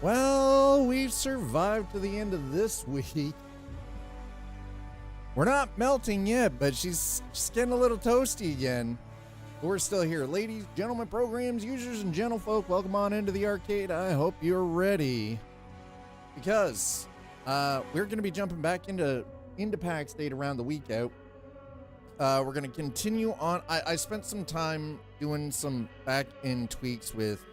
Well, we've survived to the end of this week. We're not melting yet, but she's getting a little toasty again. But we're still here. Ladies, gentlemen, programs, users, and gentlefolk, welcome on into the arcade. I hope you're ready. Because we're going to be jumping back into Pax Dei around the week out. We're going to continue on. I spent some time doing some back-end tweaks with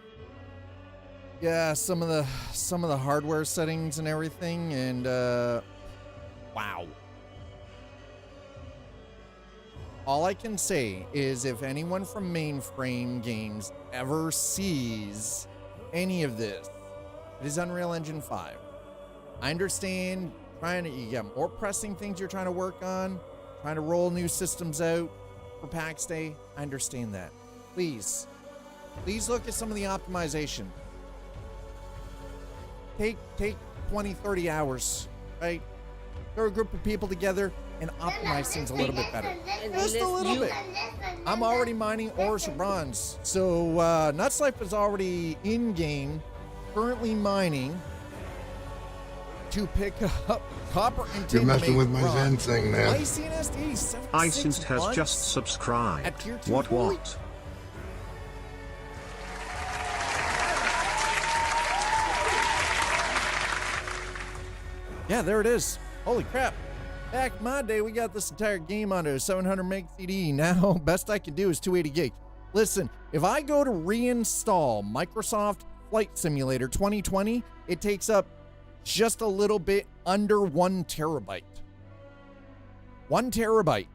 some of the hardware settings and everything, and wow. All I can say is if anyone from Mainframe Games ever sees any of this, it is Unreal Engine 5. I understand you got more pressing things you're trying to work on, trying to roll new systems out for Pax Dei. I understand that. Please look at some of the optimization. Take 20, 30 hours, right? Throw a group of people together and optimize things a little bit better. Just a little bit. I'm already mining ores for bronze. So Nuts Life is already in-game, currently mining to pick up copper and tin. You're messing with my Zen thing now. Iced has just subscribed. What? Yeah, there it is. Holy crap. Back in my day, we got this entire game onto a 700 meg CD. Now, best I can do is 280 gig. Listen, if I go to reinstall Microsoft Flight Simulator 2020, it takes up just a little bit under 1 terabyte. 1 terabyte.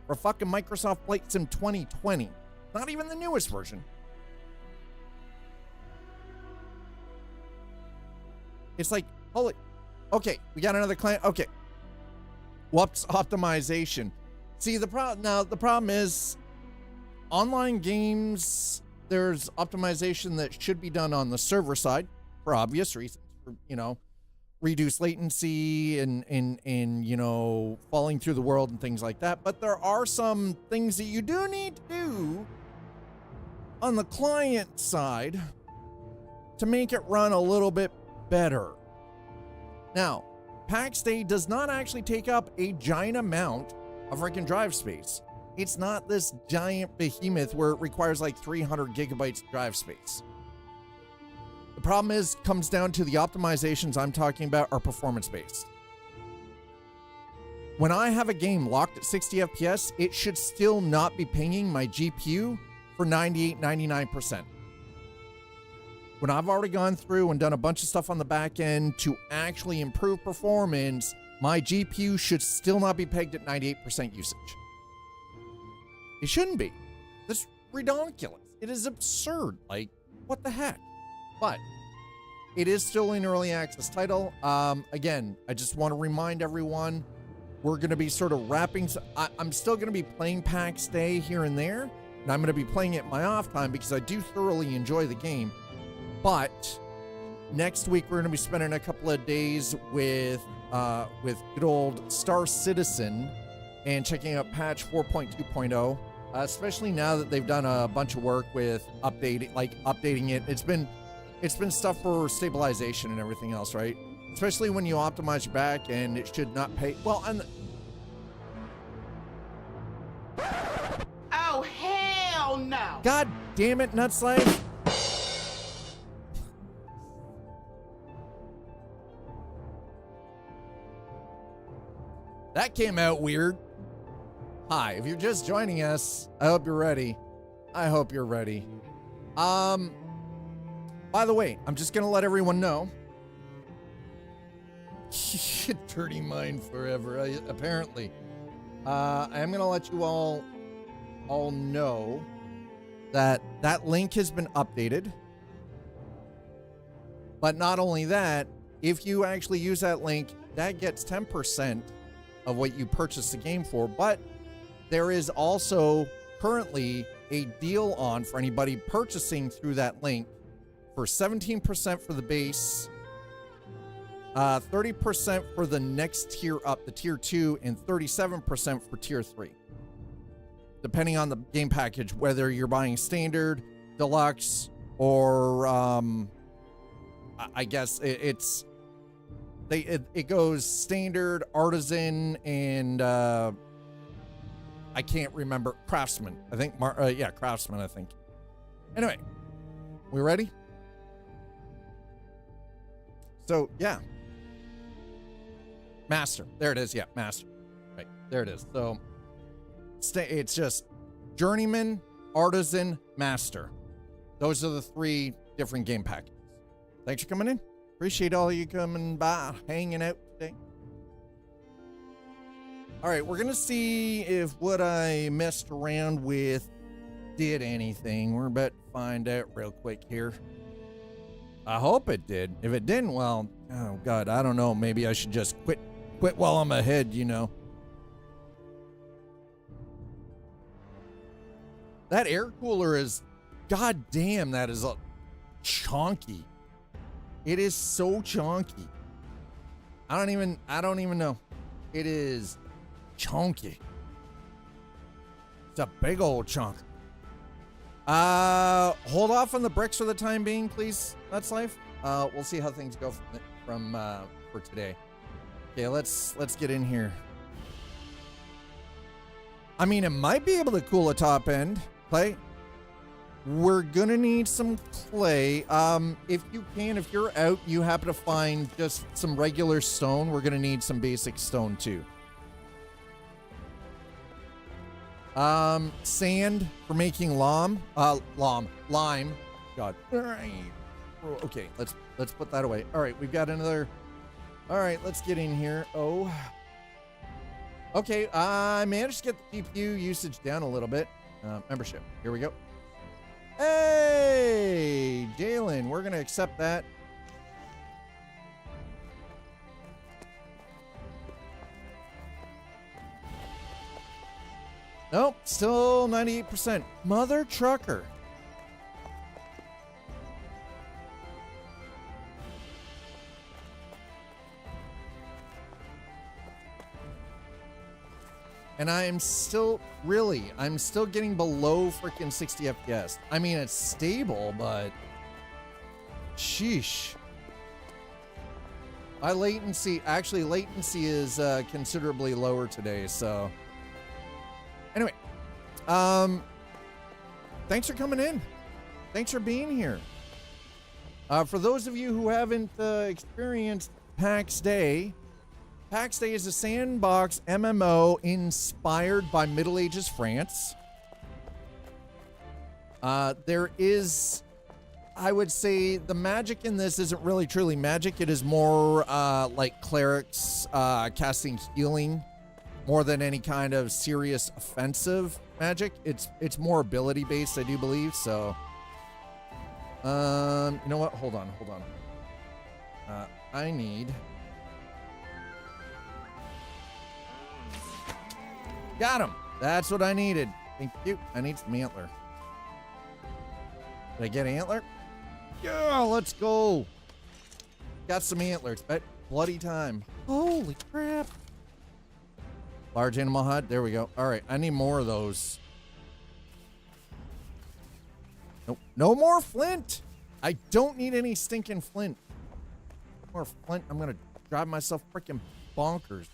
For fucking Microsoft Flight Sim 2020. Not even the newest version. It's like, holy... Okay, we got another client. Okay. Whoops, optimization. See, the problem is online games, there's optimization that should be done on the server side for obvious reasons, for, reduce latency and falling through the world and things like that. But there are some things that you do need to do on the client side to make it run a little bit better. Now, Pax Dei does not actually take up a giant amount of freaking drive space. It's not this giant behemoth where it requires like 300 gigabytes of drive space. The problem comes down to the optimizations I'm talking about are performance-based. When I have a game locked at 60 FPS, it should still not be pinging my GPU for 98, 99%. When I've already gone through and done a bunch of stuff on the back end to actually improve performance, my GPU should still not be pegged at 98% usage. It shouldn't be. That's ridiculous. It is absurd. Like, what the heck? But it is still an early access title. Again, I just want to remind everyone, we're going to be sort of wrapping. I'm still going to be playing Pax Dei here and there, and I'm going to be playing it in my off time because I do thoroughly enjoy the game. But next week, we're going to be spending a couple of days with good old Star Citizen and checking out patch 4.2.0, especially now that they've done a bunch of work with updating it. It's been stuff for stabilization and everything else, right? Especially when you optimize your back, and it should not pay. Well, and oh, hell no! God damn it, Nutslave. That came out weird. Hi, if you're just joining us, I hope you're ready. I hope you're ready. By the way, I'm just gonna let everyone know. Dirty mind forever, apparently. I am gonna let you all know that link has been updated. But not only that, if you actually use that link, that gets 10% of what you purchased the game for. But there is also currently a deal on for anybody purchasing through that link for 17% for the base, 30% for the next tier up, the tier 2, and 37% for tier 3. Depending on the game package, whether you're buying standard, deluxe, or I guess it goes standard, artisan, and I can't remember, craftsman. I think craftsman, I think. Anyway, we ready? So yeah, master. There it is. Yeah, master. Right there it is. So it's just journeyman, artisan, master. Those are the 3 different game packages. Thanks for coming in. Appreciate all of you coming by, hanging out today. All right, we're gonna see if what I messed around with did anything. We're about to find out real quick here. I hope it did. If it didn't, well, oh God, I don't know. Maybe I should just quit while I'm ahead, you know. That air cooler is, God damn, that is chonky. It is so chonky. I don't even know. It is chunky. It's a big old chunk. Hold off on the bricks for the time being, please. That's life. We'll see how things go for today. Okay, let's get in here. I mean, it might be able to cool a top end. Clay. We're gonna need some clay. If you're out, you happen to find just some regular stone, we're gonna need some basic stone too. Sand for making lime. God. Okay, let's put that away. All right, we've got another. All right, let's get in here. Oh. Okay, I managed to get the GPU usage down a little bit. Membership. Here we go. Hey, Jalen, we're gonna accept that. Nope, still 98%. Mother trucker. And I'm still getting below freaking 60 FPS. I mean, it's stable, but sheesh. My latency is considerably lower today, so. Anyway, thanks for coming in. Thanks for being here. For those of you who haven't experienced Pax Dei, Pax Dei is a sandbox MMO inspired by Middle Ages France. There is, I would say, the magic in this isn't really truly magic. It is more like clerics casting healing more than any kind of serious offensive magic. It's more ability based, I do believe. So, you know what? Hold on. I need. Got him. That's what I needed. Thank you. I need some antler. Did I get antler? Yeah, let's go. Got some antlers. But bloody time. Holy crap. Large animal hut. There we go. All right. I need more of those. Nope. No more flint. I don't need any stinking flint. More flint. I'm going to drive myself freaking bonkers.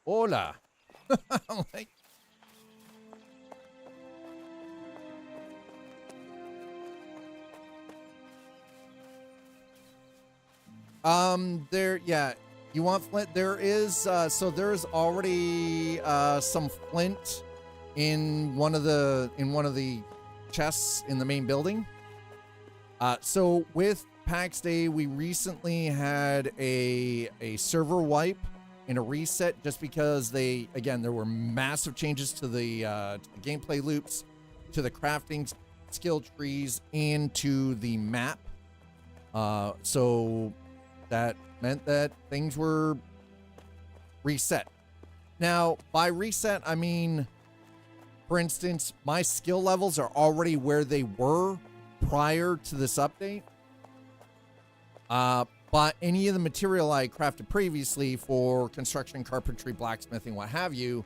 Hola. Like, there, yeah. You want flint? There is, so there's already, some flint in one of the chests in the main building. So with Pax Dei, we recently had a server wipe and a reset just because there were massive changes to the gameplay loops, to the crafting skill trees, and to the map. So that meant that things were reset. Now, by reset, I mean, for instance, my skill levels are already where they were prior to this update. But any of the material I crafted previously for construction, carpentry, blacksmithing, what have you,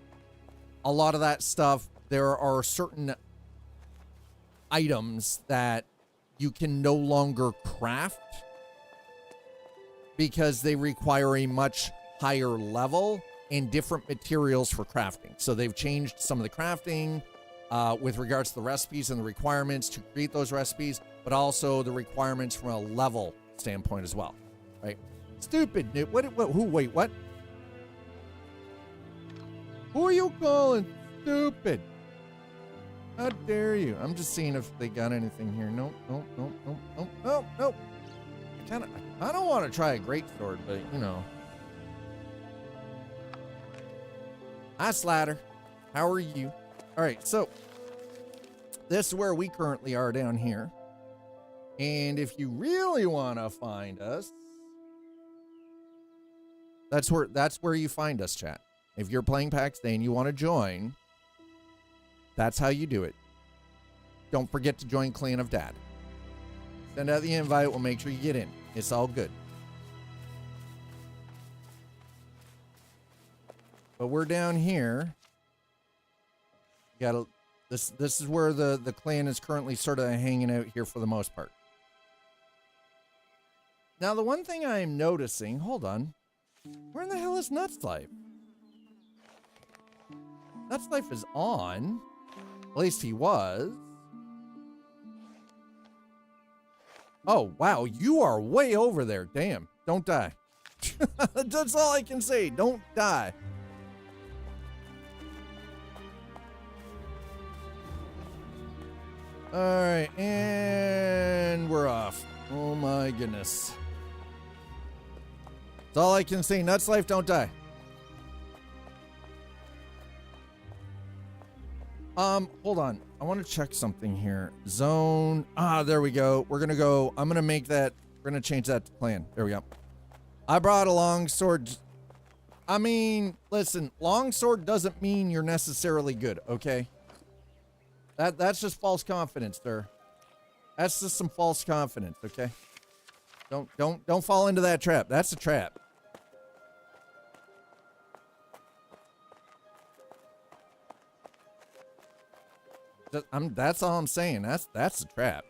a lot of that stuff, there are certain items that you can no longer craft because they require a much higher level and different materials for crafting. So they've changed some of the crafting with regards to the recipes and the requirements to create those recipes, but also the requirements from a level standpoint as well, right? Stupid. Wait, what? Who are you calling stupid? How dare you? I'm just seeing if they got anything here. Nope. I kind of want to try a greatsword, but you know. Hi, Slatter. How are you? All right, so this is where we currently are down here. And if you really want to find us, that's where you find us, chat. If you're playing Pax Dei and you want to join, that's how you do it. Don't forget to join Clan of Dad. Send out the invite. We'll make sure you get in. It's all good. But we're down here. This is where the clan is currently sort of hanging out here for the most part. Now, the one thing I'm noticing, hold on. Where in the hell is Nuts Life? Nuts Life is on. At least he was. Oh, wow. You are way over there. Damn. Don't die. That's all I can say. Don't die. All right. And we're off. Oh, my goodness. That's all I can say. Nuts Life, don't die. Hold on. I want to check something here. Zone. There we go. We're going to go. I'm going to make that. We're going to change that to clan. There we go. I brought a longsword. I mean, listen, longsword doesn't mean you're necessarily good, okay? That's just false confidence, sir. That's just some false confidence, okay? Don't fall into that trap. That's a trap. That's all I'm saying. That's a trap.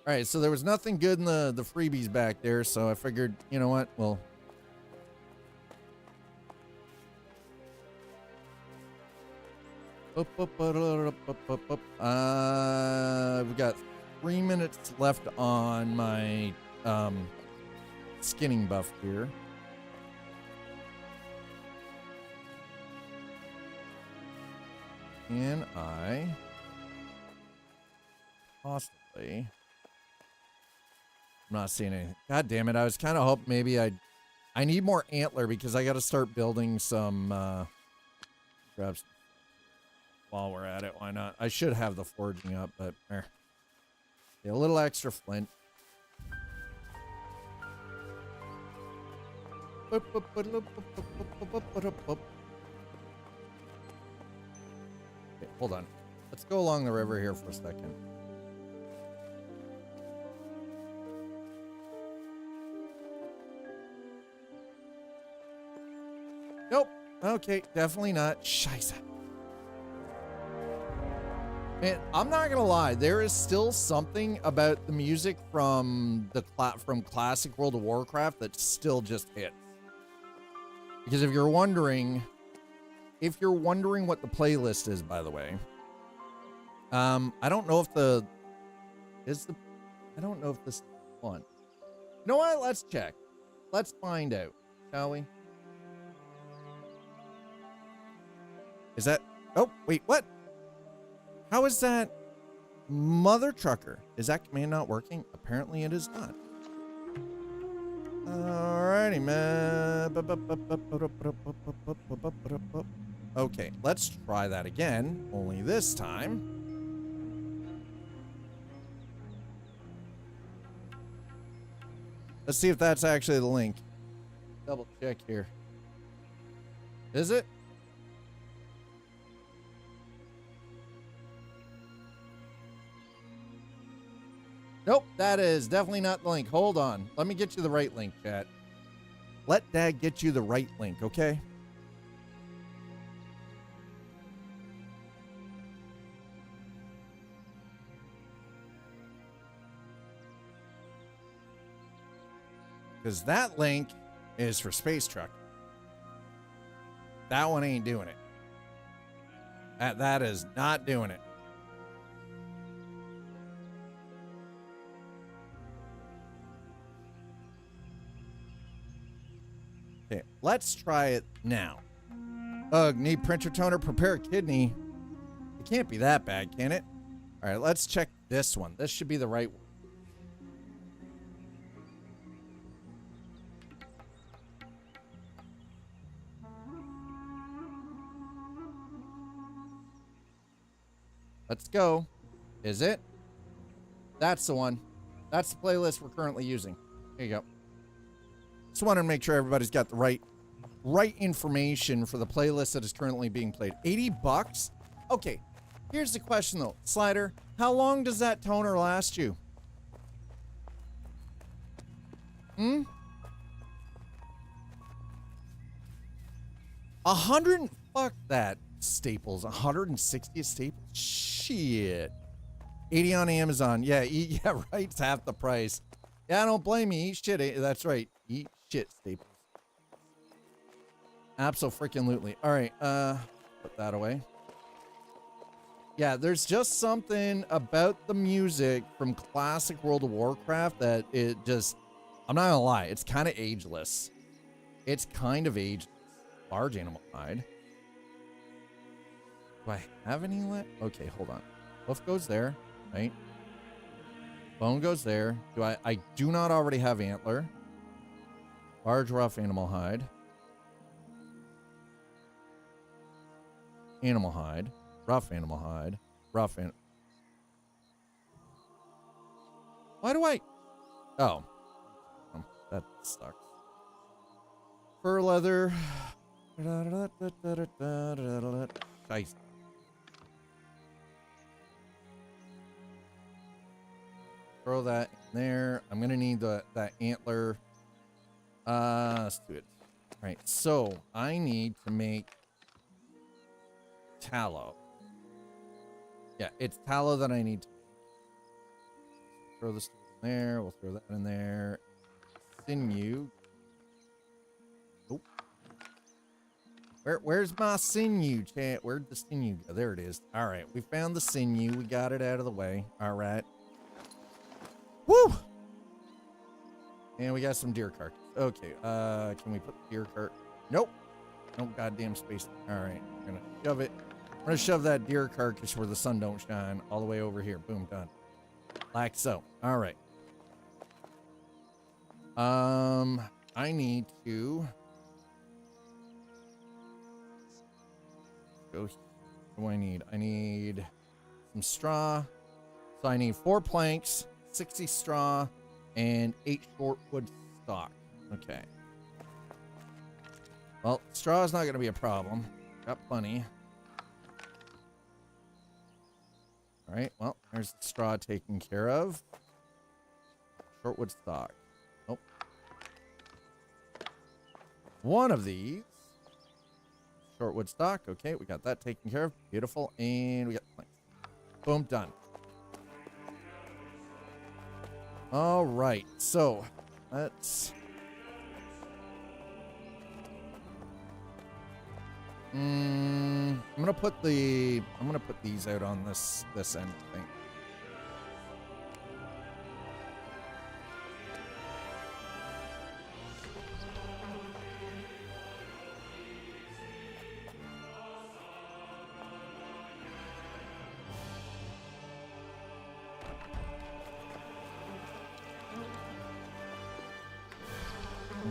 All right, so there was nothing good in the freebies back there, so I figured, you know what? Well, we've got 3 minutes left on my skinning buff here. Can I possibly? I'm not seeing anything. God damn it! I was kind of hoping maybe I need more antler because I got to start building some. Grabs. While we're at it, why not? I should have the forging up, but yeah, a little extra flint. Okay, hold on. Let's go along the river here for a second. Nope. Okay, definitely not. Scheiße. Man, I'm not gonna lie. There is still something about the music from classic World of Warcraft that still just hits. Because if you're wondering what the playlist is, by the way, I don't know if this is one. You know what? Let's check. Let's find out, shall we? Is that? Oh, wait, what? How is that? Mother trucker. Is that command not working? Apparently it is not. Alrighty, man. Okay, let's try that again. Only this time. Let's see if that's actually the link. Double check here. Is it? Nope, that is definitely not the link. Hold on. Let me get you the right link, chat. Let Dad get you the right link, okay? Because that link is for Space Truck. That one ain't doing it. That is not doing it. Okay, let's try it now. Ugh, need printer toner, prepare a kidney. It can't be that bad, can it? All right, let's check this one. This should be the right one. Let's go. Is it? That's the one. That's the playlist we're currently using. There you go. Just wanted to make sure everybody's got the right information for the playlist that is currently being played. $80? Okay. Here's the question though. Slider, how long does that toner last you? 100? Fuck that. Staples. 160 Staples? Shit. 80 on Amazon. Yeah, yeah, right. It's half the price. Yeah, I don't blame you. Eat shit. That's right. Eat shit, Staples. Abso-freaking-lutely. All right, put that away. Yeah, there's just something about the music from classic World of Warcraft that it just, I'm not gonna lie, it's kind of ageless. It's kind of ageless. Large animal hide. Do I have any left? Okay, hold on. Hoof goes there, right? Bone goes there. I do not already have antler. Large rough animal hide. Animal hide. Rough animal hide. Rough animal. Why do I? Oh. That sucks. Fur leather. Nice. Throw that in there. I'm gonna need that antler. Let's do it. All right, so I need to make tallow. Yeah, it's tallow that I need to throw this in there. We'll throw that in there. Sinew. Nope. Where's my sinew, chat? Where'd the sinew go? There it is. All right, we found the sinew. We got it out of the way. All right. Woo! And we got some deer carcass. Okay, can we put the deer cart? Nope. No goddamn space. All right, we're gonna shove it. We're gonna shove that deer carcass where the sun don't shine all the way over here. Boom, done. Like so. All right. I need to go. What do I need? I need some straw. So I need 4 planks, 60 straw, and 8 short wood stock. Okay. Well, straw is not going to be a problem. Got plenty. All right. Well, there's the straw taken care of. Short wood stock. Nope. One of these. Short wood stock. Okay, we got that taken care of. Beautiful. And we got planks. Boom, done. All right. So, let's... I'm gonna put these out on this end thing.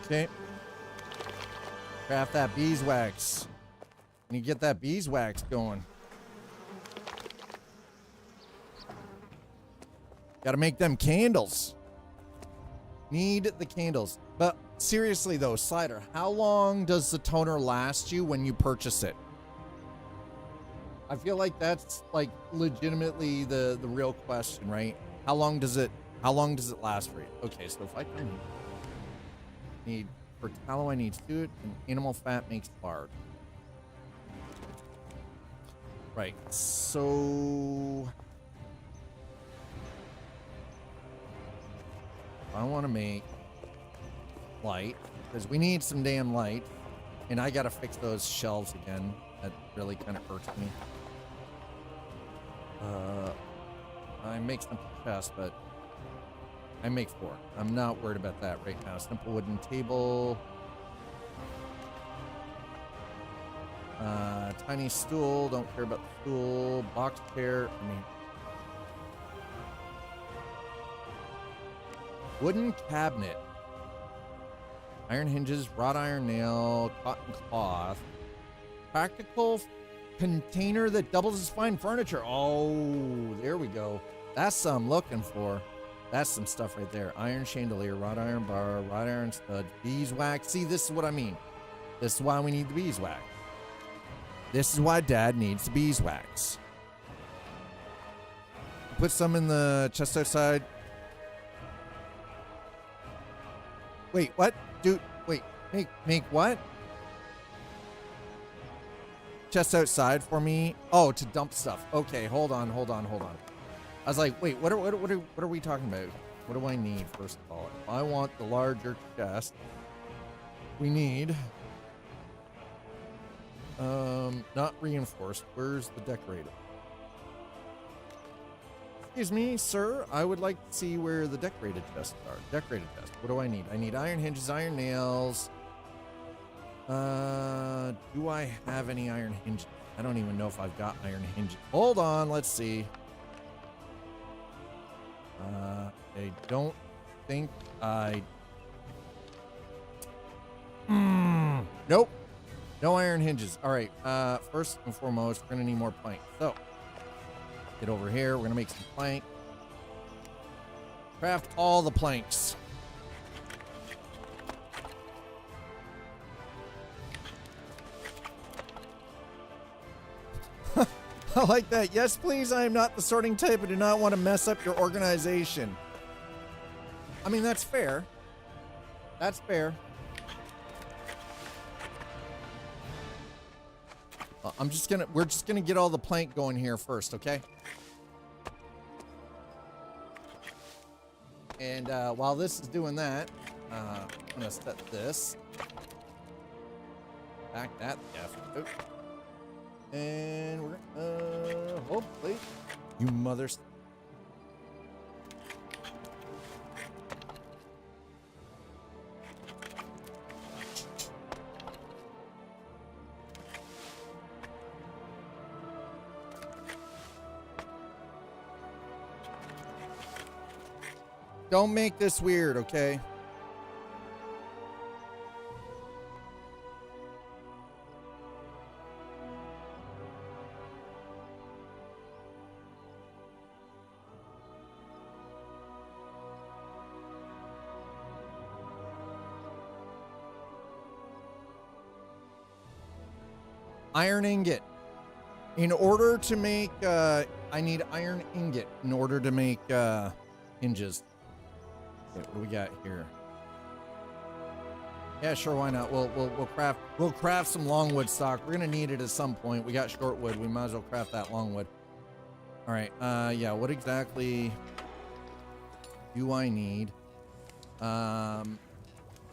Okay. Craft that beeswax. And you get that beeswax going. Gotta make them candles. Need the candles. But seriously though, Slider, how long does the toner last you when you purchase it? I feel like that's like legitimately the real question, right? How long does it last for you? Okay, so if I can need for tallow I need suet and animal fat makes lard. Right, so I want to make light, because we need some damn light. And I gotta fix those shelves again. That really kind of hurts me. I make some chests, but I make 4. I'm not worried about that right now. Simple wooden table. Tiny stool. Don't care about the stool. Box chair. I mean, wooden cabinet. Iron hinges, wrought iron nail, cotton cloth. Practical container that doubles as fine furniture. Oh, there we go. That's what I'm looking for. That's some stuff right there. Iron chandelier, wrought iron bar, wrought iron stud, beeswax. See, this is what I mean. This is why we need the beeswax. This is why Dad needs the beeswax. Put some in the chest outside. Wait, what? Dude, wait. Make what? Chest outside for me. Oh, to dump stuff. Okay, hold on. I was like, wait, what are we talking about? What do I need, first of all? If I want the larger chest, we need not reinforced. Where's the decorated? Excuse me, sir. I would like to see where the decorated chests are. Decorated chest. What do I need? I need iron hinges, iron nails. Do I have any iron hinges? I don't even know if I've got iron hinges. Hold on, let's see. I don't think I... Nope. No iron hinges. All right, first and foremost, we're gonna need more plank. So, get over here. We're gonna make some plank. Craft all the planks. I like that. Yes, please. I am not the sorting type. I do not want to mess up your organization. I mean, that's fair. That's fair. We're just gonna get all the plank going here first, okay? And while this is doing that, I'm gonna set this. Back that the F out. And we're gonna, hopefully, you mothers. Don't make this weird, okay? Iron ingot. In order to make, I need iron ingot in order to make hinges. Okay, what do we got here? Yeah, sure, why not? We'll craft some longwood stock. We're gonna need it at some point. We got short wood. We might as well craft that longwood. All right. Yeah. What exactly do I need?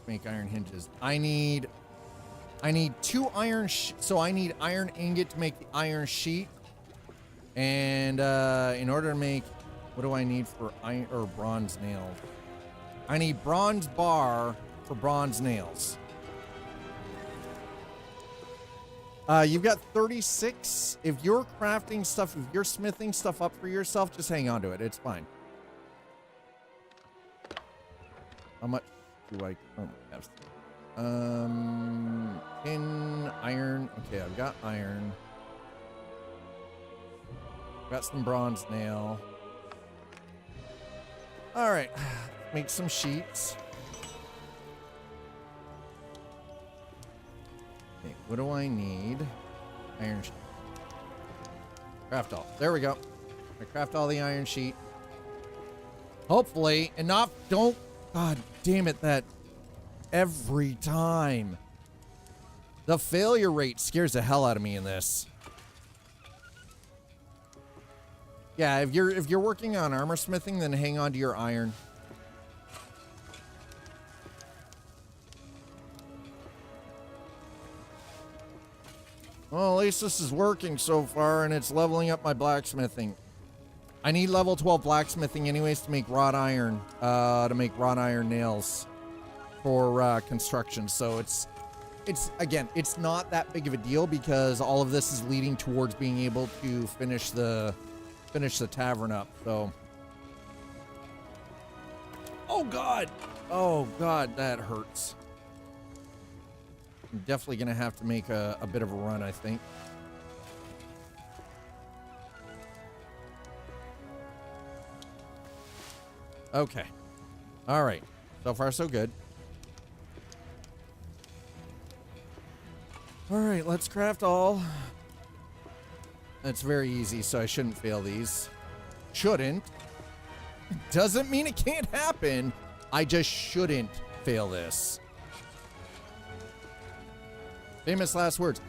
Make iron hinges. I need 2 iron. So I need iron ingot to make the iron sheet. And in order to make, what do I need for iron or bronze nails? I need bronze bar for bronze nails. You've got 36. If you're crafting stuff, if you're smithing stuff up for yourself, just hang on to it. It's fine. How much do I have? Tin, iron. Okay, I've got iron. Got some bronze nail. All right, make some sheets. Okay, what do I need? Iron sheet. Craft all. There we go. I craft all the iron sheet. Hopefully, and not, don't, God damn it, that every time. The failure rate scares the hell out of me in this. Yeah, if you're working on armor smithing, then hang on to your iron. Well, at least this is working so far, and it's leveling up my blacksmithing. I need level 12 blacksmithing anyways to make wrought iron nails for construction. So it's again, it's not that big of a deal because all of this is leading towards being able to finish the tavern up. So, oh god, that hurts. I'm definitely gonna have to make a bit of a run, I think. Okay. All right. So far, so good. All right, let's craft all. That's very easy, so I shouldn't fail these. Shouldn't. Doesn't mean it can't happen. I just shouldn't fail this. Famous last words.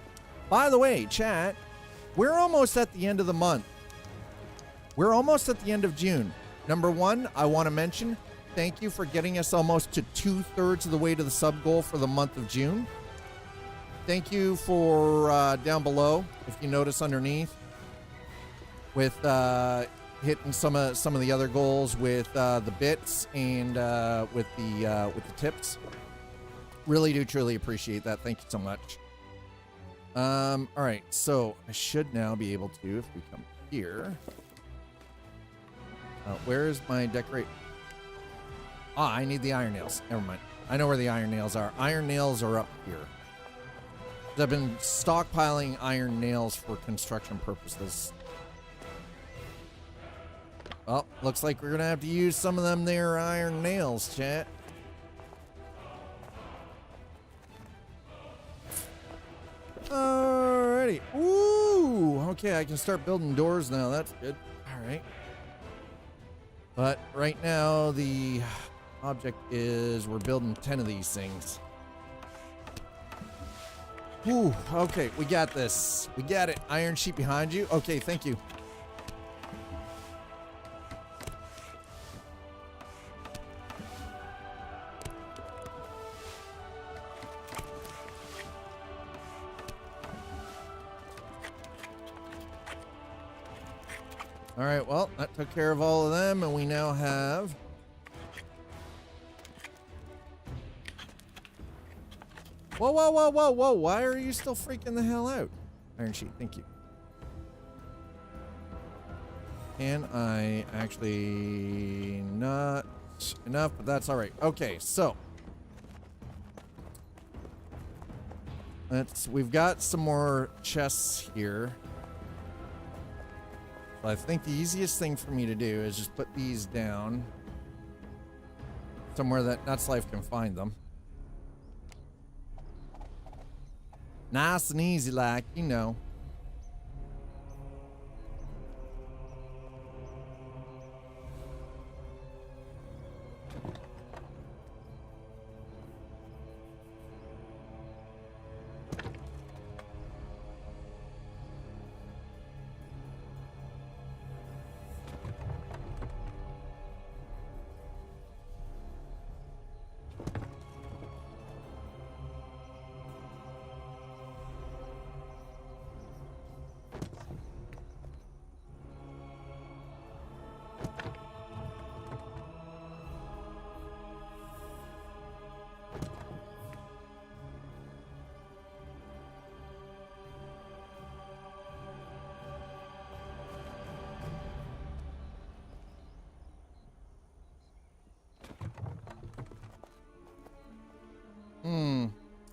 By the way, chat, we're almost at the end of the month. We're almost at the end of June. Number one, I want to mention, thank you for getting us almost to 2/3 of the way to the sub goal for the month of June. Thank you for down below, if you notice underneath, with hitting some of the other goals with the bits and with the tips. Really do truly appreciate that. Thank you so much. All right, so I should now be able to, if we come here. Where is my decorate? Ah, I need the iron nails. Never mind. I know where the iron nails are. Iron nails are up here. I've been stockpiling iron nails for construction purposes. Well, looks like we're gonna have to use some of them there iron nails, chat. Alrighty. Ooh, okay, I can start building doors now. That's good. All right. But right now, the object is we're building 10 of these things. Ooh, okay, we got this. We got it. Iron sheet behind you. Okay, thank you. All right, well, that took care of all of them, and we now have... Whoa, whoa, whoa, whoa, whoa. Why are you still freaking the hell out? Iron sheet, thank you. Can I actually... Not enough, but that's all right. Okay, so... We've got some more chests here. I think the easiest thing for me to do is just put these down somewhere that Nuts Life can find them. Nice and easy, like, you know.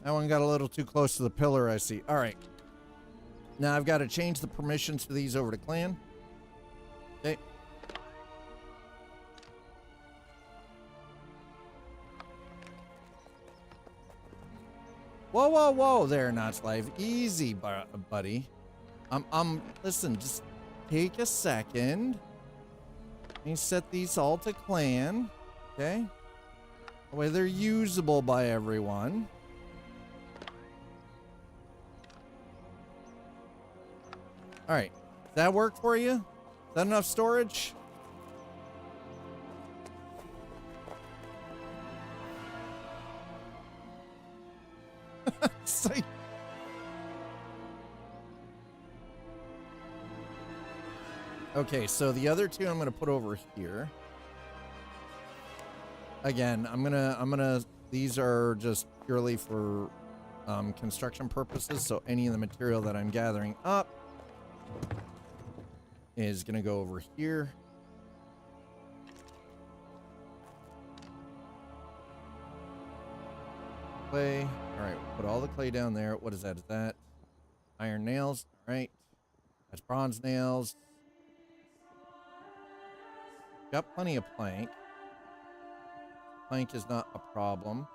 That one got a little too close to the pillar, I see. All right. Now I've got to change the permissions for these over to clan. Okay. Whoa, whoa, whoa there, Notch Life. Easy, buddy. Listen, just take a second. Let me set these all to clan. Okay. That way they're usable by everyone. All right. Does that work for you? Is that enough storage? Okay, so the other two I'm gonna put over here. Again, I'm gonna. These are just purely for construction purposes. So any of the material that I'm gathering up is gonna go over here. Clay. All right, put all the clay down there. What is that? Is that iron nails? All right, that's bronze nails. Got plenty of plank. Plank is not a problem.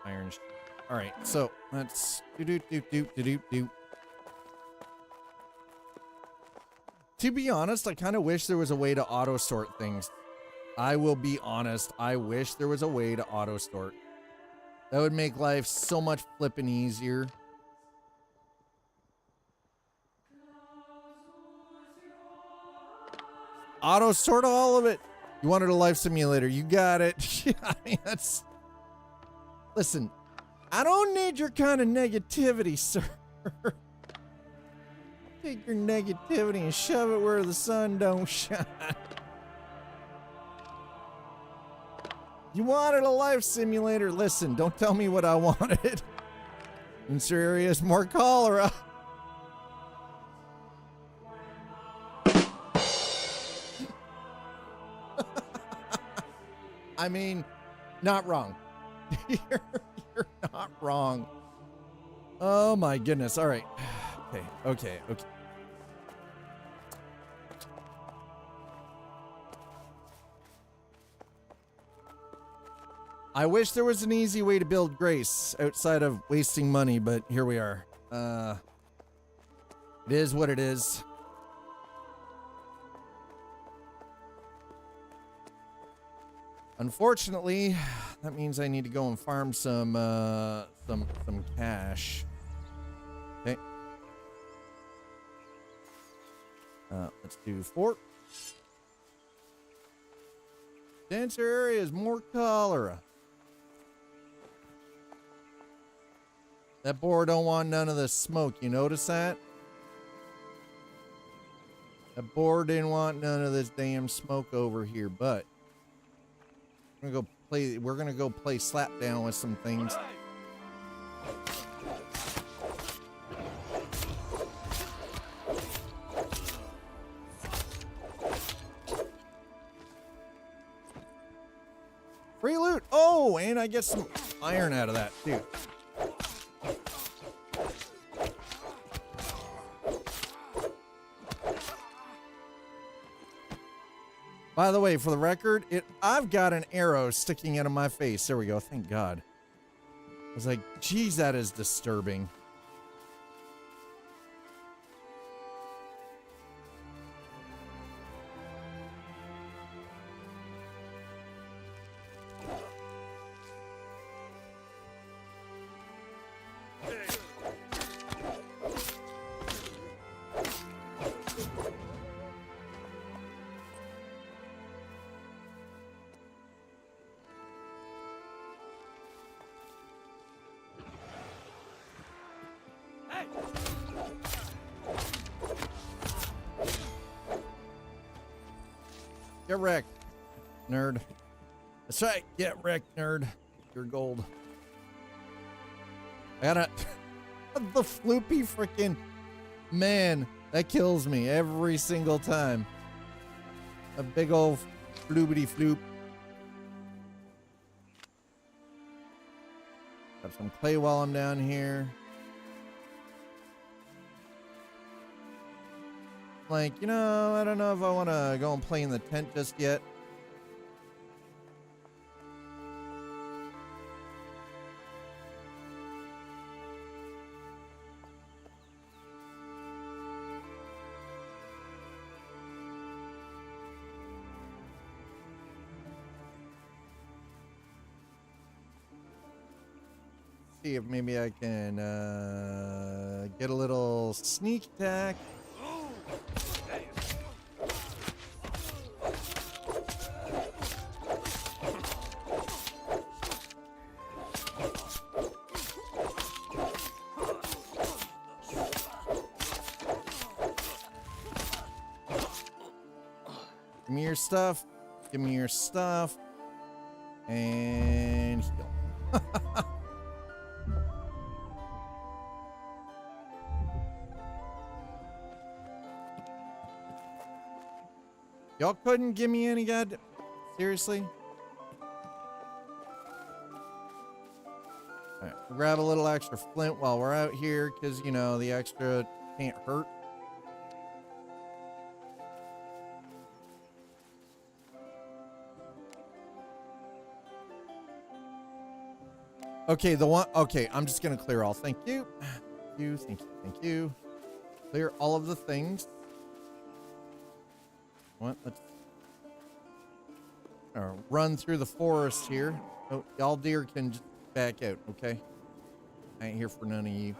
Iron. All right, so let's do. To be honest, I kind of wish there was a way to auto sort things. I will be honest. I wish there was a way to auto sort. That would make life so much flippin' easier. Auto sort all of it. You wanted a life simulator. You got it. I mean, that's... Listen, I don't need your kind of negativity, sir. Take your negativity and shove it where the sun don't shine. You wanted a life simulator. Listen, don't tell me what I wanted. In serious, more cholera. I mean, not wrong. You're not wrong. Oh my goodness. All right. Okay. I wish there was an easy way to build grace outside of wasting money, but here we are. It is what it is. Unfortunately, that means I need to go and farm some cash. Okay. Let's do fort. Denser areas, more cholera. That boar don't want none of the smoke. You notice that? That boar didn't want none of this damn smoke over here, but we're gonna go play slapdown with some things. Free loot. Oh, and I get some iron out of that too. By the way, for the record, I've got an arrow sticking out of my face. There we go. Thank God. I was like, geez, that is disturbing. Get wrecked, nerd. That's right. Get wrecked, nerd. Your gold. I gotta... the floopy freaking... Man, that kills me every single time. A big old floopity floop. Got some clay while I'm down here. Like, you know, I don't know if I want to go and play in the tent just yet. See if maybe I can get a little sneak attack. Give me your stuff. Give me your stuff. And heal. Y'all couldn't give me any good. Seriously? Alright, grab a little extra flint while we're out here, because, you know, the extra can't hurt. Okay, I'm just gonna clear all. Thank you. Thank you, thank you, thank you. Clear all of the things. What? Let's run through the forest here. Oh, y'all deer can just back out, okay? I ain't here for none of you.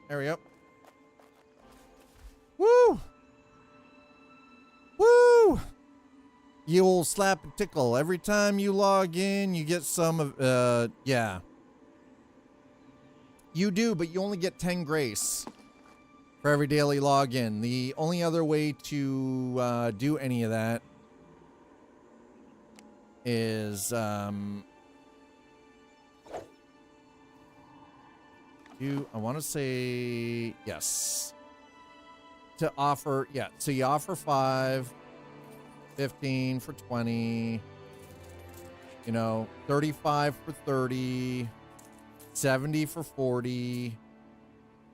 There we go. Woo! Woo! You'll slap and tickle. Every time you log in, you get some of, yeah. You do, but you only get 10 grace for every daily login. The only other way to do any of that is, I want to say yes. To offer, yeah. So you offer 5, 15 for 20, you know, 35 for 30, 70 for 40,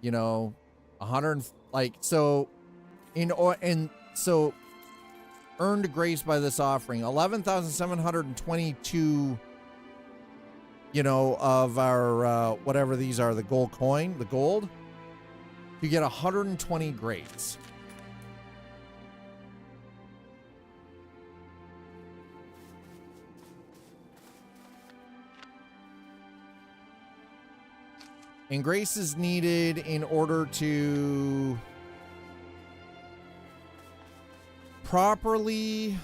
you know, 100, like, so, so earned grace by this offering, 11,722, you know, of our, whatever these are, the gold coin, the gold, you get 120 grace. And grace is needed in order to properly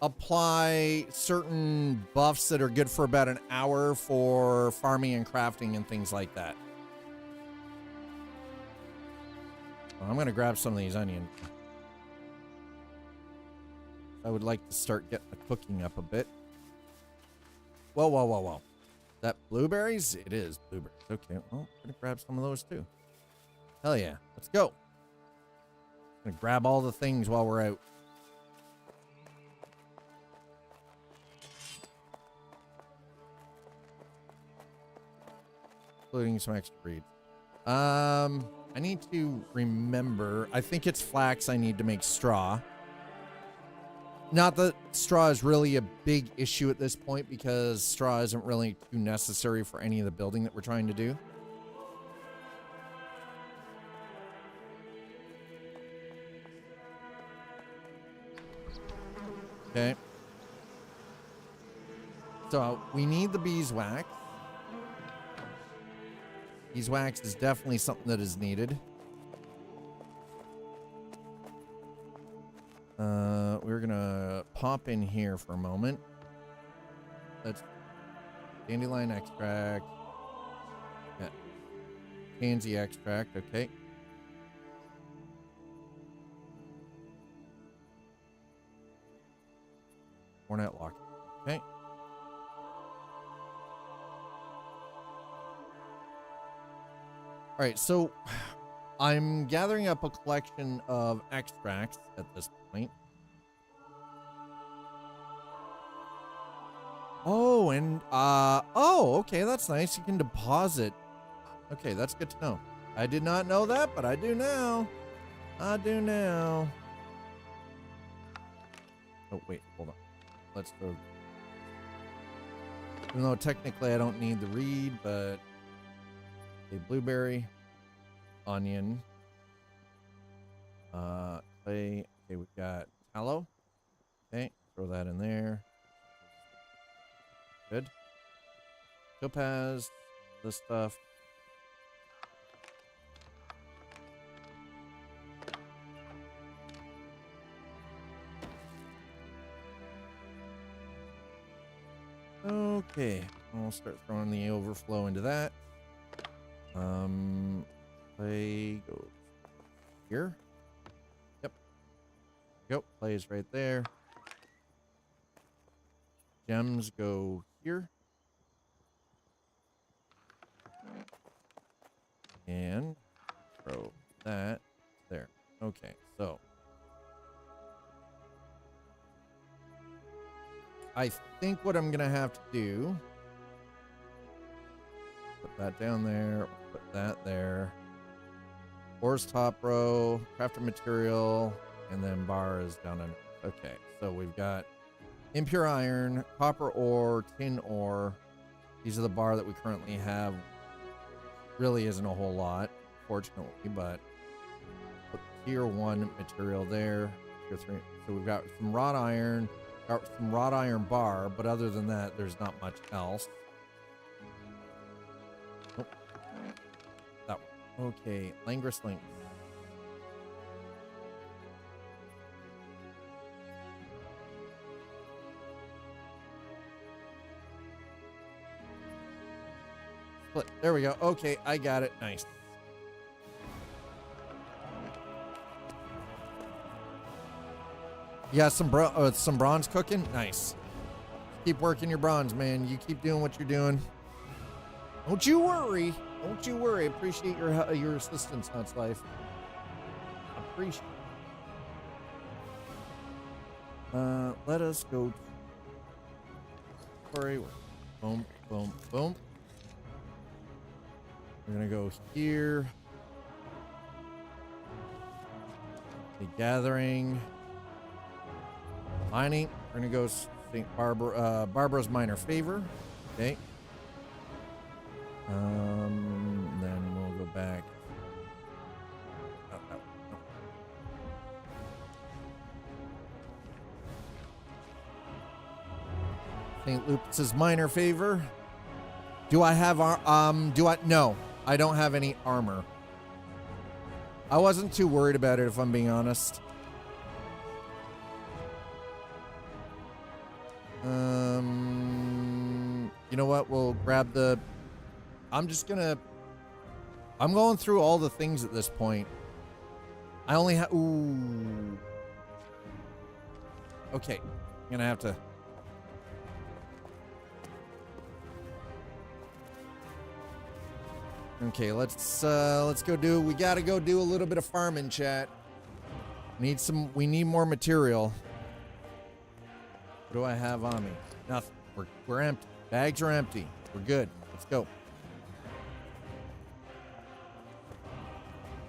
apply certain buffs that are good for about an hour for farming and crafting and things like that. Well, I'm going to grab some of these onions. I would like to start getting the cooking up a bit. Whoa, whoa, whoa, whoa. That blueberries? It is blueberries. Okay, well, I'm going to grab some of those too. Hell yeah. Let's go. I'm going to grab all the things while we're out. Including some extra breeds. I need to remember. I think it's flax I need to make straw. Not that straw is really a big issue at this point, because straw isn't really too necessary for any of the building that we're trying to do. Okay. So we need the beeswax. Beeswax is definitely something that is needed. We're gonna pop in here for a moment. Let's dandelion extract. Yeah. Pansy extract, okay. Cornet lock. Okay. All right, so I'm gathering up a collection of extracts at this point. Oh, and, oh, okay, that's nice. You can deposit. Okay, that's good to know. I did not know that, but I do now. I do now. Oh, wait, hold on. Let's go. Even though technically I don't need the reed, but a blueberry, onion, clay. Okay, we've got tallow. Okay, throw that in there. Good. Topaz, this stuff. Okay, I'll start throwing the overflow into that. Play goes here. Yep. Go. Plays right there. Gems go here. And throw that there. Okay, so I think what I'm gonna have to do, put that down there, put that there. Ore's top row, crafted material, and then bar is down under. Okay, so we've got impure iron, copper ore, tin ore. These are the bar that we currently have. Really isn't a whole lot, fortunately, but put tier 1 material there. Tier 3. So we've got some wrought iron, got some wrought iron bar, but other than that, there's not much else. Oh, that one. Okay, Langrous Link. Split. There we go. Okay, I got it. Nice. You got some bronze cooking? Nice. Keep working your bronze, man. You keep doing what you're doing. Don't you worry. Don't you worry. Appreciate your assistance, Nuts Life. Appreciate it. Let us go. Sorry. Boom, boom, boom. We're gonna go here. The gathering. Mining. We're gonna go St. Barbara's minor favor. Okay. Then we'll go back. No. St. Lupus's minor favor. Do I have no, I don't have any armor. I wasn't too worried about it, if I'm being honest. You know what? We'll grab the... I'm going through all the things at this point. I only have... Ooh. Okay. I'm gonna have to... Okay, let's go do... We gotta go do a little bit of farming, chat. We need more material. What do I have on me? Nothing. We're empty. Bags are empty. We're good. Let's go.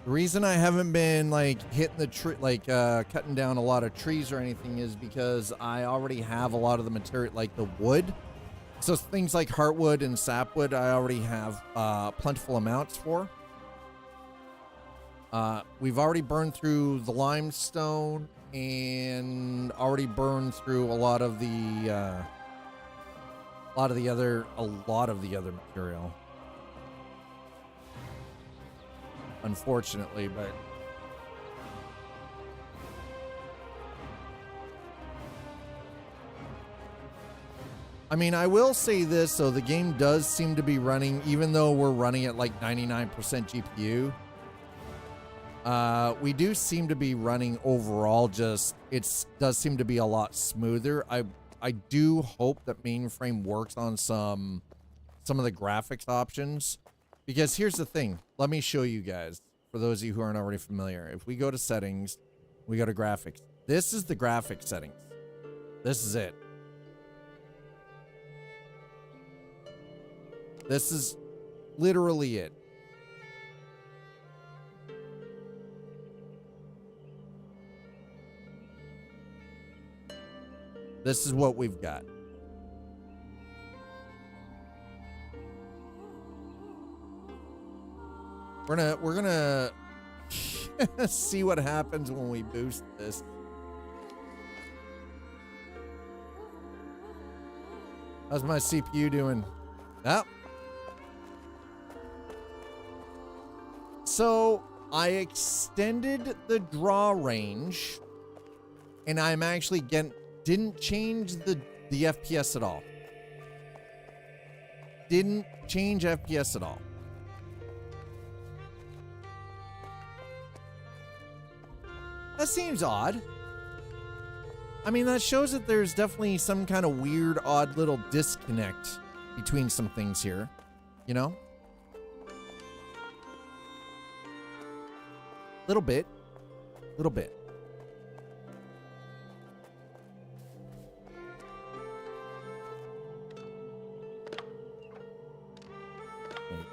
The reason I haven't been like hitting the tree, like cutting down a lot of trees or anything, is because I already have a lot of the material, like the wood. So things like heartwood and sapwood, I already have plentiful amounts for. We've already burned through the limestone and already burned through a lot of the other material. Unfortunately, but I mean, I will say this, so the game does seem to be running, even though we're running at like 99% GPU. We do seem to be running overall, just it does seem to be a lot smoother. I do hope that mainframe works on some of the graphics options, because here's the thing. Let me show you guys, for those of you who aren't already familiar. If we go to settings, we go to graphics. This is the graphics settings. This is it. This is literally it. This is what we've got. We're gonna see what happens when we boost this. How's my CPU doing? Oh, So I extended the draw range, and I'm actually didn't change the FPS at all. Didn't change FPS at all. That seems odd. I mean, that shows that there's definitely some kind of weird, odd little disconnect between some things here, you know? Little bit. Little bit.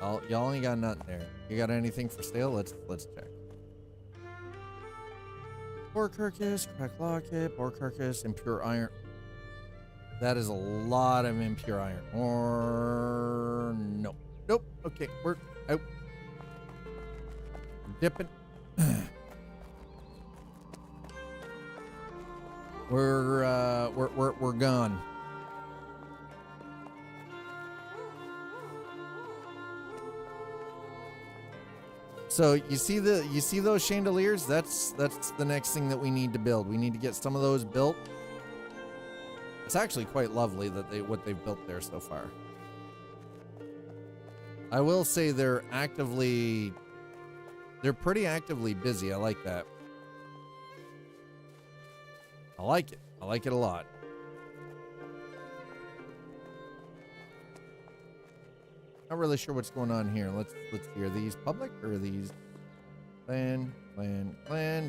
Okay, y'all ain't got nothing there. You got anything for sale? Let's check. Boar carcass, cracked locket, boar carcass, impure iron. That is a lot of impure iron. Or no. Nope. Okay, we're out. We're dipping. We're gone. So you see those chandeliers? That's the next thing that we need to build. We need to get some of those built. It's actually quite lovely that what they've built there so far. I will say they're pretty actively busy. I like that. I like it. I like it a lot. Not really sure what's going on here. Let's see. Are these public or are these clan?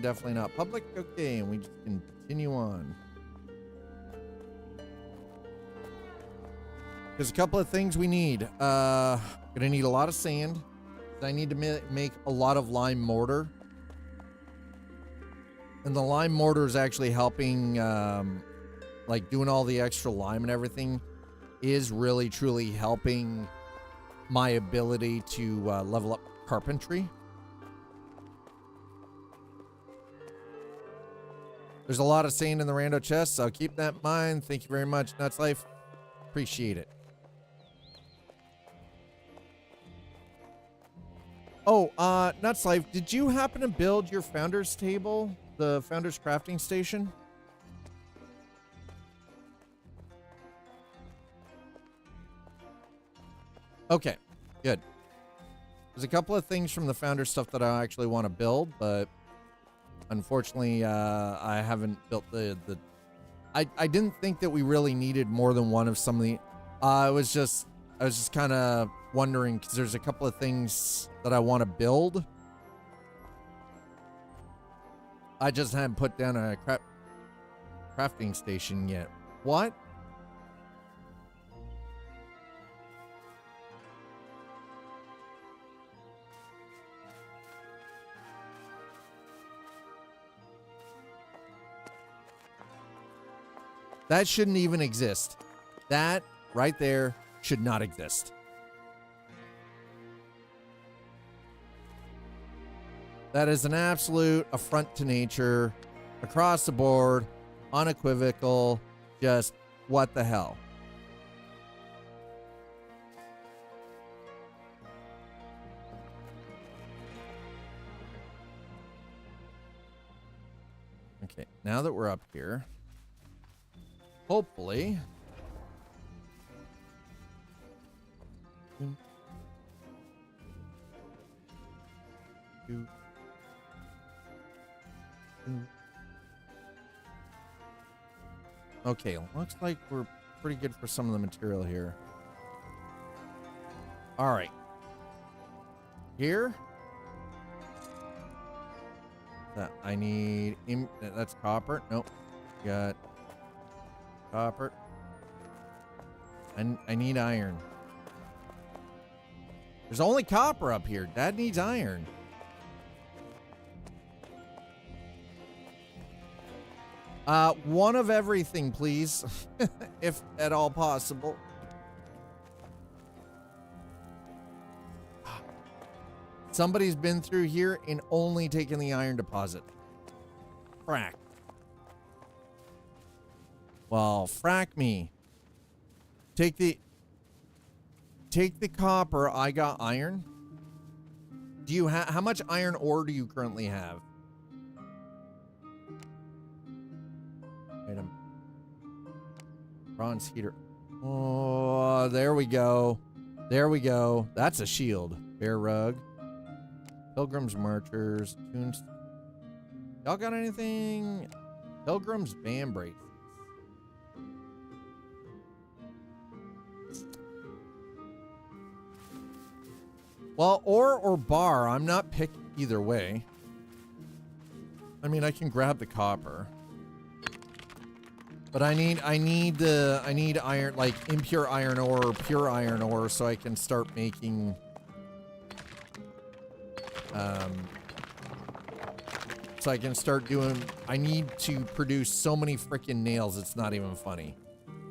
Definitely not public. Okay, and we just continue on. There's a couple of things we need. Gonna need a lot of sand. I need to make a lot of lime mortar. And the lime mortar is actually helping, like doing all the extra lime and everything is really truly helping my ability to level up carpentry. There's a lot of sand in the rando chest, so keep that in mind. Thank you very much, Nuts Life. Appreciate it. Oh, Nuts Life, did you happen to build your founder's table, the founder's crafting station? Okay, good. There's a couple of things from the founder stuff that I actually want to build, but unfortunately, I haven't built I didn't think that we really needed more than one of some of the. I was just kind of wondering because there's a couple of things that I want to build. I just haven't put down a crafting station yet. What? That shouldn't even exist. That right there should not exist. That is an absolute affront to nature, across the board, unequivocal, just what the hell. Okay, now that we're up here, hopefully okay, looks like we're pretty good for some of the material here. All right. Here. That I need. That's copper. Nope. Got copper. I need iron. There's only copper up here. Dad needs iron. One of everything, please. If at all possible. Somebody's been through here and only taken the iron deposit. Frack. Well, frack me. Take the copper. I got iron. do you have, how much iron ore do you currently have? Item. Bronze heater. Oh, there we go. There we go. That's a shield. Bear rug. Pilgrim's marchers. Tunes. Y'all got anything? Pilgrim's band bracelets. Well, ore or bar, I'm not picking either way. I mean, I can grab the copper. But I need iron, like impure iron ore or pure iron ore, so I can start making so I can start doing, I need to produce so many freaking nails, it's not even funny.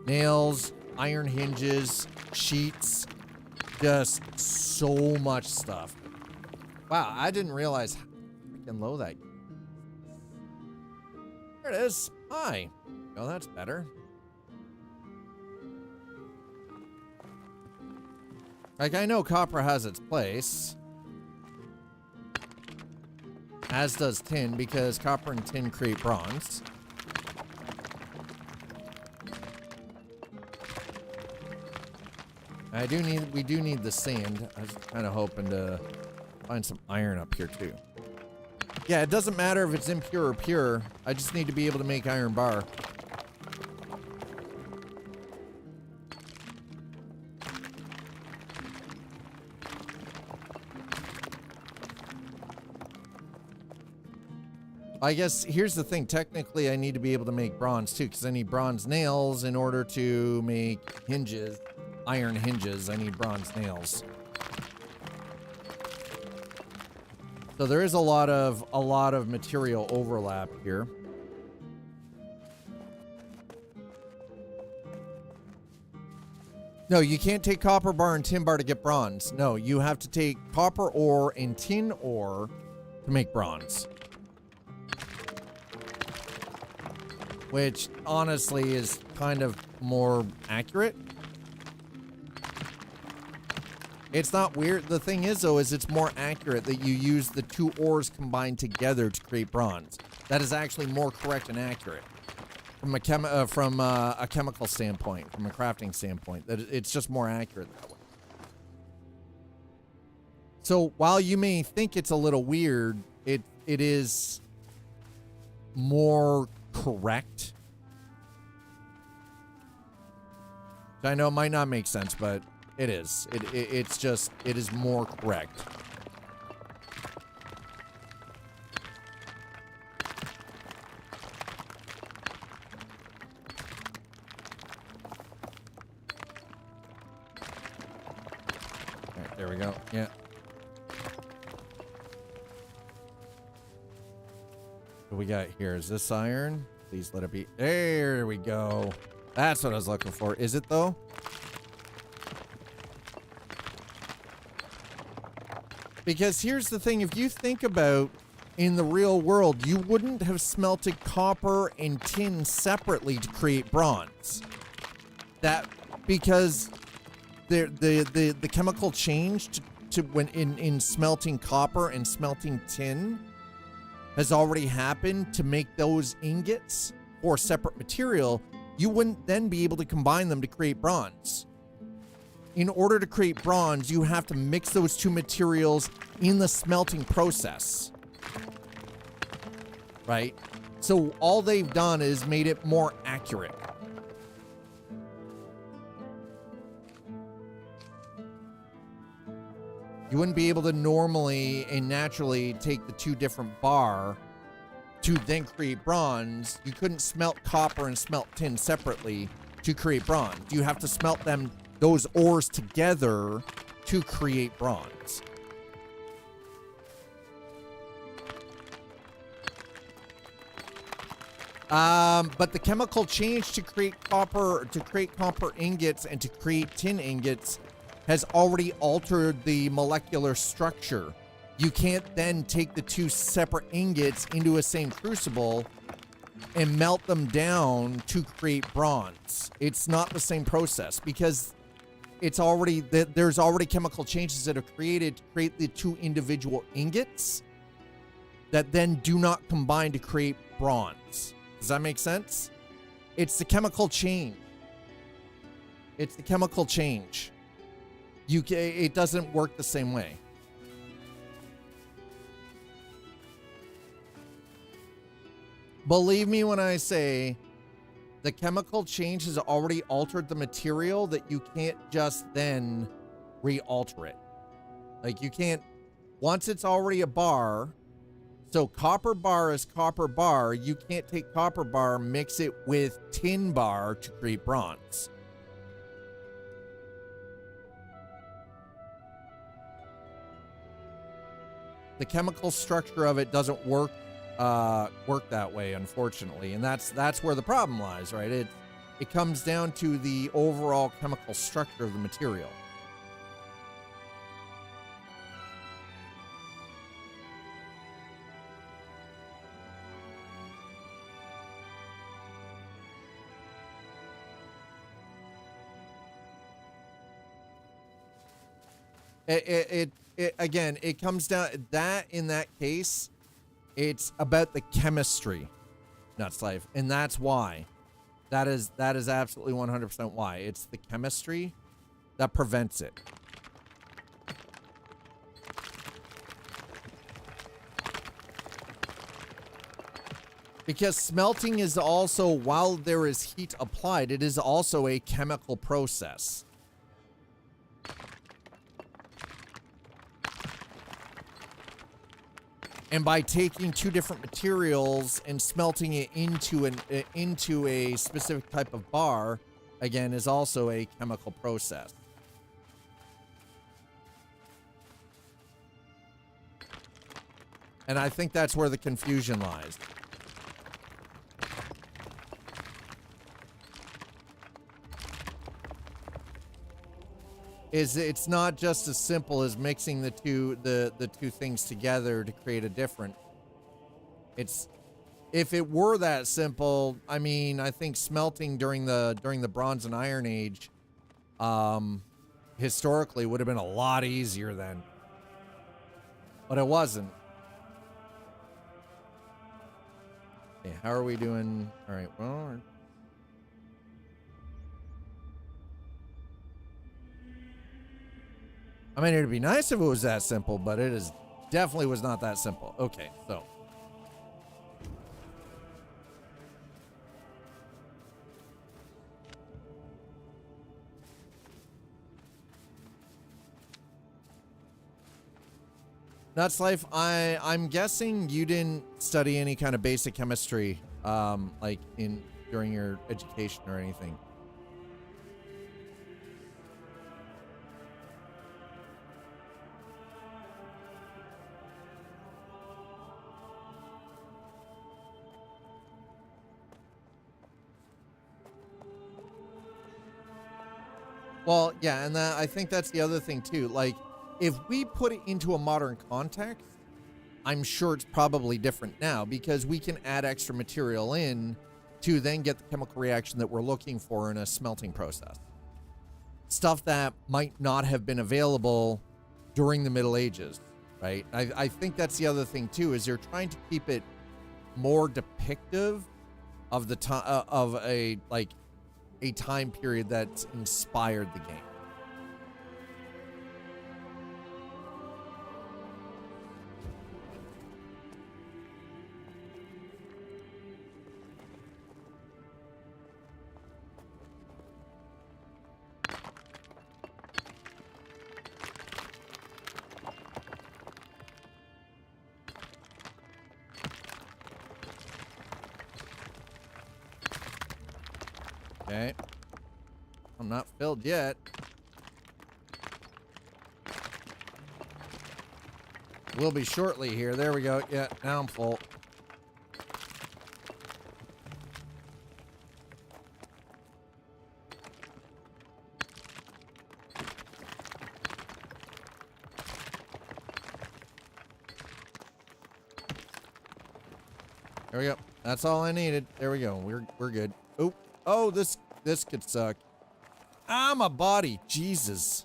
Nails, iron hinges, sheets, just so much stuff. Wow, I didn't realize how freaking low that. There it is. Hi. Oh, that's better. Like, I know copper has its place. As does tin, because copper and tin create bronze. We do need the sand. I was kind of hoping to find some iron up here too. Yeah, it doesn't matter if it's impure or pure. I just need to be able to make iron bar. I guess here's the thing. Technically, I need to be able to make bronze too, because I need bronze nails in order to make hinges, iron hinges. I need bronze nails. So there is a lot of material overlap here. No, you can't take copper bar and tin bar to get bronze. No, you have to take copper ore and tin ore to make bronze. Which honestly is kind of more accurate. It's not weird. The thing is, though, is it's more accurate that you use the two ores combined together to create bronze. That is actually more correct and accurate from a chemical standpoint, from a crafting standpoint. That it's just more accurate that way. So while you may think it's a little weird, it is more correct. I know it might not make sense, but it is. It's just, it is more correct. All right, there we go. Yeah. What we got here? Is this iron? Please let it be. There we go. That's what I was looking for. Is it though? Because here's the thing, if you think about in the real world, you wouldn't have smelted copper and tin separately to create bronze. That because the chemical change to when in smelting copper and smelting tin has already happened to make those ingots for separate material. You wouldn't then be able to combine them to create bronze. In order to create bronze, you have to mix those two materials in the smelting process. Right? So all they've done is made it more accurate. You wouldn't be able to normally and naturally take the two different bar to then create bronze. You couldn't smelt copper and smelt tin separately to create bronze. You have to smelt them, those ores together to create bronze. But the chemical change to create copper ingots and to create tin ingots has already altered the molecular structure. You can't then take the two separate ingots into a same crucible and melt them down to create bronze. It's not the same process because it's already there's already chemical changes that are created to create the two individual ingots that then do not combine to create bronze. Does that make sense? It's the chemical change. It's the chemical change. It doesn't work the same way. Believe me when I say the chemical change has already altered the material that you can't just then re-alter it. Like you can't, once it's already a bar, so copper bar is copper bar, you can't take copper bar, mix it with tin bar to create bronze. The chemical structure of it doesn't work that way, unfortunately, and that's where the problem lies, right? It comes down to the overall chemical structure of the material. Again, it comes down that in that case, it's about the chemistry, Nuts Life, and that's why. That is absolutely 100% why. It's the chemistry that prevents it. Because smelting is also, while there is heat applied, it is also a chemical process. And by taking two different materials and smelting it into a specific type of bar, again, is also a chemical process. And I think that's where the confusion lies. It's not just as simple as mixing the two things together to create a different. If it were that simple, I mean, I think smelting during the Bronze and Iron Age, historically would have been a lot easier then. But it wasn't. Okay, how are we doing? All right, well. I mean, it'd be nice if it was that simple, but it is definitely was not that simple. Okay, so. Nuts Life, I'm guessing you didn't study any kind of basic chemistry, like during your education or anything. Well, yeah, and I think that's the other thing too. Like, if we put it into a modern context, I'm sure it's probably different now because we can add extra material in to then get the chemical reaction that we're looking for in a smelting process. Stuff that might not have been available during the Middle Ages, right? I think that's the other thing too, is they're trying to keep it more depictive of the time of a time period that's inspired the game. Okay. I'm not filled yet. Will be shortly here. There we go. Yeah, now I'm full. There we go. That's all I needed. There we go. We're good. Oh, this could suck. Ah, my body. Jesus.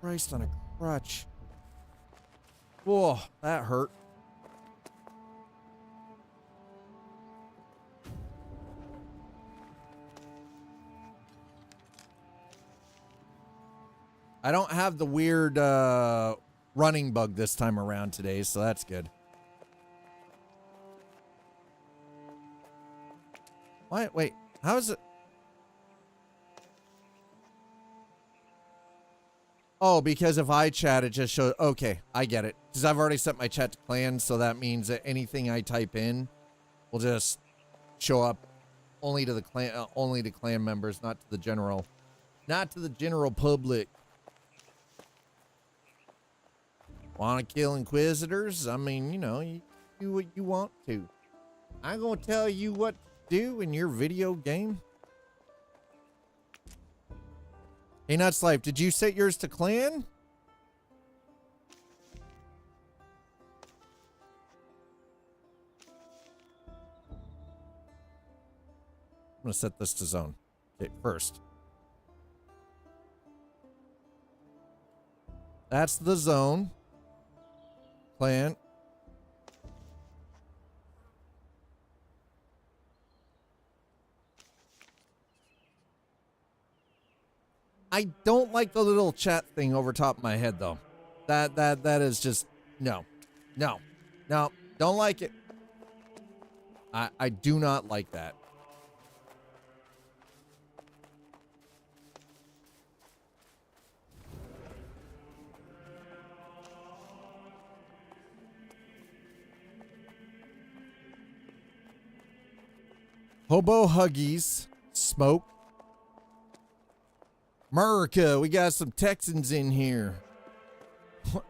Christ on a crutch. Whoa, that hurt. I don't have the weird running bug this time around today, so that's good. What? Wait, how is it? Oh, because if I chat, it just shows. Okay, I get it. Because I've already set my chat to clan, so that means that anything I type in will just show up only to the clan members, not to the general public. Want to kill inquisitors? I mean, you know, you do what you want to. I'm gonna tell you what to do in your video game. Hey, Nuts Life, did you set yours to clan? I'm gonna set this to zone. Okay, first. That's the zone. Clan. I don't like the little chat thing over top of my head though. That is just no. Don't like it. I do not like that. Hobo Huggies, smoke. America, we got some Texans in here.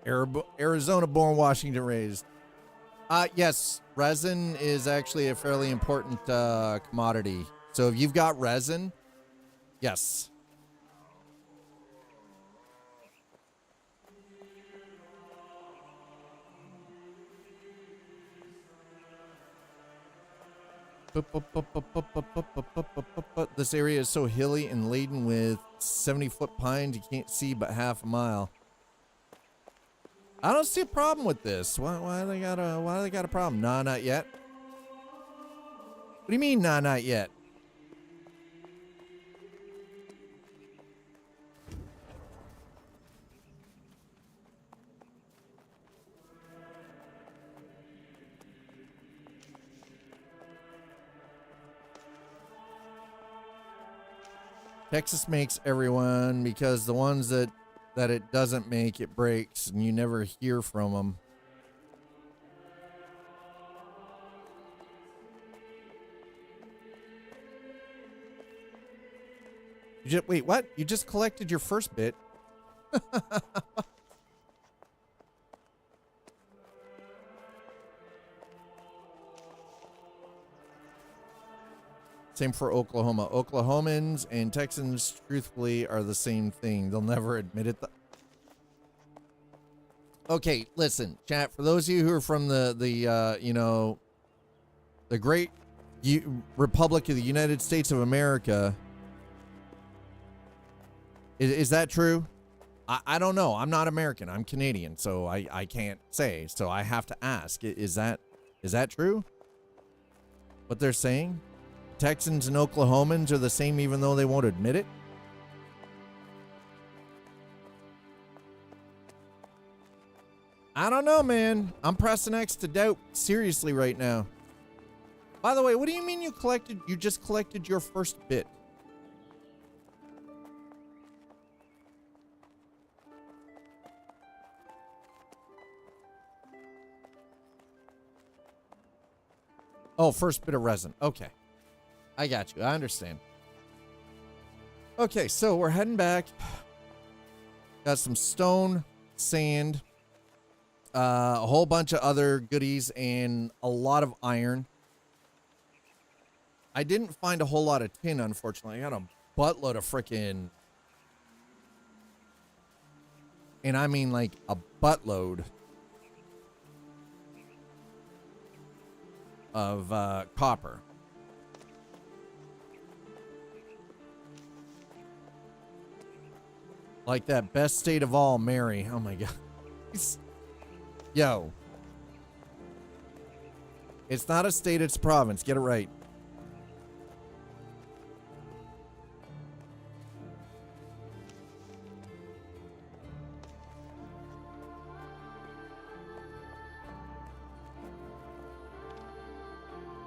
Arizona born, Washington raised. Yes, resin is actually a fairly important commodity. So if you've got resin, yes. This area is so hilly and laden with 70-foot pines you can't see but half a mile. I don't see a problem with this. Why do they got a problem? Nah, not yet. What do you mean, nah, not yet? Texas makes everyone, because the ones that it doesn't make, it breaks, and you never hear from them. Wait, what? You just collected your first bit? Same for Oklahoma. Oklahomans and Texans, truthfully, are the same thing. They'll never admit it. Okay, listen, chat. For those of you who are from the great Republic of the United States of America, is that true? I don't know. I'm not American. I'm Canadian, so I can't say. So I have to ask. Is that true? What they're saying? Texans and Oklahomans are the same even though they won't admit it? I don't know, man. I'm pressing X to doubt seriously right now. By the way, what do you mean you just collected your first bit? Oh, first bit of resin. Okay. I got you. I understand. Okay, so we're heading back. Got some stone, sand, a whole bunch of other goodies, and a lot of iron. I didn't find a whole lot of tin, unfortunately. I got a buttload of frickin'... And I mean like a buttload of copper. Like that best state of all, Mary. Oh my god. Yo. It's not a state, it's a province. Get it right.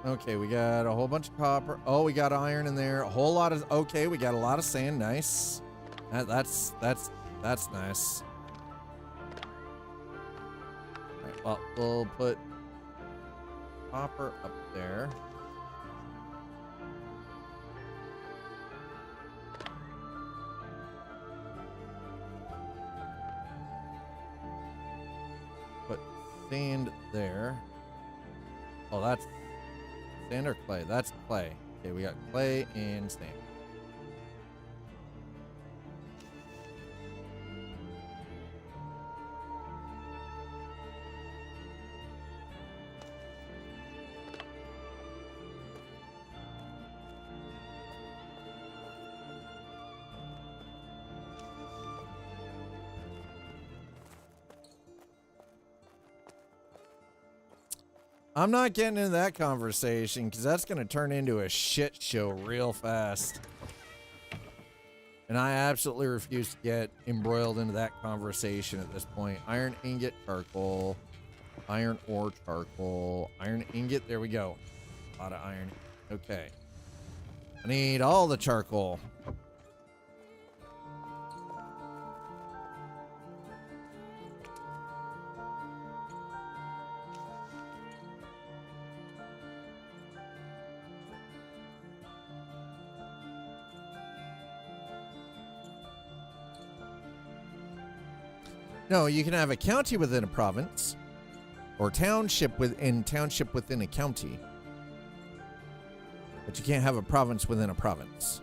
Okay, we got a whole bunch of copper. Oh, we got iron in there. A whole lot of... Okay, we got a lot of sand. Nice. That's nice. All right, well, we'll put copper up there. Put sand there. Oh, that's sand or clay? That's clay. Okay, we got clay and sand. I'm not getting into that conversation because that's going to turn into a shit show real fast. And I absolutely refuse to get embroiled into that conversation at this point. Iron ingot, charcoal. Iron ore, charcoal. Iron ingot, there we go. A lot of iron. Okay. I need all the charcoal. No, you can have a county within a province, or township within a county, but you can't have a province within a province.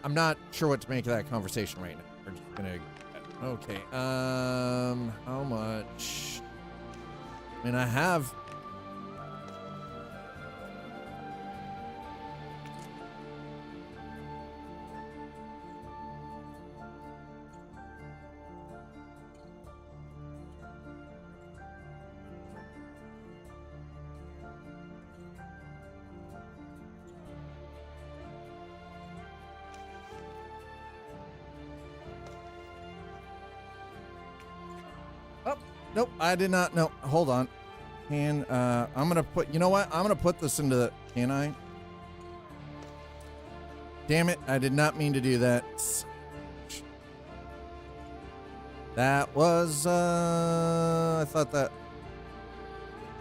I'm not sure what to make of that conversation right now. We're just gonna... Okay, how much? I mean, I have... Nope, I did not. No, hold on. And I'm gonna put. You know what? I'm gonna put this into the. Can I? Damn it! I did not mean to do that. That was. I thought that.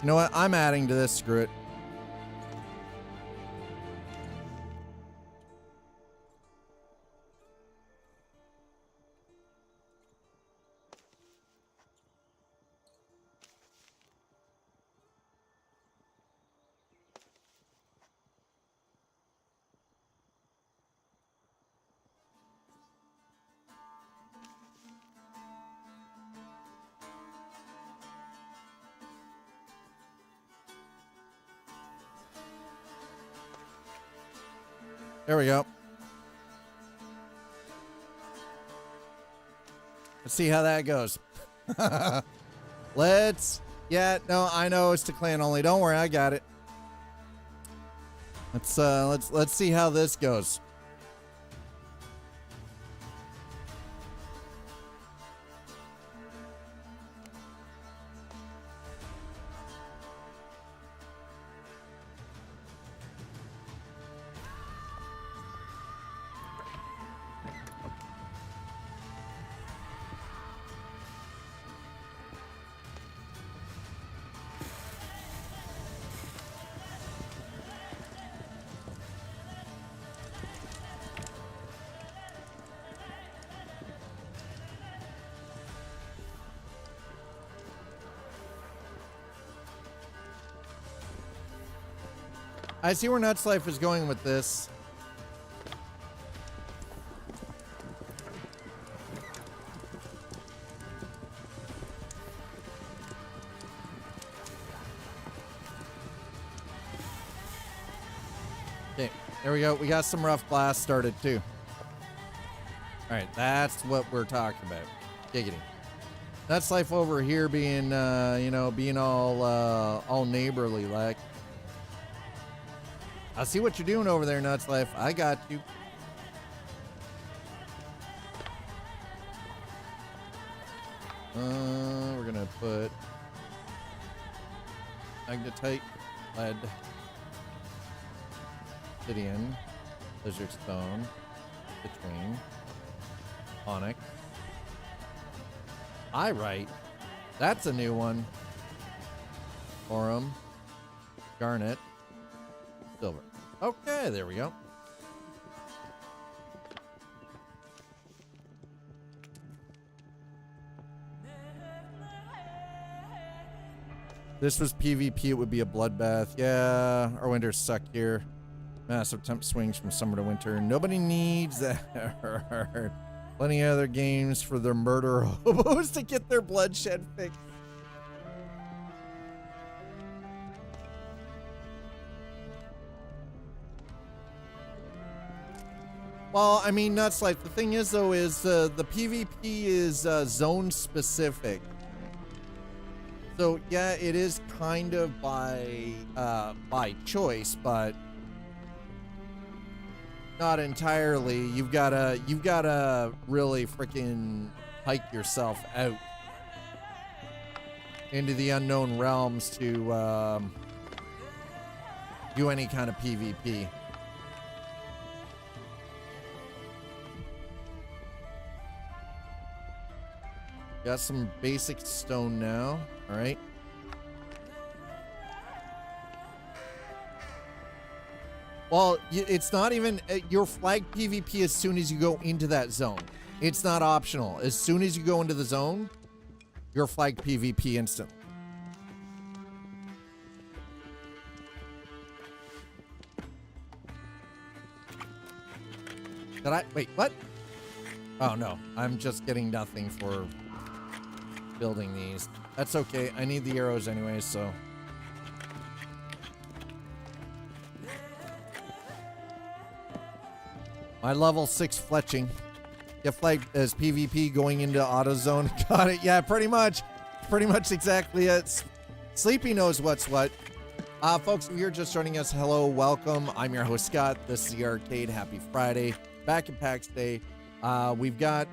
You know what? I'm adding to this. Screw it. There we go. Let's see how that goes. Yeah, no, I know it's to clan only. Don't worry, I got it. Let's see how this goes. I see where Nuts Life is going with this. Okay. There we go. We got some rough glass started too. All right, that's what we're talking about. Giggity. That's life over here being, you know, being all neighborly like. I see what you're doing over there, Nuts Life. I got you. We're gonna put magnetite, lead, obsidian, lizard stone, between, onyx, pyrite. That's a new one. Aurum, garnet, silver. Okay, there we go. This was PvP, it would be a bloodbath. Yeah, our winters suck here. Massive temp swings from summer to winter. Nobody needs that. Plenty of other games for their murder hobos to get their bloodshed fixed. Well, I mean, Nuts Life. The thing is, though, is the PvP is zone specific. So yeah, it is kind of by choice, but not entirely. You've gotta really freaking hike yourself out into the unknown realms to do any kind of PvP. Got some basic stone now. All right. Well, it's not even your flag PvP as soon as you go into that zone. It's not optional. As soon as you go into the zone, your flag PvP instantly. Did I? Wait, what? Oh, no. I'm just getting nothing for building these. That's okay. I need the arrows anyway, so. My level 6 fletching. Get flagged as PvP going into AutoZone. Got it. Yeah, pretty much. Pretty much exactly it. Sleepy knows what's what. Folks, if you're just joining us, hello, welcome. I'm your host, Scott. This is the arcade. Happy Friday. Back in Pax Dei. We've got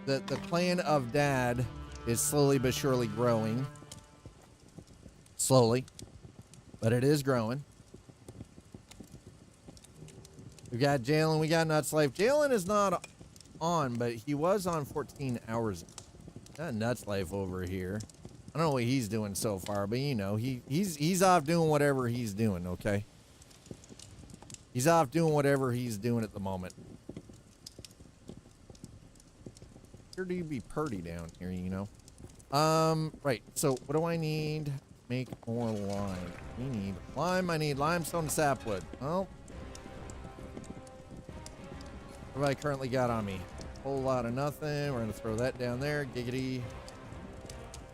the clan of Dad is slowly but surely growing. Slowly. But it is growing. We got Jalen. We got Nuts Life. Jalen is not on, but he was on 14 hours. Got Nuts Life over here. I don't know what he's doing so far, but you know, he's off doing whatever he's doing, okay? He's off doing whatever he's doing at the moment. Sure do be purdy down here, you know? Right, so what do I need? Make more lime. We need lime. I need limestone sapwood. Oh. What have I currently got on me? Whole lot of nothing. We're gonna throw that down there. Giggity.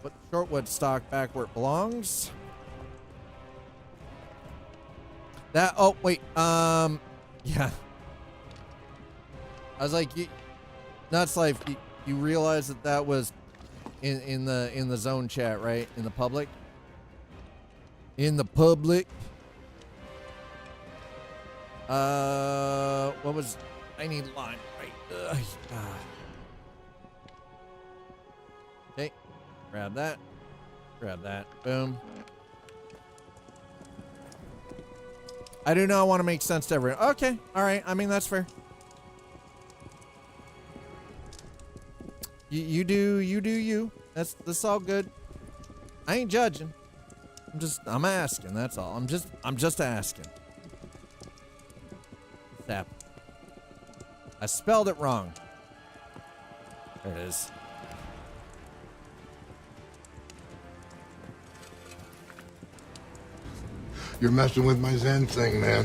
Put shortwood stock back where it belongs. That, oh, wait, yeah. I was like, Nuts Life, you realize that was in the zone chat, right? In the public? In the public. What was, I need lime, right? Okay, grab that. Grab that. Boom. I do not want to make sense to everyone. Okay, all right. I mean, that's fair. You do you. That's all good. I ain't judging. I'm asking. That's all. I'm just asking. Sap. I spelled it wrong. There it is. You're messing with my Zen thing, man.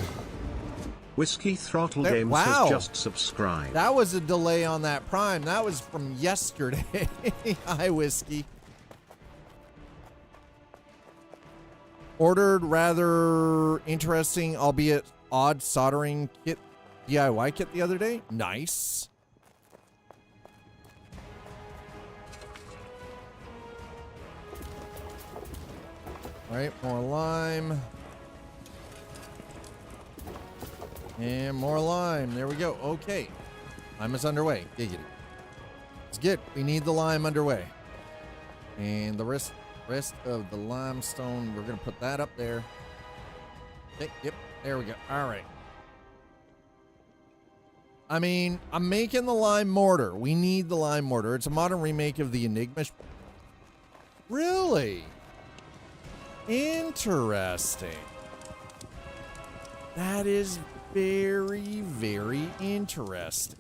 Whiskey Throttle There, Games wow. has just subscribed. That was a delay on that Prime. That was from yesterday. Hi, Whiskey. Ordered rather interesting, albeit odd soldering kit, DIY kit the other day. Nice. All right, more lime. And more lime. There we go. Okay. Lime is underway. Giggity. It's good. We need the lime underway. And the rest of the limestone, we're going to put that up there. Okay, yep. There we go. All right. I mean, I'm making the lime mortar. We need the lime mortar. It's a modern remake of the Enigma. Really? Interesting. That is very, very interesting.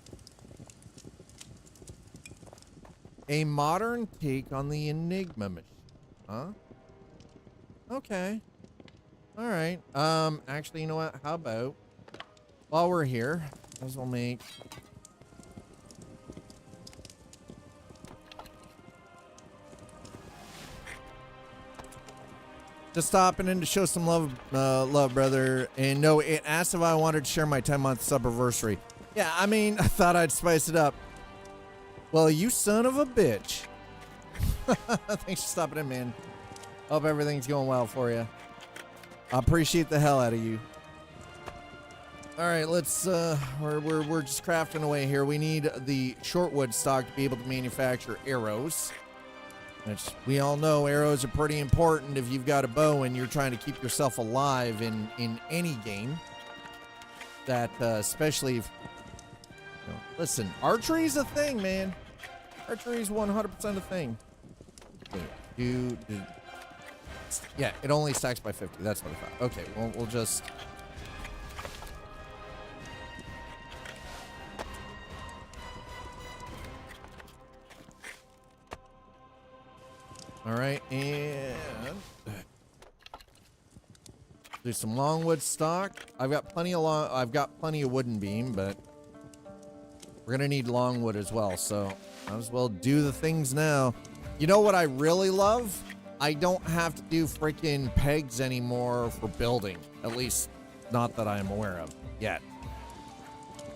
A modern take on the Enigma machine. Huh? Okay. All right. Actually, you know what? How about while we're here, might as well make just stopping in to show some love, brother. And no, it asked if I wanted to share my 10-month subiversary. Yeah, I mean, I thought I'd spice it up. Well, you son of a bitch. Thanks for stopping in, man. Hope everything's going well for you. I appreciate the hell out of you. All right, let's, we're just crafting away here. We need the shortwood stock to be able to manufacture arrows. Which we all know arrows are pretty important if you've got a bow and you're trying to keep yourself alive in any game. That, especially if, you know, listen, archery's a thing, man. Archery's 100% a thing. Wait, yeah, it only stacks by 50. That's what I thought. Okay, well, we'll just... All right, and do some longwood stock. I've got plenty of wooden beam, but we're gonna need longwood as well. So might as well do the things now. You know what I really love? I don't have to do freaking pegs anymore for building. At least not that I am aware of yet.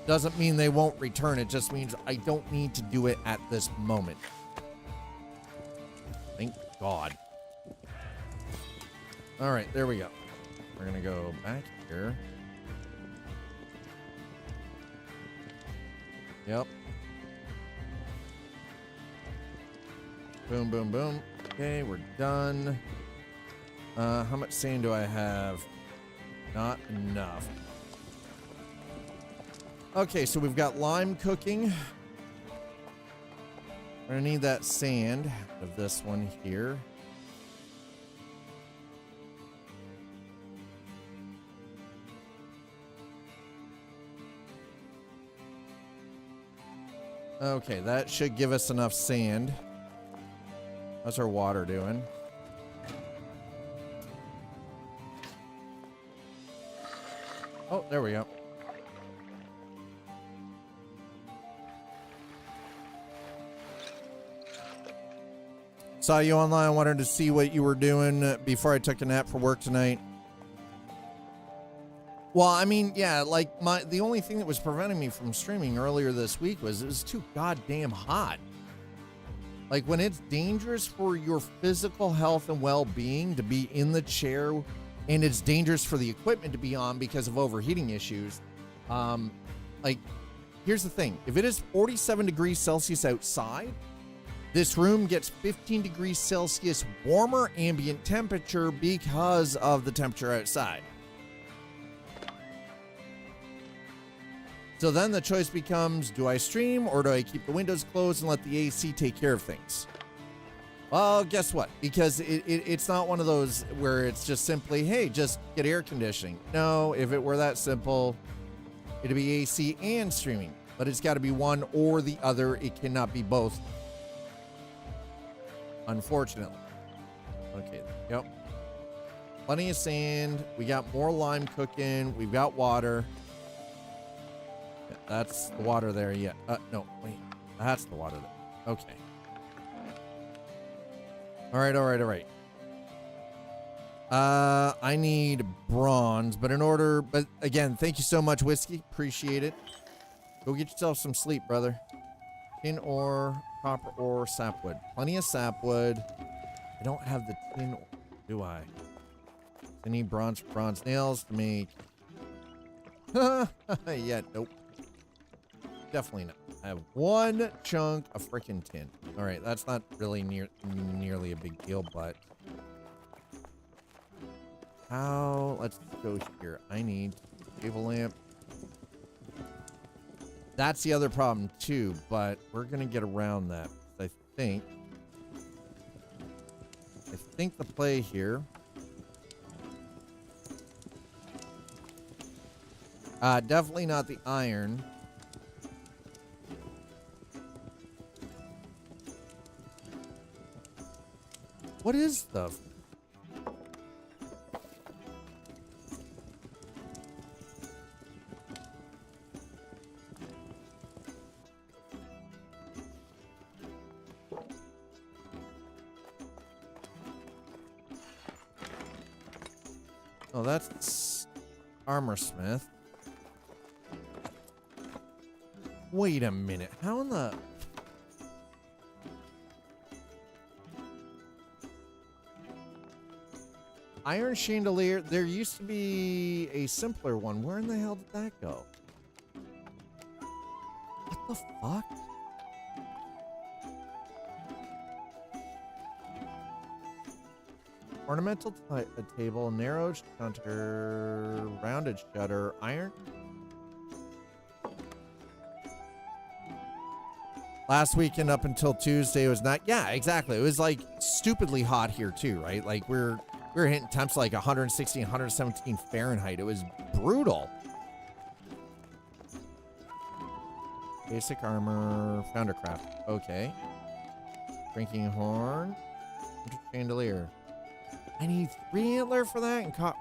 Doesn't mean they won't return. It just means I don't need to do it at this moment. Thank God. All right, there we go. We're gonna go back here. Yep. Boom, boom, boom. Okay, we're done. How much sand do I have? Not enough. Okay, so we've got lime cooking. We're gonna need that sand of this one here. Okay, that should give us enough sand. How's our water doing? Oh, there we go. Saw you online, wanted to see what you were doing before I took a nap for work tonight. Well, I mean, yeah, like the only thing that was preventing me from streaming earlier this week was it was too goddamn hot. Like when it's dangerous for your physical health and well-being to be in the chair, and it's dangerous for the equipment to be on because of overheating issues. Like, here's the thing. If it is 47 degrees Celsius outside, this room gets 15 degrees Celsius warmer ambient temperature because of the temperature outside. So then the choice becomes, do I stream or do I keep the windows closed and let the AC take care of things? Well, guess what? Because it's not one of those where it's just simply, hey, just get air conditioning. No, if it were that simple, it'd be AC and streaming. But it's got to be one or the other. It cannot be both. Unfortunately. Okay, there we go. Plenty of sand. We got more lime cooking. We've got water. Yeah, that's the water there. Yeah. No, wait. That's the water there. Okay. All right, all right, all right. I need bronze, but again, thank you so much, Whiskey. Appreciate it. Go get yourself some sleep, brother. Tin ore, copper ore, sapwood. Plenty of sapwood. I don't have the tin ore, do I? I need bronze nails to make. Yeah, nope. Definitely not. I have one chunk of freaking tin. All right, that's not really nearly a big deal, but how? Let's go here. I need a table lamp. That's the other problem too, but we're gonna get around that. I think the play here. Definitely not the iron. What is the? Oh, that's armor smith. Wait a minute. How in the... Iron chandelier. There used to be a simpler one. Where in the hell did that go? What the fuck? Ornamental table, narrowed shutter, rounded shutter, iron. Last weekend up until Tuesday was not. Yeah, exactly. It was like stupidly hot here too, right? Like we were hitting temps like 116, 117 Fahrenheit. It was brutal. Basic armor, foundercraft. Okay. Drinking horn, chandelier. I need 3 antler for that and fuck.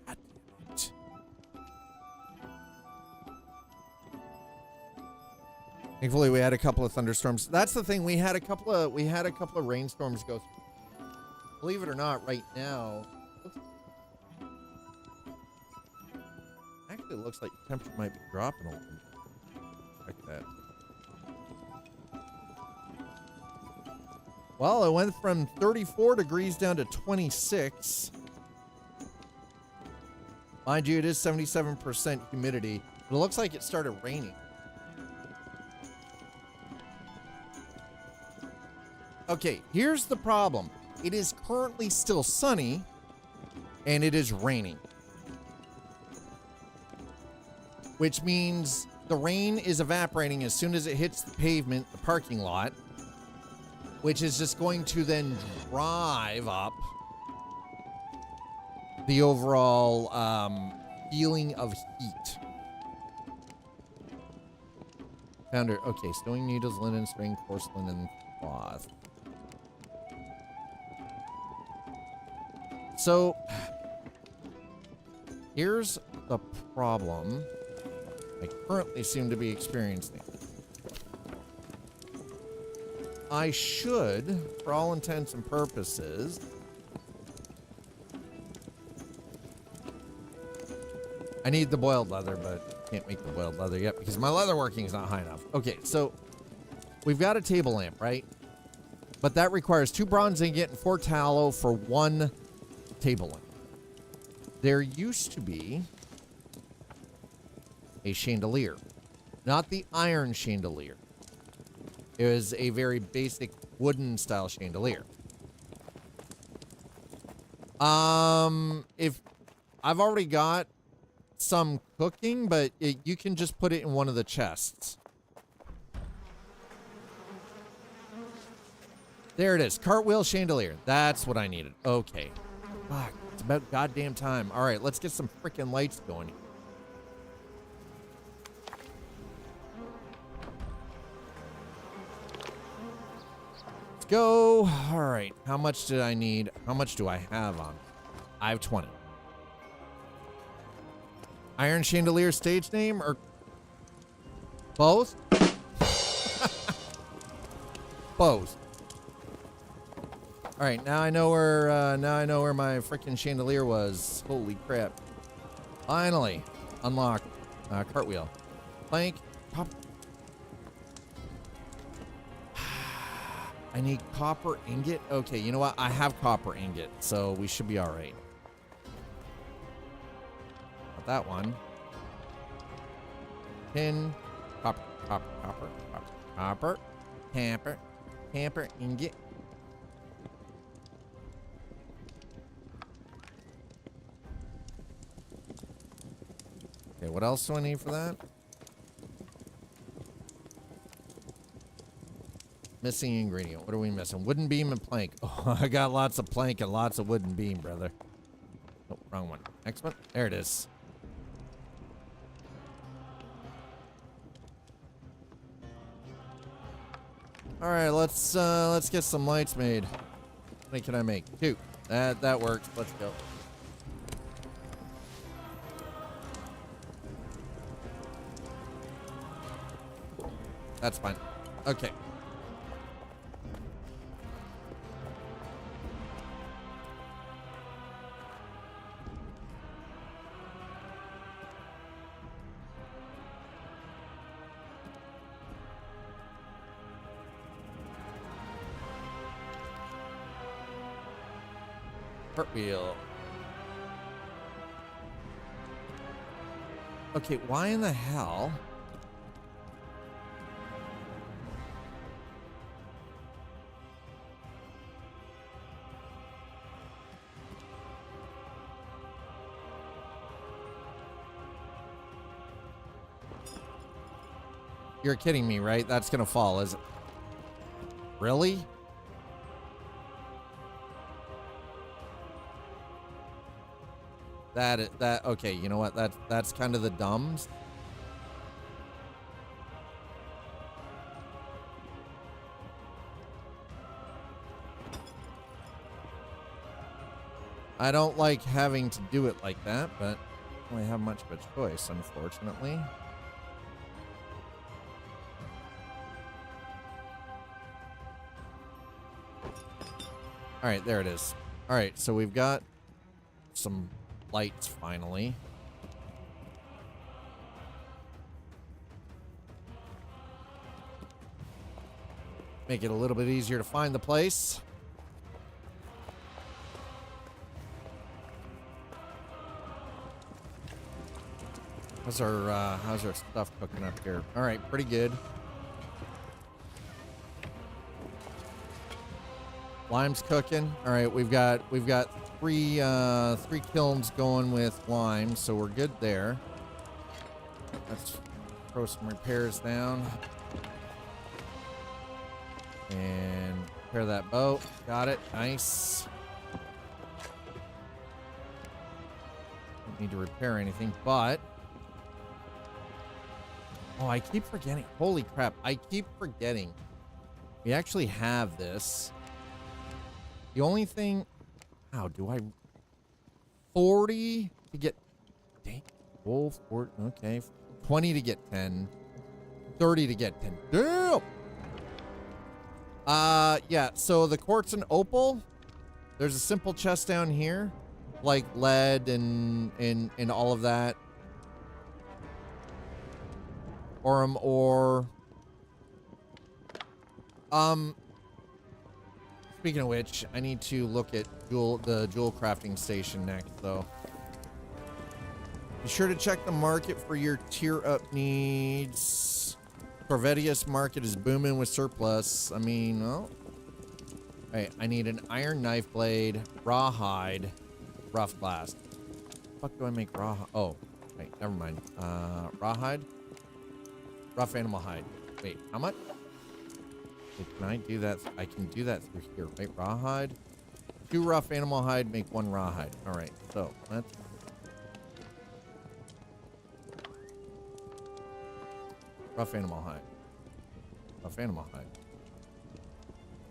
God damn it. Thankfully, we had a couple of thunderstorms. That's the thing. We had a couple of rainstorms go through. Believe it or not, right now, actually, it looks like the temperature might be dropping a little bit. Check that. Well, it went from 34 degrees down to 26. Mind you, it is 77% humidity, but it looks like it started raining. Okay, here's the problem. It is currently still sunny, and it is raining. Which means the rain is evaporating as soon as it hits the pavement, the parking lot, which is just going to then drive up the overall feeling of heat. Founder, okay, sewing needles, linen, string, porcelain, and cloth. So, here's the problem I currently seem to be experiencing. I should, for all intents and purposes, I need the boiled leather, but can't make the boiled leather yet because my leatherworking is not high enough. Okay, so we've got a table lamp, right? But that requires 2 bronze ingot and 4 tallow for 1 table lamp. There used to be a chandelier, not the iron chandelier. It was a very basic wooden style chandelier. If I've already got some cooking, but you can just put it in one of the chests. There it is. Cartwheel chandelier. That's what I needed. Okay. Fuck. It's about goddamn time. All right, let's get some freaking lights going here. Let's go. All right. How much did I need? How much do I have on? I have 20. Iron chandelier stage name or both? Both. All right, now I know where my freaking chandelier was. Holy crap! Finally, unlocked. Cartwheel, plank, copper. I need copper ingot. Okay, you know what? I have copper ingot, so we should be all right. Not that one. Tin, copper, copper, copper, copper, copper, tamper, tamper, ingot. Okay, what else do I need for that? Missing ingredient. What are we missing? Wooden beam and plank. Oh, I got lots of plank and lots of wooden beam, brother. Oh, wrong one. Next one. There it is. All right, let's get some lights made. How many can I make? 2. That works. Let's go. That's fine. Okay. Cartwheel. Okay, why in the hell? You're kidding me, right? That's gonna fall, is it? Really? Okay, you know what? That's kind of the dumbs. I don't like having to do it like that, but I don't really have much of a choice, unfortunately. All right, there it is. All right, so we've got some lights finally. Make it a little bit easier to find the place. How's our stuff cooking up here? All right, pretty good. Lime's cooking. All right, we've got three kilns going with lime, so we're good there. Let's throw some repairs down and repair that boat. Got it. Nice. Don't need to repair anything, but oh, I keep forgetting. Holy crap! I keep forgetting. We actually have this. The only thing, how do I 40 to get, dang, oh, 40, okay, 20 to get 10, 30 to get 10. Damn. Yeah, so the quartz and opal, there's a simple chest down here, like lead and all of that. Aurum ore. Speaking of which, I need to look at the jewel crafting station next, though. Be sure to check the market for your tier up needs. Corvetius market is booming with surplus. I mean, well. Hey, I need an iron knife blade, rawhide, rough blast. Fuck do I make rawhide? Oh, wait, never mind. Rawhide, rough animal hide. Wait, how much? Can I do that? I can do that through here, right? Rawhide. 2 rough animal hide make 1 rawhide. All right, so let's. Rough animal hide. Rough animal hide.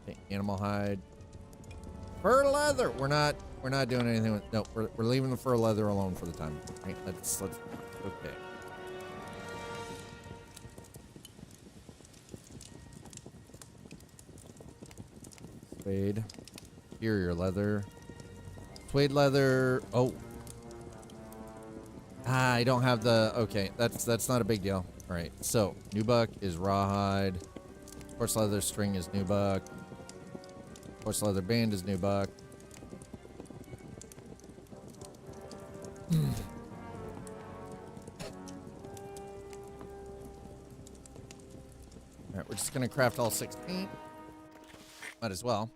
Okay, animal hide. Fur leather. We're not doing anything with. No, we're leaving the fur leather alone for the time. Right? Let's. Okay. Spade. Superior leather. Suede leather. Oh. Ah, I don't have the... Okay, that's not a big deal. All right, so nubuck is rawhide. Horse leather string is nubuck. Horse leather band is nubuck. All right, we're just gonna craft all 16. Might as well.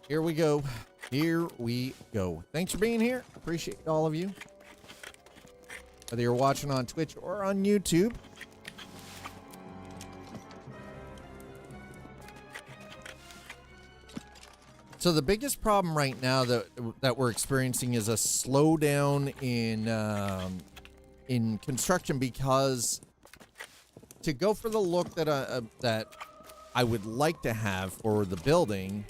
Here we go. Here we go. Thanks for being here. Appreciate all of you. Whether you're watching on Twitch or on YouTube. So the biggest problem right now that we're experiencing is a slowdown in construction, because to go for the look that I would like to have for the building,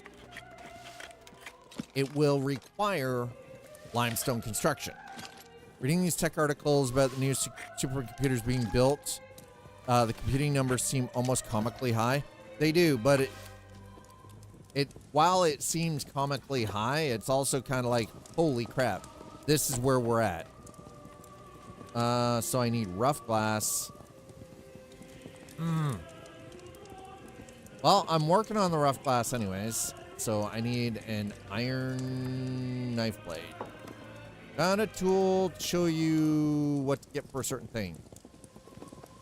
it will require limestone construction. Reading these tech articles about the new supercomputers being built, the computing numbers seem almost comically high. They do, but while it seems comically high, it's also kind of like, holy crap, this is where we're at. So I need rough glass. Well, I'm working on the rough glass anyways. So I need an iron knife blade. Found a tool to show you what to get for a certain thing.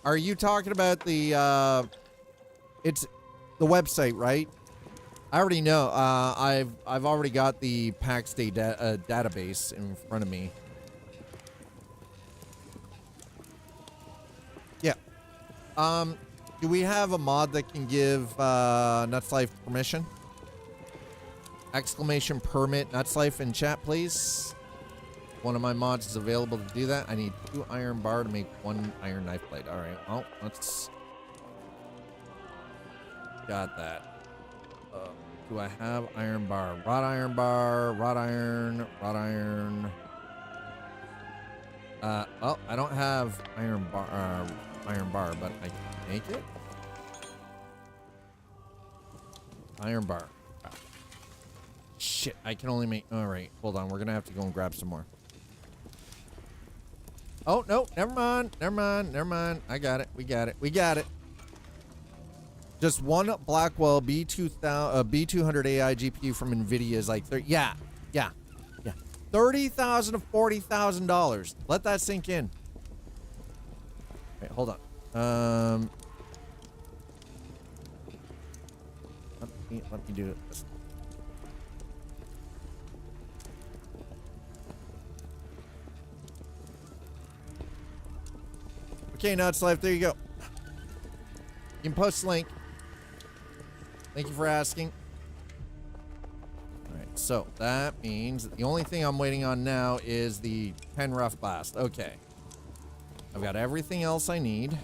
Are you talking about the, it's the website, right? I already know. I've already got the Pax Dei database in front of me. Yeah. Do we have a mod that can give Nuts Life permission? Exclamation permit Nuts Life in chat, please. One of my mods is available to do that. I need 2 iron bar to make 1 iron knife blade. All right. Well, let's. Got that. Do I have iron bar? Wrought iron bar, wrought iron, wrought iron. Well, I don't have iron bar, but I can make it. Iron bar. Shit, I can only make. All right, hold on. We're gonna have to go and grab some more. Oh no, never mind, never mind, never mind. I got it. We got it. We got it. Just one Blackwell B200 AI GPU from NVIDIA is like yeah. $30,000 to $40,000. Let that sink in. Wait, hold on. Let me do this. Okay, Nuts Life, there you go. You can post a link. Thank you for asking. All right, so that means the only thing I'm waiting on now is the 10 rough blast. Okay. I've got everything else I need.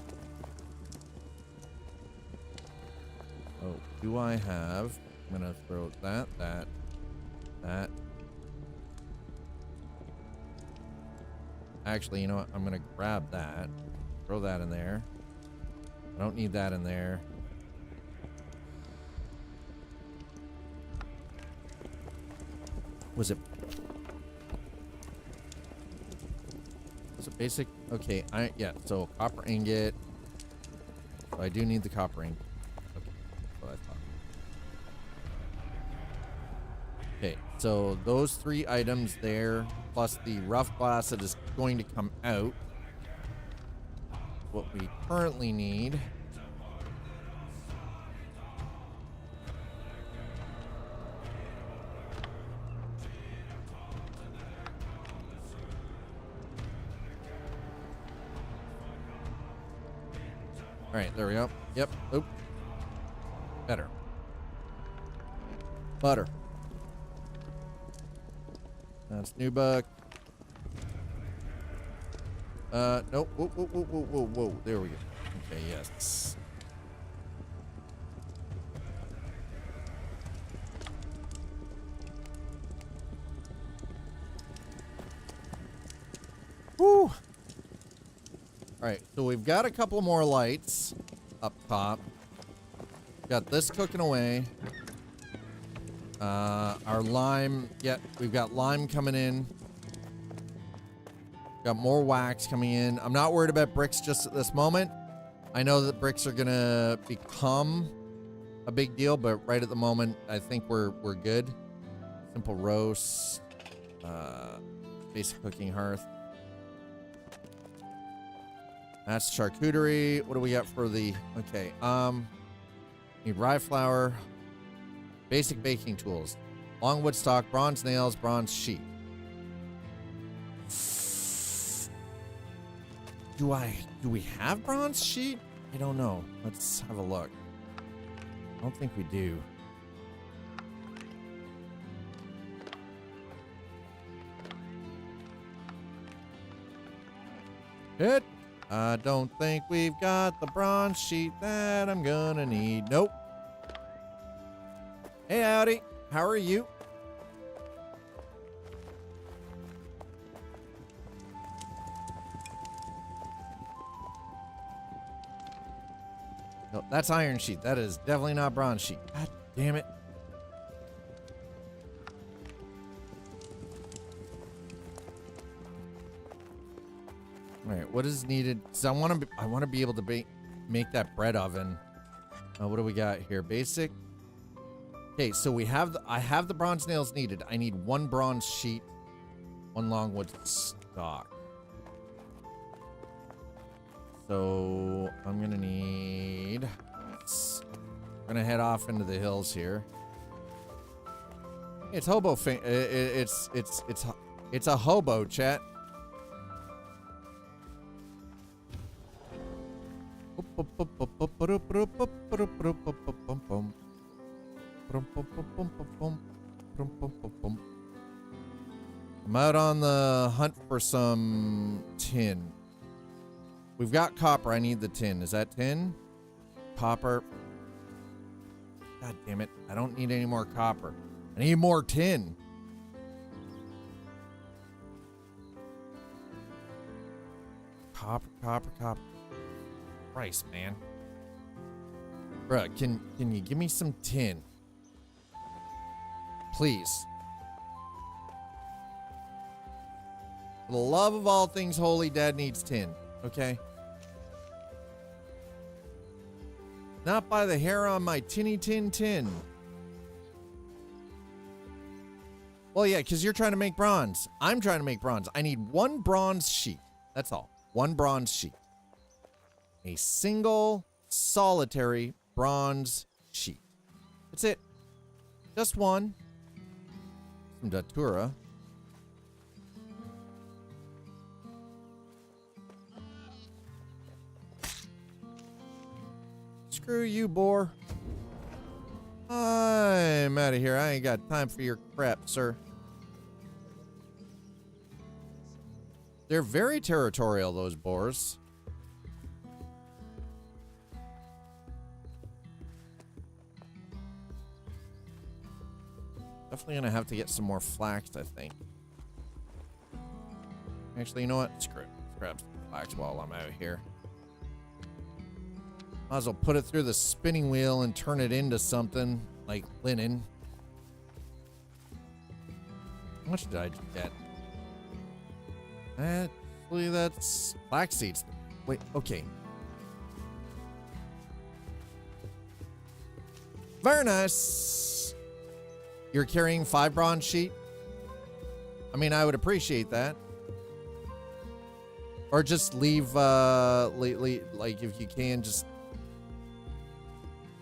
Oh, do I have? I'm going to throw that. Actually, you know what? I'm going to grab that. Throw that in there. I don't need that in there. Was it basic? Okay, yeah, so copper ingot. So I do need the copper ingot. Okay, that's what I thought. Okay, so those 3 items there, plus the rough glass that is going to come out. What we currently need. All right, there we go. Yep. Oop. Better. Butter. That's nubuck. Nope. Whoa. There we go. Okay, yes. Woo. All right, so we've got a couple more lights up top. Got this cooking away. Our lime, we've got lime coming in. Got more wax coming in. I'm not worried about bricks just at this moment. I know that bricks are gonna become a big deal, but right at the moment, I think we're good. Simple roast, basic cooking hearth. That's charcuterie. What do we got for the? Okay, need rye flour, basic baking tools, long wood stock, bronze nails, bronze sheet. Do we have bronze sheet? I don't know. Let's have a look. I don't think we do. I don't think we've got the bronze sheet that I'm gonna need. Nope. Hey, howdy. How are you? No, that's iron sheet. That is definitely not bronze sheet. God damn it. All right, what is needed? So I want to be able to make that bread oven. What do we got here? Basic. Okay, so I have the bronze nails needed. I need 1 bronze sheet, 1 longwood stock. So I'm gonna need. I'm gonna head off into the hills here. It's hobo. It's a hobo, chat. I'm out on the hunt for some tin. We've got copper. I need the tin. Is that tin? Copper. God damn it. I don't need any more copper. I need more tin. Copper. Christ, man. Bruh, can you give me some tin? Please. For the love of all things holy, Dad needs tin. Okay? Not by the hair on my tinny tin. Well, yeah, because you're trying to make bronze. I'm trying to make bronze. I need 1 bronze sheet. That's all. 1 bronze sheet. A single, solitary bronze sheet. That's it. Just 1. Some datura. Screw you, boar. I'm out of here. I ain't got time for your crap, sir. They're very territorial, those boars. Definitely gonna have to get some more flax, I think. Actually, you know what? Screw it. Let's grab some flax while I'm out here. Might as well put it through the spinning wheel and turn it into something like linen. How much did I just get? Actually, that's flax seeds. Wait, okay. Very nice. You're carrying 5 bronze sheet? I mean, I would appreciate that. Or just leave, like if you can, just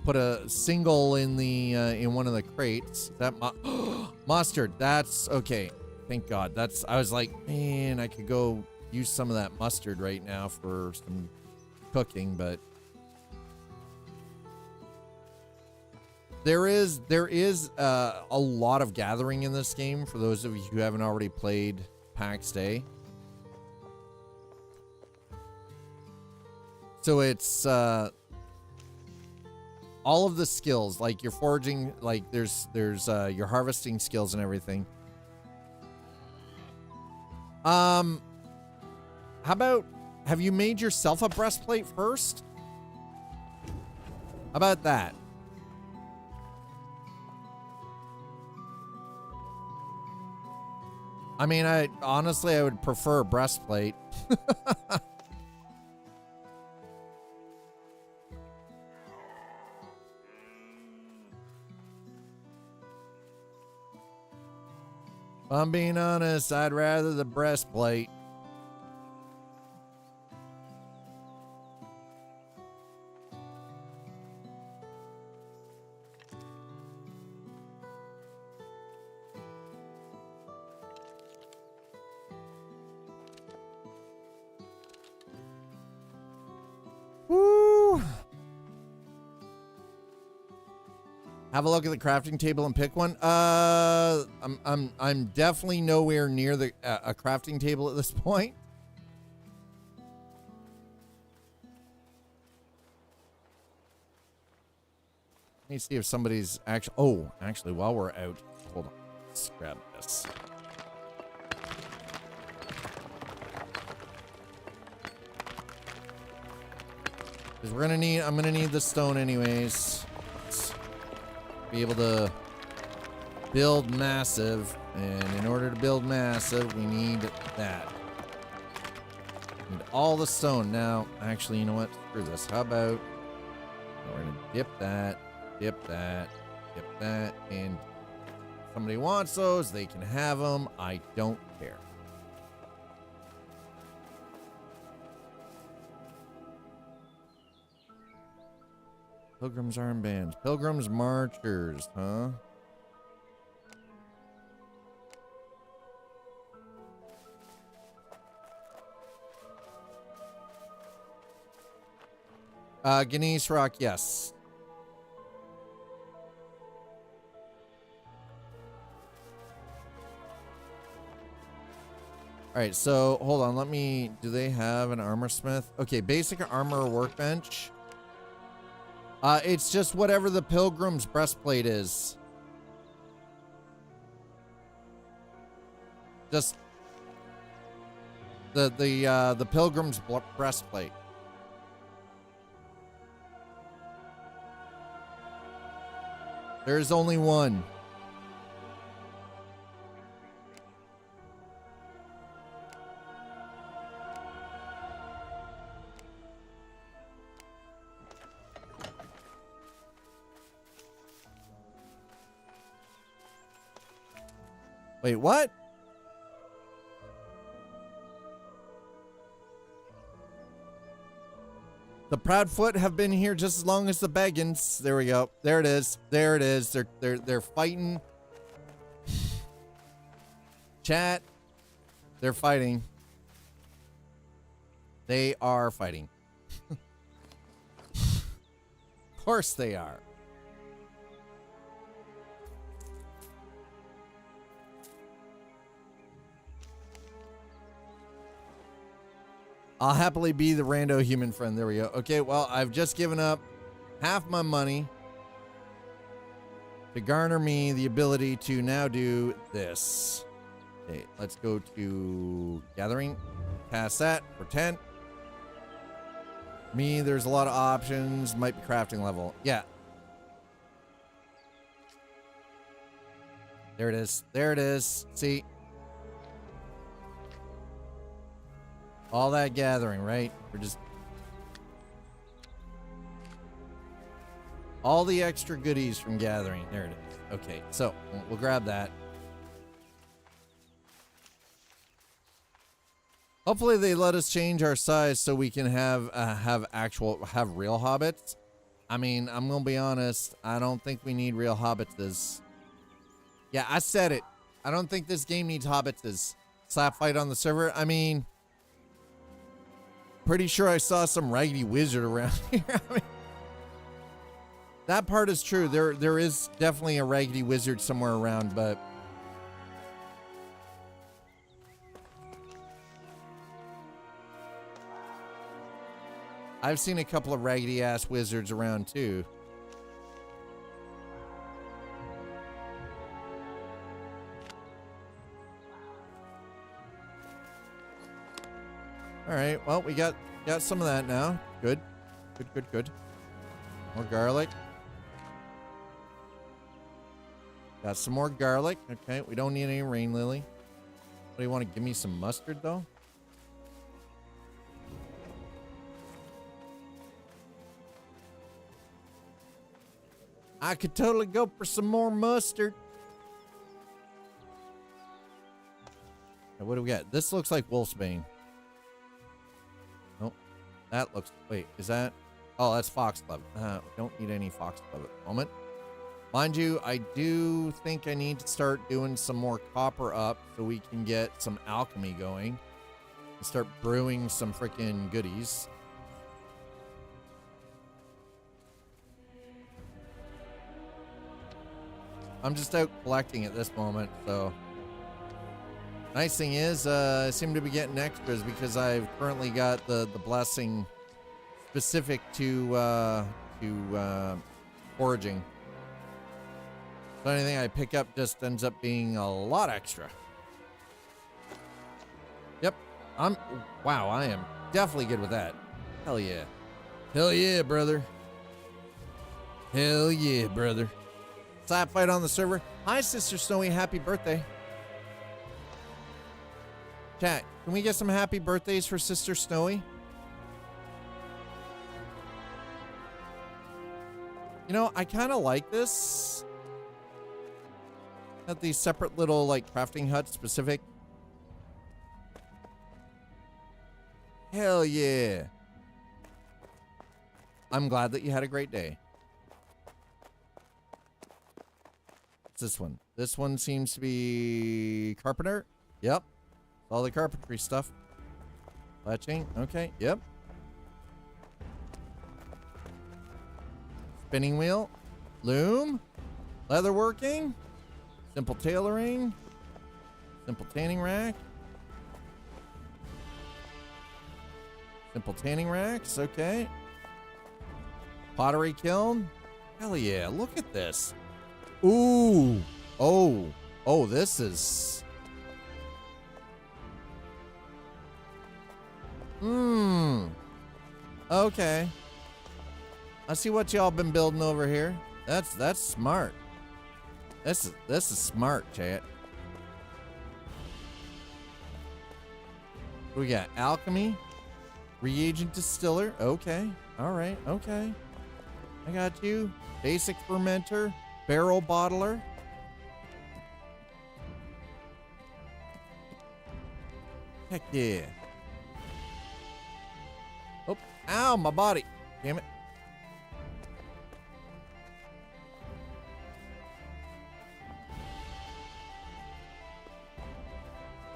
put a single in the in one of the crates. That mustard. That's okay. Thank God. I was like, man, I could go use some of that mustard right now for some cooking, but there is a lot of gathering in this game for those of you who haven't already played Pax Dei. So it's all of the skills, like your foraging, like there's your harvesting skills and everything. How about have you made yourself a breastplate first? How about that? I mean, I would prefer a breastplate. If I'm being honest, I'd rather the breastplate. Woo! Have a look at the crafting table and pick one. I'm definitely nowhere near the a crafting table at this point. Let me see if somebody's actually. Oh, actually, while we're out, hold on. Let's grab this. Because I'm gonna need the stone anyways. Let's be able to build massive, and in order to build massive, we need that. Need all the stone. Now, actually, you know what? Screw this. How about we're gonna dip that, dip that, dip that, and if somebody wants those, they can have them. I don't care. Pilgrims armbands. Pilgrims marchers, huh? Guineas Rock, yes. All right, so hold on. Do they have an armor smith? Okay, basic armor workbench. It's just whatever the pilgrim's breastplate is. Just the pilgrim's breastplate. There's only one. Wait, what? The Proudfoot have been here just as long as the Beggins. There we go. There it is. There it is. They're fighting. Chat. They're fighting. They are fighting. Of course they are. I'll happily be the rando human friend. There we go. Okay, well, I've just given up half my money to garner me the ability to now do this. Okay, let's go to gathering. Pass that for 10. Me, there's a lot of options. Might be crafting level. Yeah. There it is. There it is. See? All that gathering, right? We're just... all the extra goodies from gathering. There it is. Okay, so we'll grab that. Hopefully they let us change our size so we can have real hobbits. I mean, I'm gonna be honest. I don't think we need real hobbitses. Yeah, I said it. I don't think this game needs hobbitses. Slap fight on the server. I mean... pretty sure I saw some raggedy wizard around here. I mean, that part is true. There is definitely a raggedy wizard somewhere around, but I've seen a couple of raggedy ass wizards around too. All right. Well, we got some of that now. Good. Good, good, good. More garlic. Got some more garlic. Okay, we don't need any rain lily. What do you want to give me some mustard though? I could totally go for some more mustard. Now, what do we got? This looks like wolfsbane. Nope. That looks... Wait, is that... Oh, that's foxglove. We don't need any foxglove at the moment. Mind you, I do think I need to start doing some more copper up so we can get some alchemy going. And start brewing some freaking goodies. I'm just out collecting at this moment, so... Nice thing is, I seem to be getting extras because I've currently got the blessing specific to foraging. So anything I pick up just ends up being a lot extra. Yep. Wow, I am definitely good with that. Hell yeah. Hell yeah, brother. Hell yeah, brother. Slap fight on the server. Hi, Sister Snowy. Happy birthday. Chat, can we get some happy birthdays for Sister Snowy? You know, I kind of like this. Got these separate little, like, crafting huts specific. Hell yeah. I'm glad that you had a great day. What's this one? This one seems to be carpenter. Yep. All the carpentry stuff. Fletching. Okay. Yep. Spinning wheel. Loom. Leatherworking. Simple tailoring. Simple tanning rack. Simple tanning racks. Okay. Pottery kiln. Hell yeah. Look at this. Ooh. Oh. Oh, this is... Okay. I see what y'all been building over here. That's smart. This is smart, chat. What we got? Alchemy, reagent distiller. Okay. All right. Okay. I got you. Basic fermenter, barrel bottler. Heck yeah. Oh, ow, my body. Damn it.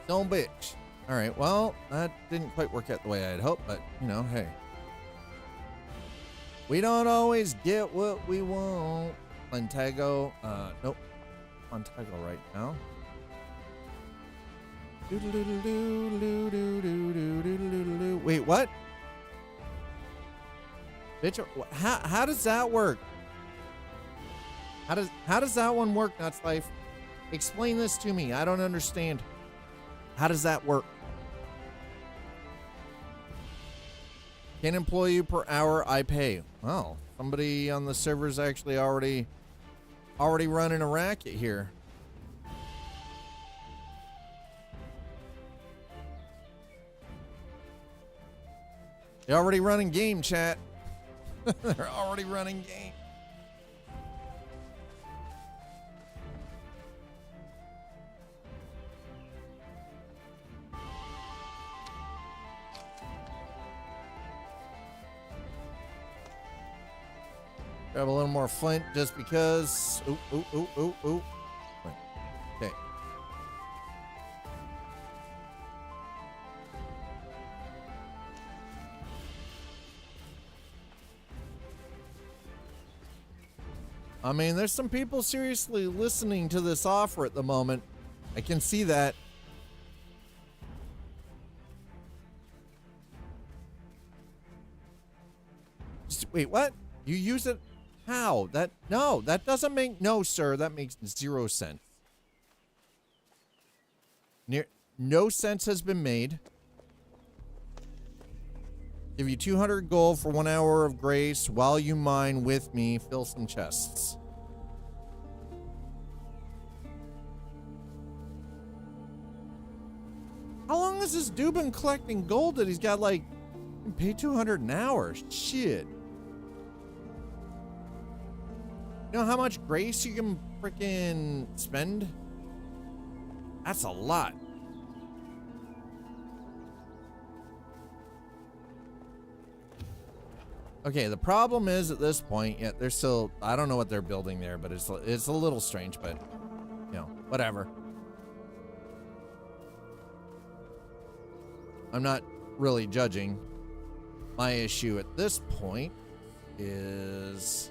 Don't bitch. All right, well, that didn't quite work out the way I had hoped, but, you know, hey. We don't always get what we want. Plantago, nope. Plantago right now. Wait, what? Bitch, how does that work? How does that one work, Nuts Life? Explain this to me. I don't understand. How does that work? Can't employ you per hour I pay. Well, somebody on the server's actually already running a racket here. They're already running game, chat. They're already running game. Grab a little more flint just because. Ooh. Okay. I mean, there's some people seriously listening to this offer at the moment. I can see that. Wait, what? You use it? How? That doesn't make... No, sir, that makes 0 sense. No sense has been made. Give you 200 gold for 1 hour of grace while you mine with me. Fill some chests. How long has this dude been collecting gold that he's got, like, pay 200 an hour? Shit. You know how much grace you can freaking spend? That's a lot. Okay, the problem is at this point, yeah, they're still, I don't know what they're building there, but it's a little strange, but, you know, whatever. I'm not really judging. My issue at this point is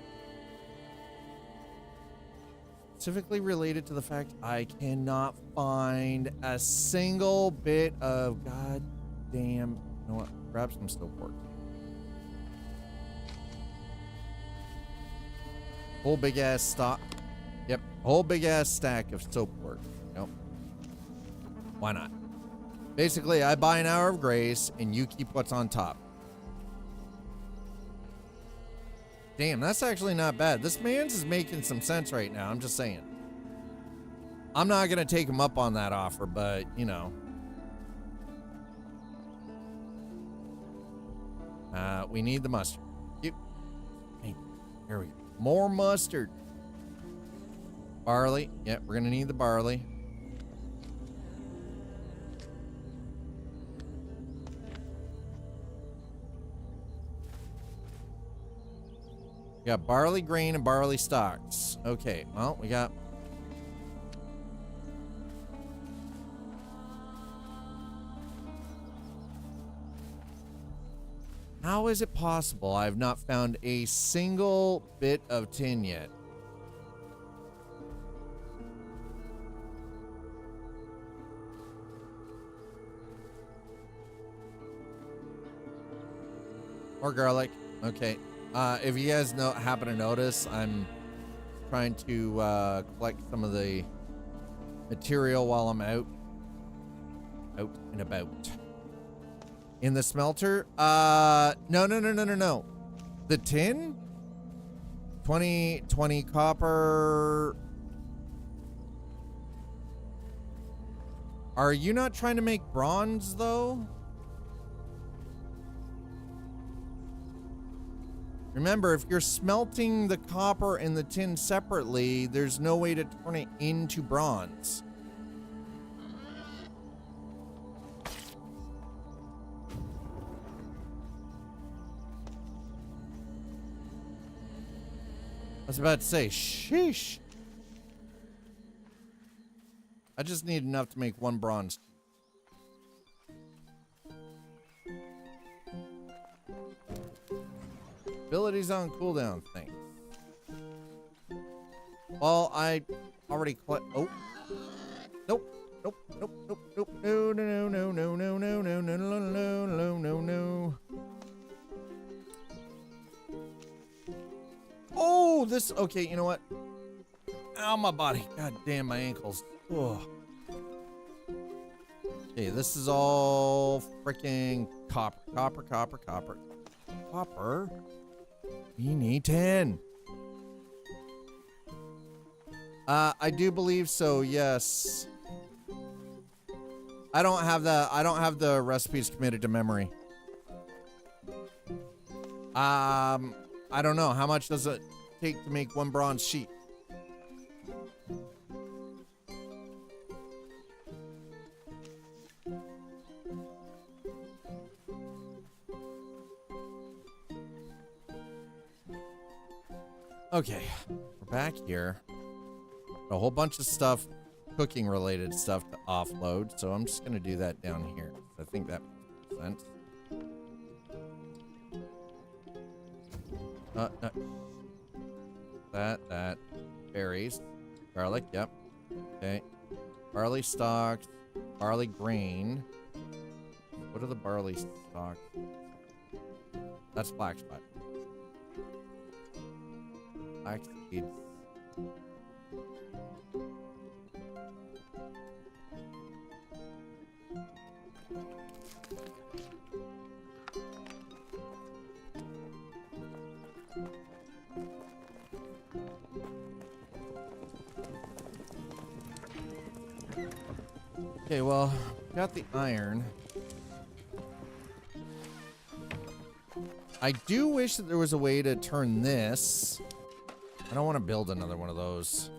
specifically related to the fact I cannot find a single bit of goddamn, you know what, grab some still pork. Whole big ass stock. Yep, whole big ass stack of still pork. Nope. Why not? Basically, I buy an hour of grace and you keep what's on top. Damn, that's actually not bad. This man's is making some sense right now. I'm just saying. I'm not going to take him up on that offer, but, you know. We need the mustard. Yep. Hey, here we go. More mustard. Barley. Yep, we're going to need the barley. We got barley grain and barley stalks. Okay, well, we got... How is it possible I've not found a single bit of tin yet? More garlic. Okay. If you guys happen to notice, I'm trying to collect some of the material while I'm out and about. In the smelter? No. The tin? 20 copper. Are you not trying to make bronze, though? Remember, if you're smelting the copper and the tin separately, there's no way to turn it into bronze. I was about to say, sheesh. I just need enough to make one bronze. Abilities on cooldown thing. Well, I already oh. Nope. No. Oh, this, okay, you know what? Ow, my body. God damn, my ankles. Ugh. Okay, this is all freaking copper. Copper? We need 10. I do believe so, yes. I don't have the recipes committed to memory. I don't know. How much does it take to make one bronze sheet? Okay, we're back here. A whole bunch of stuff, cooking related stuff to offload, so I'm just gonna do that down here. I think that makes sense. That. Berries. Garlic, yep. Okay. Barley stalks. Barley grain. What are the barley stalks? That's black spot. Black seeds. Okay, well, got the iron. I do wish that there was a way to turn this. I don't want to build another one of those.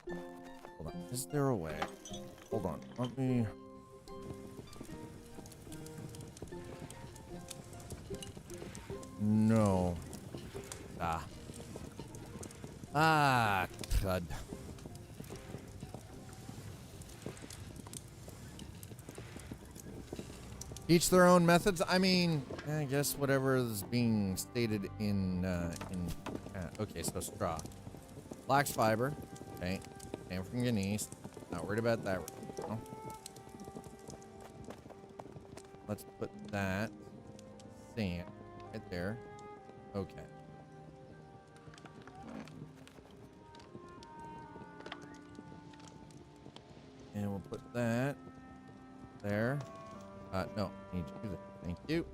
Hold on. Is there a way? Hold on. Let me... No. Crud. Each their own methods. I mean, I guess whatever is being stated in okay, so straw. Flax fiber. Okay. Came from Guineas. Not worried about that right now. Let's put that sand right there. Okay. And we'll put that there. No, I need to do that. Thank you.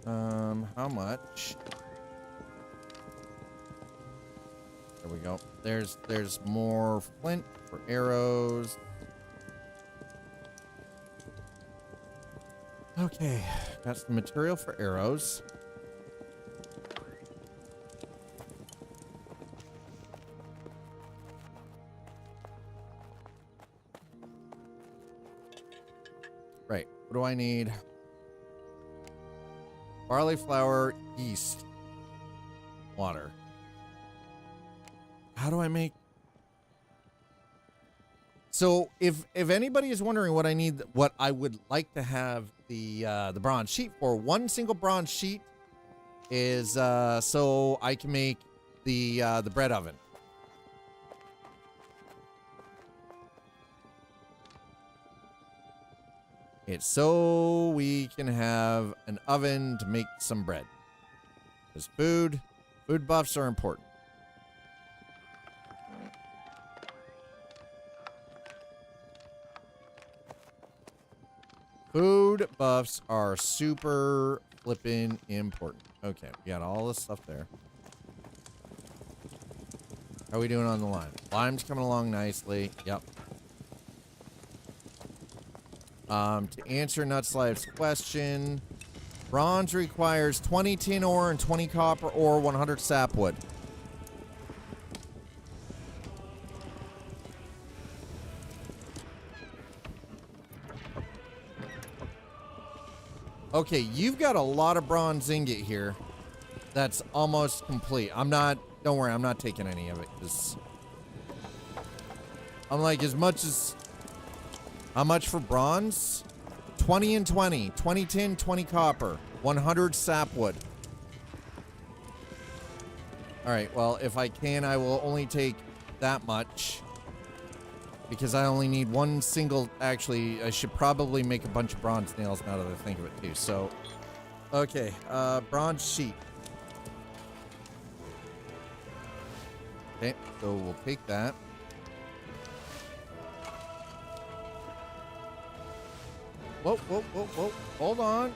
How much? There we go. There's more flint for arrows. Okay, got some material for arrows. Right, what do I need? Barley flour, yeast, water. How do I make? So if anybody is wondering what I need, what I would like to have the bronze sheet for, one single bronze sheet is so I can make the bread oven. It's so we can have an oven to make some bread. Because food buffs are important. Food buffs are super flippin' important. Okay, we got all this stuff there. How are we doing on the lime? Lime's coming along nicely. Yep. To answer Nutslife's question, bronze requires 20 tin ore and 20 copper ore, 100 sapwood. Okay, you've got a lot of bronze ingot here. That's almost complete. Don't worry, I'm not taking any of it. I'm like, how much for bronze? 20 and 20. 20 tin, 20 copper. 100 sapwood. Alright, well, if I can, I will only take that much. Because I only need one single... Actually, I should probably make a bunch of bronze nails now that I think of it, too. So, okay. Bronze sheet. Okay, so we'll take that. Whoa, whoa, whoa, whoa. Hold on.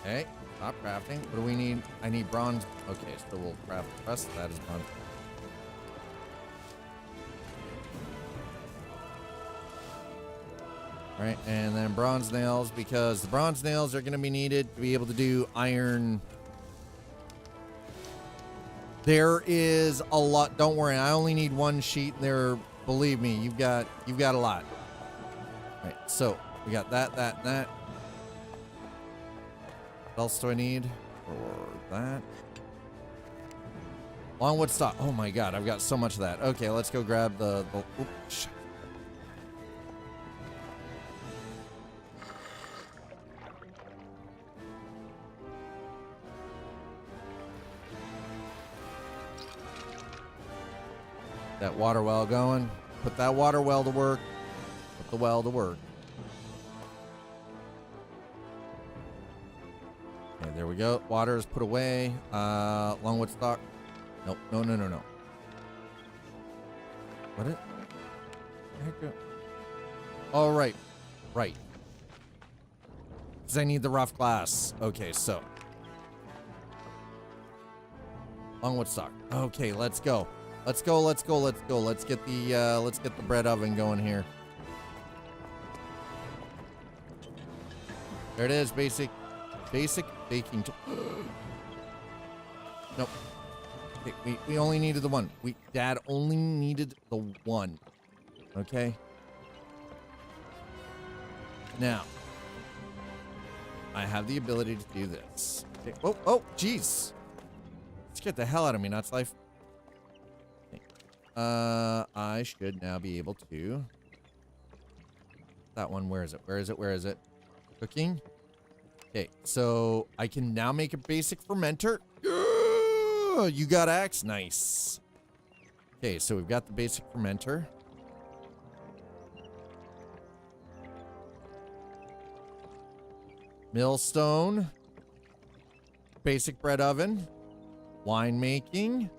Okay, stop crafting. What do we need? I need bronze. Okay, so we'll craft the rest of that as bronze. Alright, and then bronze nails, because the bronze nails are going to be needed to be able to do iron. There is a lot. Don't worry, I only need one sheet there. Believe me, you've got a lot. Alright, so we got that, and that. What else do I need for that? Longwood stock. Oh my god, I've got so much of that. Okay, let's go grab the oops. That water well going. Put that water well to work. Put the well to work. Okay, there we go. Water is put away. Longwood stock. Nope. No. What it? Oh, right. Right. Because I need the rough glass. Okay, so. Longwood stock. Okay, let's go. Let's go. Let's go. Let's go. Let's get the bread oven going here. There it is. Basic baking. Nope. Okay, we only needed the one. Dad only needed the one. Okay. Now, I have the ability to do this. Okay. Oh, jeez. Let's get the hell out of me, Nuts Life. Okay. I should now be able to. That one, where is it? Where is it? Where is it? Cooking. Okay, so I can now make a basic fermenter. You got axe? Nice. Okay, so we've got the basic fermenter. Millstone. Basic bread oven. Winemaking.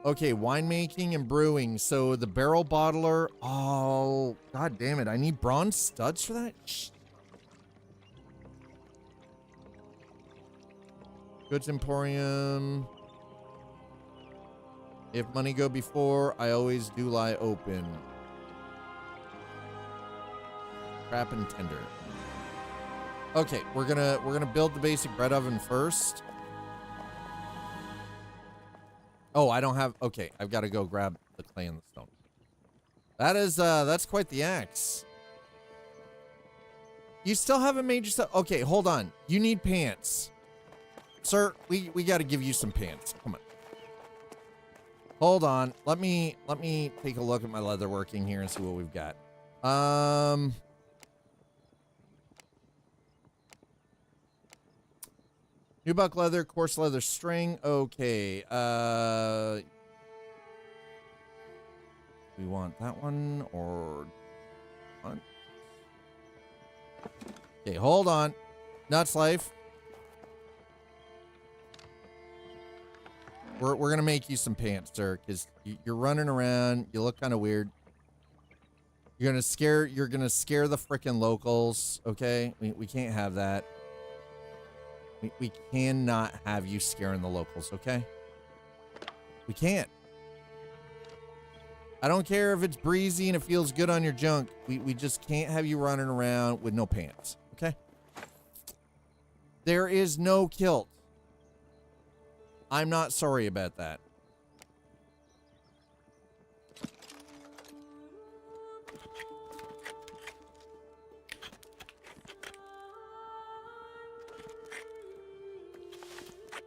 Okay, winemaking and brewing. So the barrel bottler. Oh, god damn it. I need bronze studs for that? Goods Emporium. If money go before, I always do lie open. Crap and tender. Okay, we're gonna build the basic bread oven first. Oh, I don't have. Okay, I've got to go grab the clay and the stone. That is that's quite the axe. You still haven't made yourself. Okay, hold on. You need pants, sir. We got to give you some pants. Come on. Hold on. Let me take a look at my leatherworking here and see what we've got. Nubuck leather, coarse leather string. Okay. We want that one or one. Okay, hold on. Nuts Life. We're gonna make you some pants, sir, because you're running around. You look kind of weird. You're gonna scare the frickin' locals. Okay, we can't have that. We cannot have you scaring the locals. Okay, we can't. I don't care if it's breezy and it feels good on your junk. We just can't have you running around with no pants. Okay. There is no kilt. I'm not sorry about that.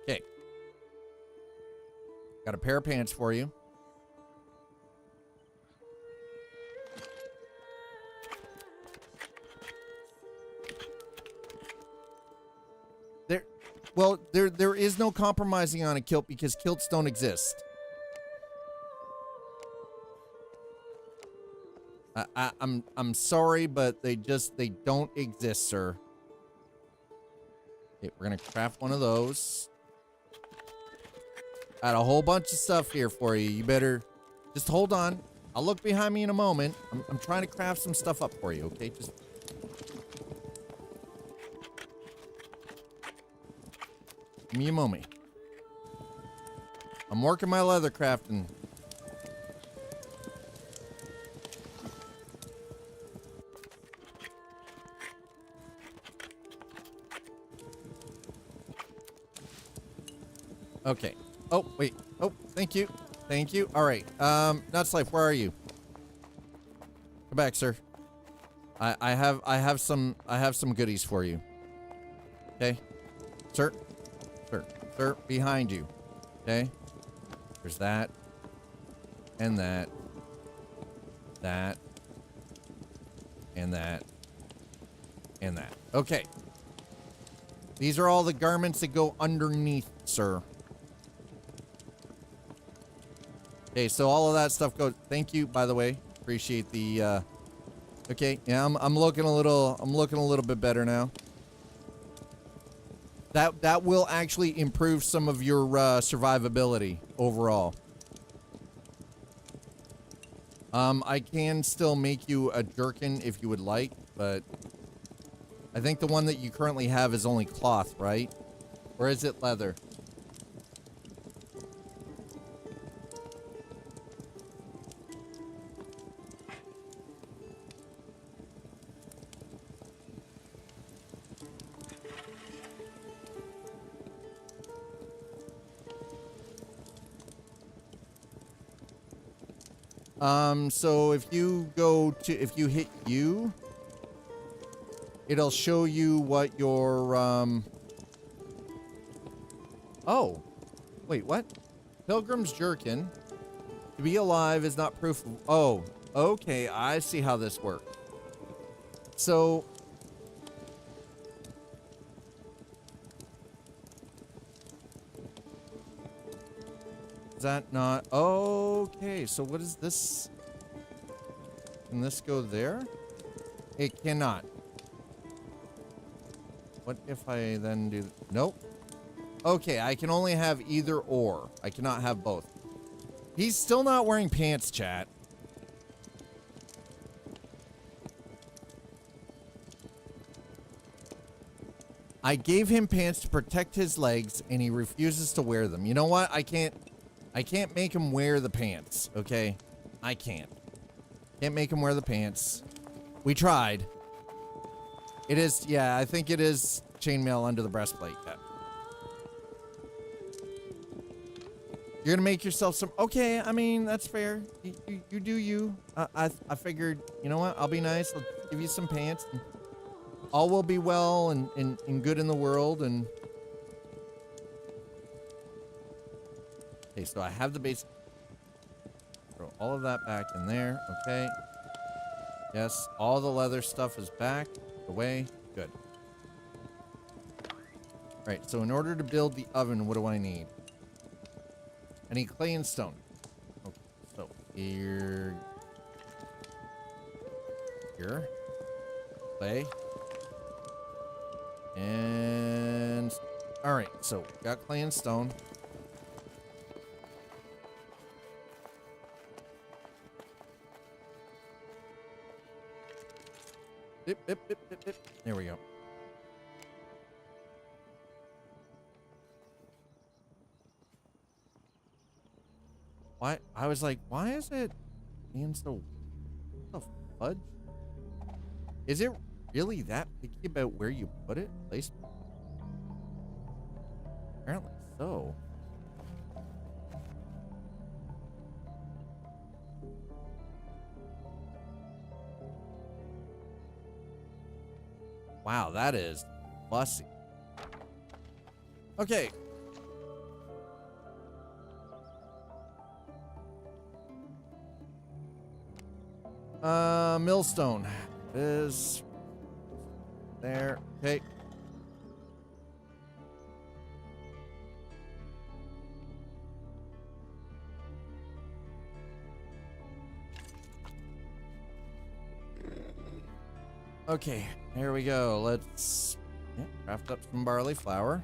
Okay. Got a pair of pants for you. Well, there is no compromising on a kilt because kilts don't exist. I'm sorry, but they don't exist, sir. Okay, we're gonna craft one of those. Got a whole bunch of stuff here for you. You better just hold on. I'll look behind me in a moment. I'm trying to craft some stuff up for you. Okay, just. Give me a moment. I'm working my leather crafting. Okay. Oh, wait. Oh, thank you. Thank you. All right. Nuts Life, where are you? Come back, sir. I have some goodies for you. Okay. Sir. Sir, behind you. Okay? There's that. And that. That. And that. And that. Okay. These are all the garments that go underneath, sir. Okay, so all of that stuff goes. Thank you, by the way. Appreciate the okay, yeah, I'm looking a little bit better now. That will actually improve some of your survivability overall. I can still make you a jerkin if you would like, but I think the one that you currently have is only cloth, right? Or is it leather? So if you if you hit U, it'll show you what your, oh, wait, what? Pilgrim's Jerkin. To be alive is not proof of, oh, okay, I see how this works. So, is that not, okay, so what is this? Can this go there? It cannot. What if I then do, nope. Okay, I can only have either or. I cannot have both. He's still not wearing pants, chat. I gave him pants to protect his legs, and he refuses to wear them. You know what? I can't make him wear the pants, okay? I can't. Can't make him wear the pants. We tried. It is, yeah, I think it is chainmail under the breastplate. Yeah. You're gonna make yourself some, okay, I mean, that's fair. You do you. I figured, you know what? I'll be nice. I'll give you some pants. And all will be well and good in the world. And okay, so I have the basic. Throw all of that back in there. Okay. Yes, all the leather stuff is back. Away. Good. All right, so in order to build the oven, what do I need? I need clay and stone. Okay, so here. Clay. And all right, so got clay and stone. Dip, dip, dip, dip, dip. There we go. Why? I was like, why is it being so, what the fudge? Is it really that picky about where you put it? Placement? Apparently so. Wow, that is fussy. Okay. Millstone is there. Okay. Okay, here we go. Let's craft up some barley flour.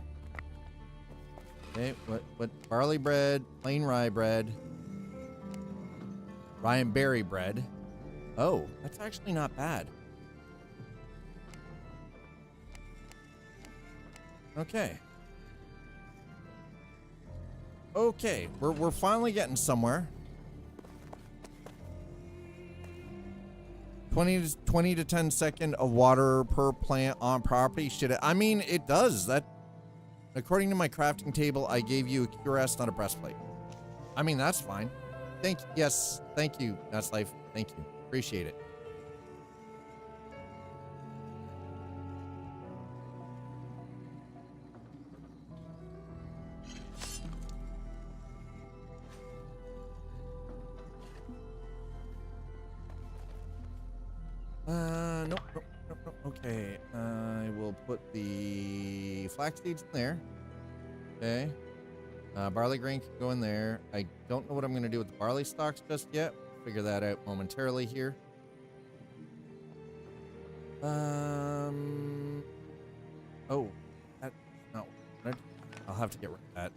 Okay, what barley bread, plain rye bread, rye and berry bread. Oh, that's actually not bad. Okay. Okay, we're finally getting somewhere. 20 to 10 second of water per plant on property. Shit, I mean, it does. That, according to my crafting table, I gave you a cuirass, not a breastplate. I mean, that's fine. Yes, thank you, That's Life. Thank you. Appreciate it. Nope. Okay, I will put the flax seeds in there. Okay. Barley grain can go in there. I don't know what I'm going to do with the barley stalks just yet. Figure that out momentarily here. Oh, that's not what I'll have to get rid of that.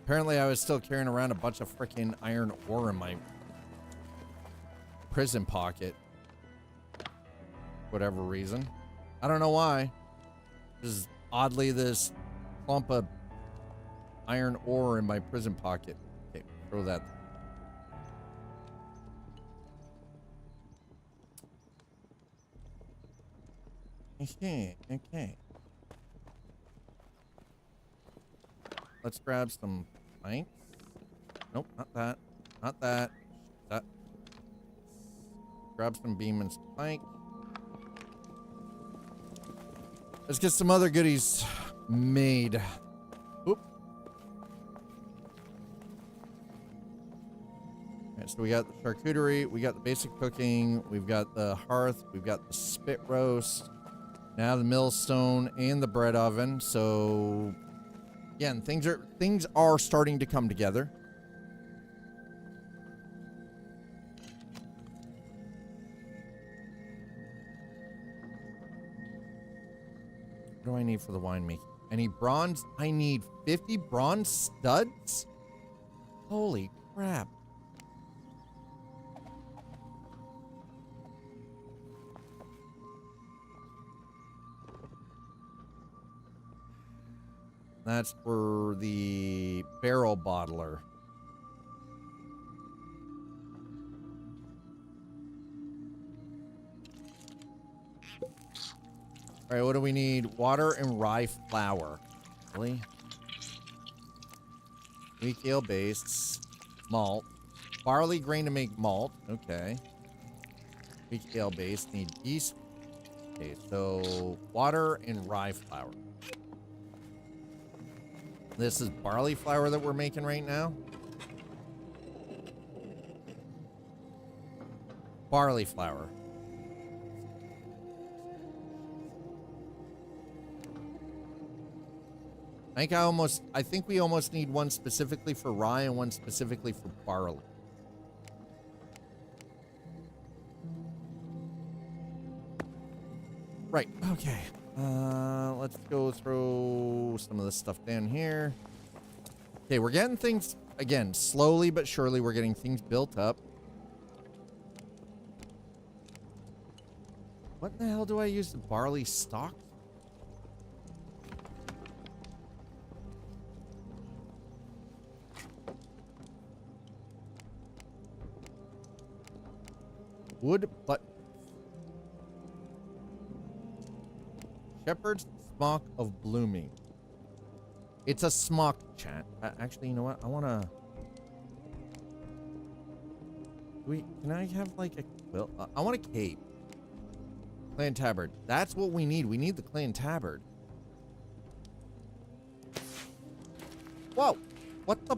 Apparently, I was still carrying around a bunch of freaking iron ore in my prison pocket. Whatever reason. I don't know why. Just oddly this clump of iron ore in my prison pocket. Okay, throw that. Okay. Let's grab some planks. Nope, not that. Not that. grab some beam and some plank. Let's get some other goodies made. Oop. Alright, so we got the charcuterie, we got the basic cooking, we've got the hearth, we've got the spit roast, now the millstone and the bread oven. So again, things are starting to come together. What do I need for the winemaking? I need bronze. I need 50 bronze studs? Holy crap. That's for the barrel bottler. All right, what do we need? Water and rye flour. Really? Wheat ale base. Malt. Barley grain to make malt. Okay. Wheat ale base. Need yeast. Okay, so water and rye flour. This is barley flour that we're making right now. Barley flour. I think we almost need one specifically for rye and one specifically for barley. Right, okay. Let's go throw some of this stuff down here. Okay, we're getting things, again, slowly but surely we're getting things built up. What the hell do I use the barley stock? Wood buttons. Shepherd's smock of blooming. It's a smock, chat. Actually, you know what? I want to... Can I have, like, a quilt? I want a cape. Clan tabard. That's what we need. We need the clan tabard. Whoa! What the...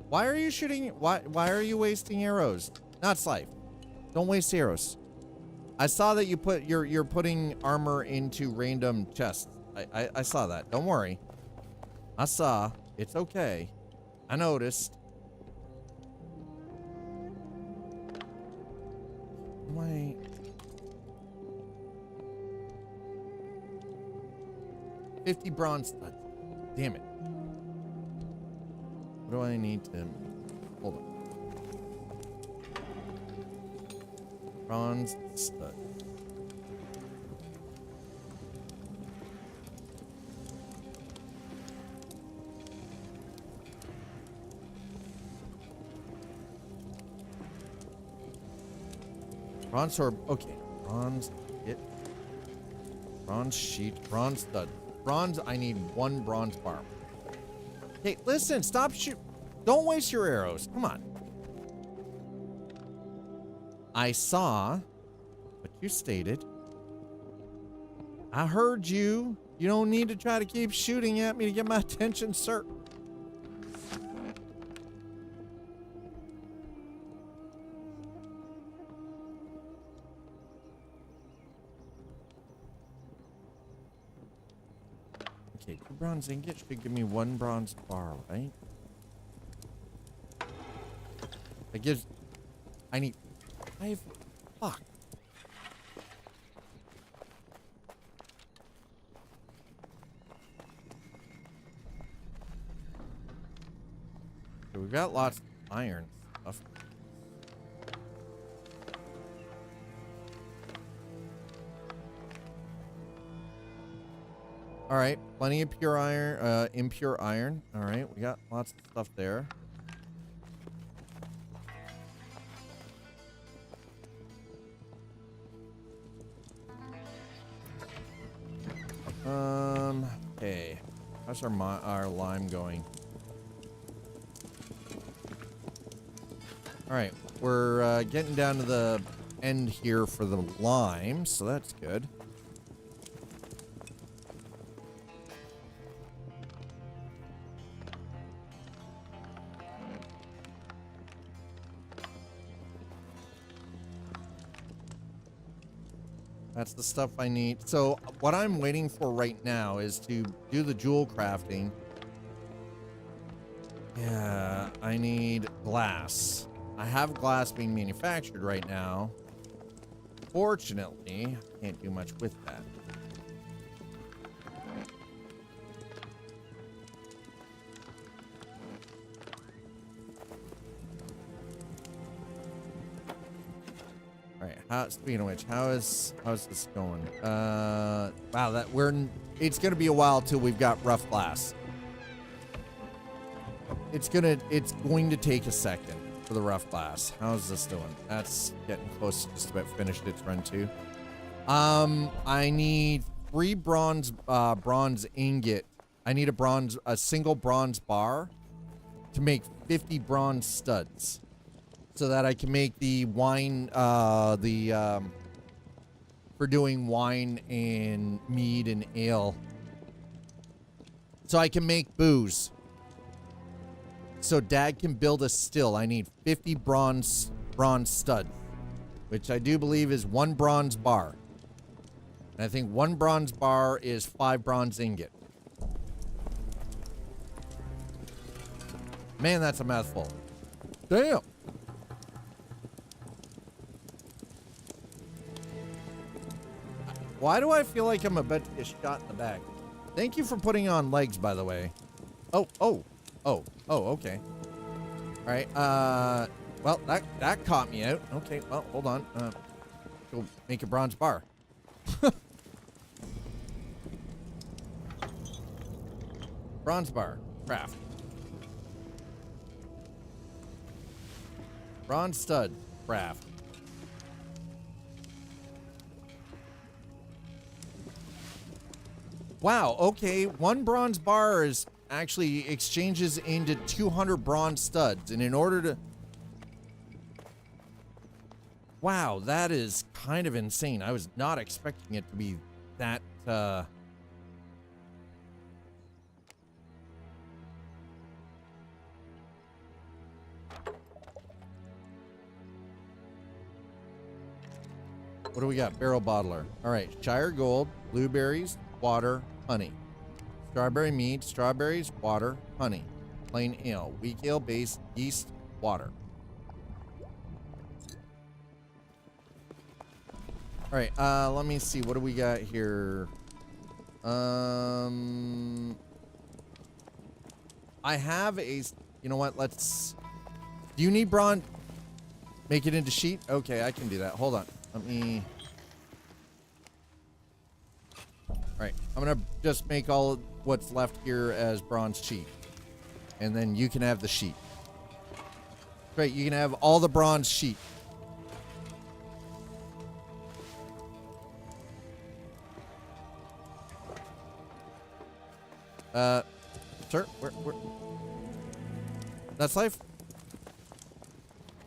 Why are you shooting? Why are you wasting arrows? Not Slife. Don't waste arrows. I saw that you put you're putting armor into random chests. I saw that. Don't worry. I saw. It's okay. I noticed. Wait. $50 bronze studs. Damn it. What do I need to... Hold on. Bronze stud. Bronze sword. Okay. Bronze hit. Bronze sheet. Bronze stud. Bronze. I need one bronze bar. Hey, listen, stop shoot. Don't waste your arrows. Come on. I saw what you stated. I heard you. You don't need to try to keep shooting at me to get my attention, sir. Okay, 2 bronze ingots should give me 1 bronze bar, right? It gives... I need 5... Fuck. So we've got lots of iron stuff. All right, plenty of pure iron, impure iron. All right, we got lots of stuff there. Okay. How's our lime going? All right, we're getting down to the end here for the lime, so that's good. That's the stuff I need. So what I'm waiting for right now is to do the jewel crafting. Yeah, I need glass. I have glass being manufactured right now. Fortunately, I can't do much with that. Speaking of which, how's this going? Wow, it's gonna be a while till we've got rough glass. It's going to take a second for the rough glass. How's this doing? That's getting close to just about finished its run too. I need 3 bronze ingot. I need a single bronze bar to make 50 bronze studs. So that I can make the wine, for doing wine and mead and ale. So I can make booze. So Dad can build a still. I need 50 bronze stud, which I do believe is 1 bronze bar. And I think 1 bronze bar is 5 bronze ingot. Man, that's a mouthful. Damn. Why do I feel like I'm about to get shot in the back? Thank you for putting on legs, by the way. Oh, okay. All right, well, that caught me out. Okay, well, hold on. Go make a bronze bar. Bronze bar, craft. Bronze stud, craft. Wow, okay, 1 bronze bar is actually exchanges into 200 bronze studs, and in order to... Wow, that is kind of insane. I was not expecting it to be that, What do we got? Barrel bottler. All right, Shire Gold, blueberries, water, honey. Strawberry mead, strawberries, water, honey. Plain ale, weak ale base, yeast, water. All right, let me see. What do we got here? I have a... You know what? Let's... Do you need bronze? Make it into sheet? Okay, I can do that. Hold on. Let me... Alright, I'm gonna just make all what's left here as bronze sheet. And then you can have the sheet. Great, you can have all the bronze sheet. Sir, where? That's life?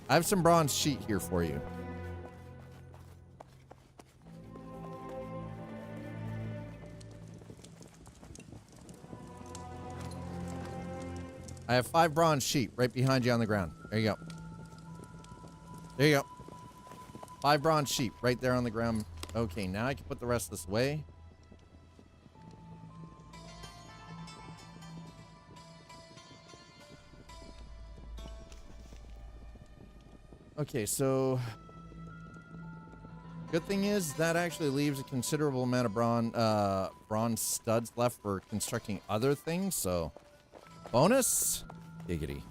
I have some bronze sheet here for you. I have 5 bronze sheet right behind you on the ground. There you go. There you go. 5 bronze sheet right there on the ground. Okay, now I can put the rest of this away. Okay, so good thing is that actually leaves a considerable amount of bronze studs left for constructing other things, so bonus. Giggity.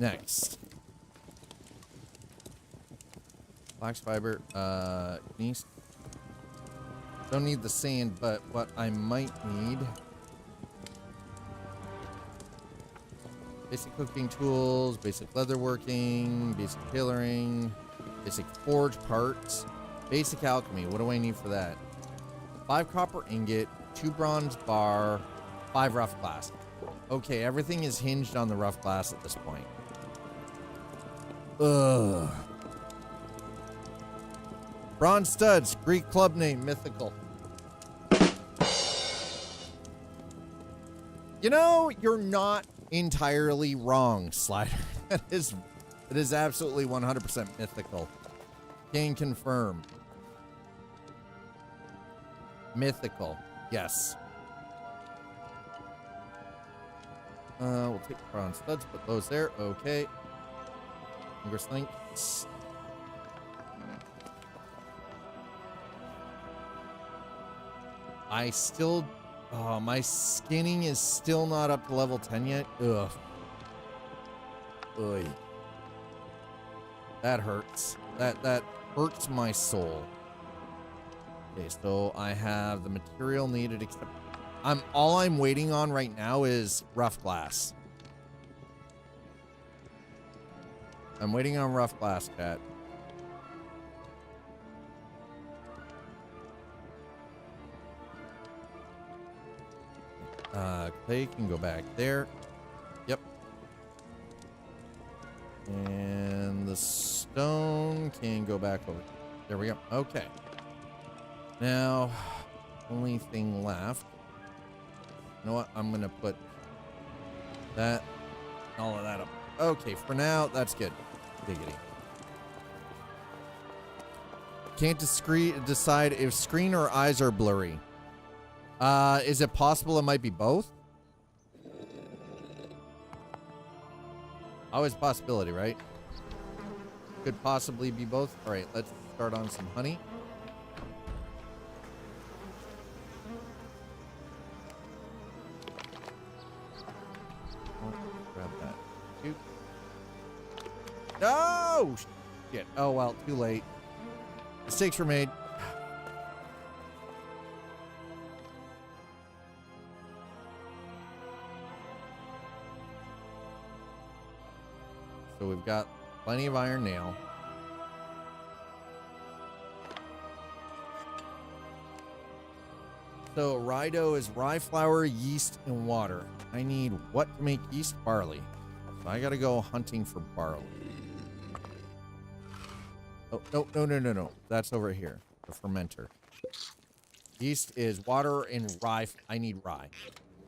Next. Flax fiber, yeast. Don't need the sand, but what I might need. Basic cooking tools, basic leatherworking, basic tailoring, basic forge parts, basic alchemy. What do I need for that? 5 copper ingot, 2 bronze bar, 5 rough glass. Okay, everything is hinged on the rough glass at this point. Ugh. Bronze studs, Greek club name, mythical. You know, you're not entirely wrong, Slider. It is absolutely 100% mythical. Can confirm. Mythical, yes. We'll take bronze studs, put those there. Okay. Ingress links. I still, my skinning is still not up to level 10 yet. Ugh. Ugh. That hurts. That hurts my soul. Okay, so I have the material needed, except all I'm waiting on right now is rough glass. I'm waiting on rough glass, chat. Clay can go back there. Yep. And the stone can go back over. There we go. Okay. Now, only thing left. You know what? I'm going to put that, all of that up. Okay, for now, that's good. Diggity. Can't decide if screen or eyes are blurry. Is it possible it might be both? Always a possibility, right? Could possibly be both. All right, let's start on some honey. Oh, grab that. Shoot. No! Shit. Oh, well, too late. Mistakes were made. So we've got plenty of iron now. So rye dough is rye flour, yeast, and water. I need what to make yeast? Barley. So I gotta go hunting for barley. Oh, no. That's over here. The fermenter. Yeast is water and rye. I need rye.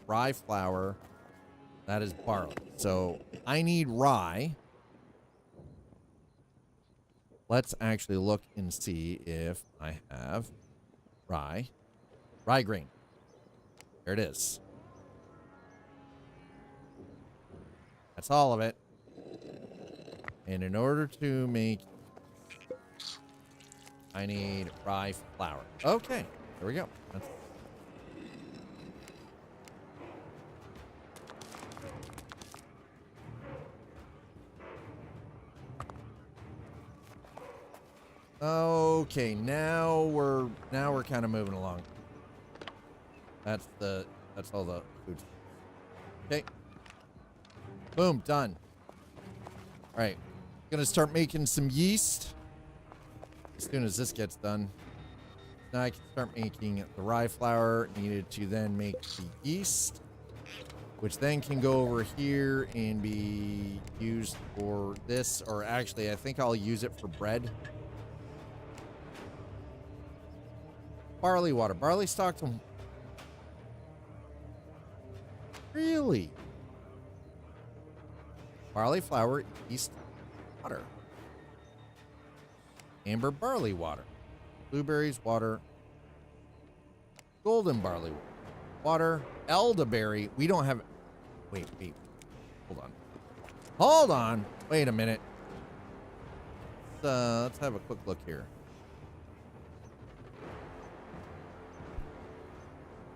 Rye flour. That is barley. So I need rye. Let's actually look and see if I have rye. Rye grain. There it is. That's all of it. And in order to make, I need rye flour. Okay, there we go. That's okay, now we're kind of moving along. That's all the food. Okay. Boom, done. All right. Gonna start making some yeast. As soon as this gets done. Now I can start making the rye flour needed to then make the yeast, which then can go over here and be used for this, or actually I think I'll use it for bread. Barley water. Barley stocked. Really? Barley flour, yeast, water. Amber barley water. Blueberries water. Golden barley water. Elderberry. We don't have. Wait. Hold on. Wait a minute. Let's have a quick look here.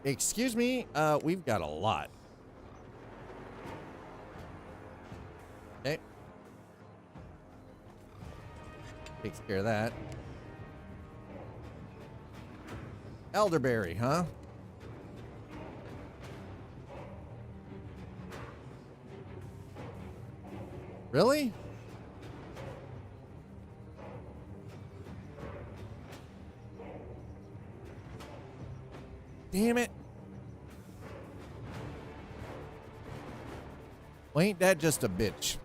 Excuse me, we've got a lot. Okay. Takes care of that. Elderberry, huh? Really? Damn it. Well, ain't that just a bitch?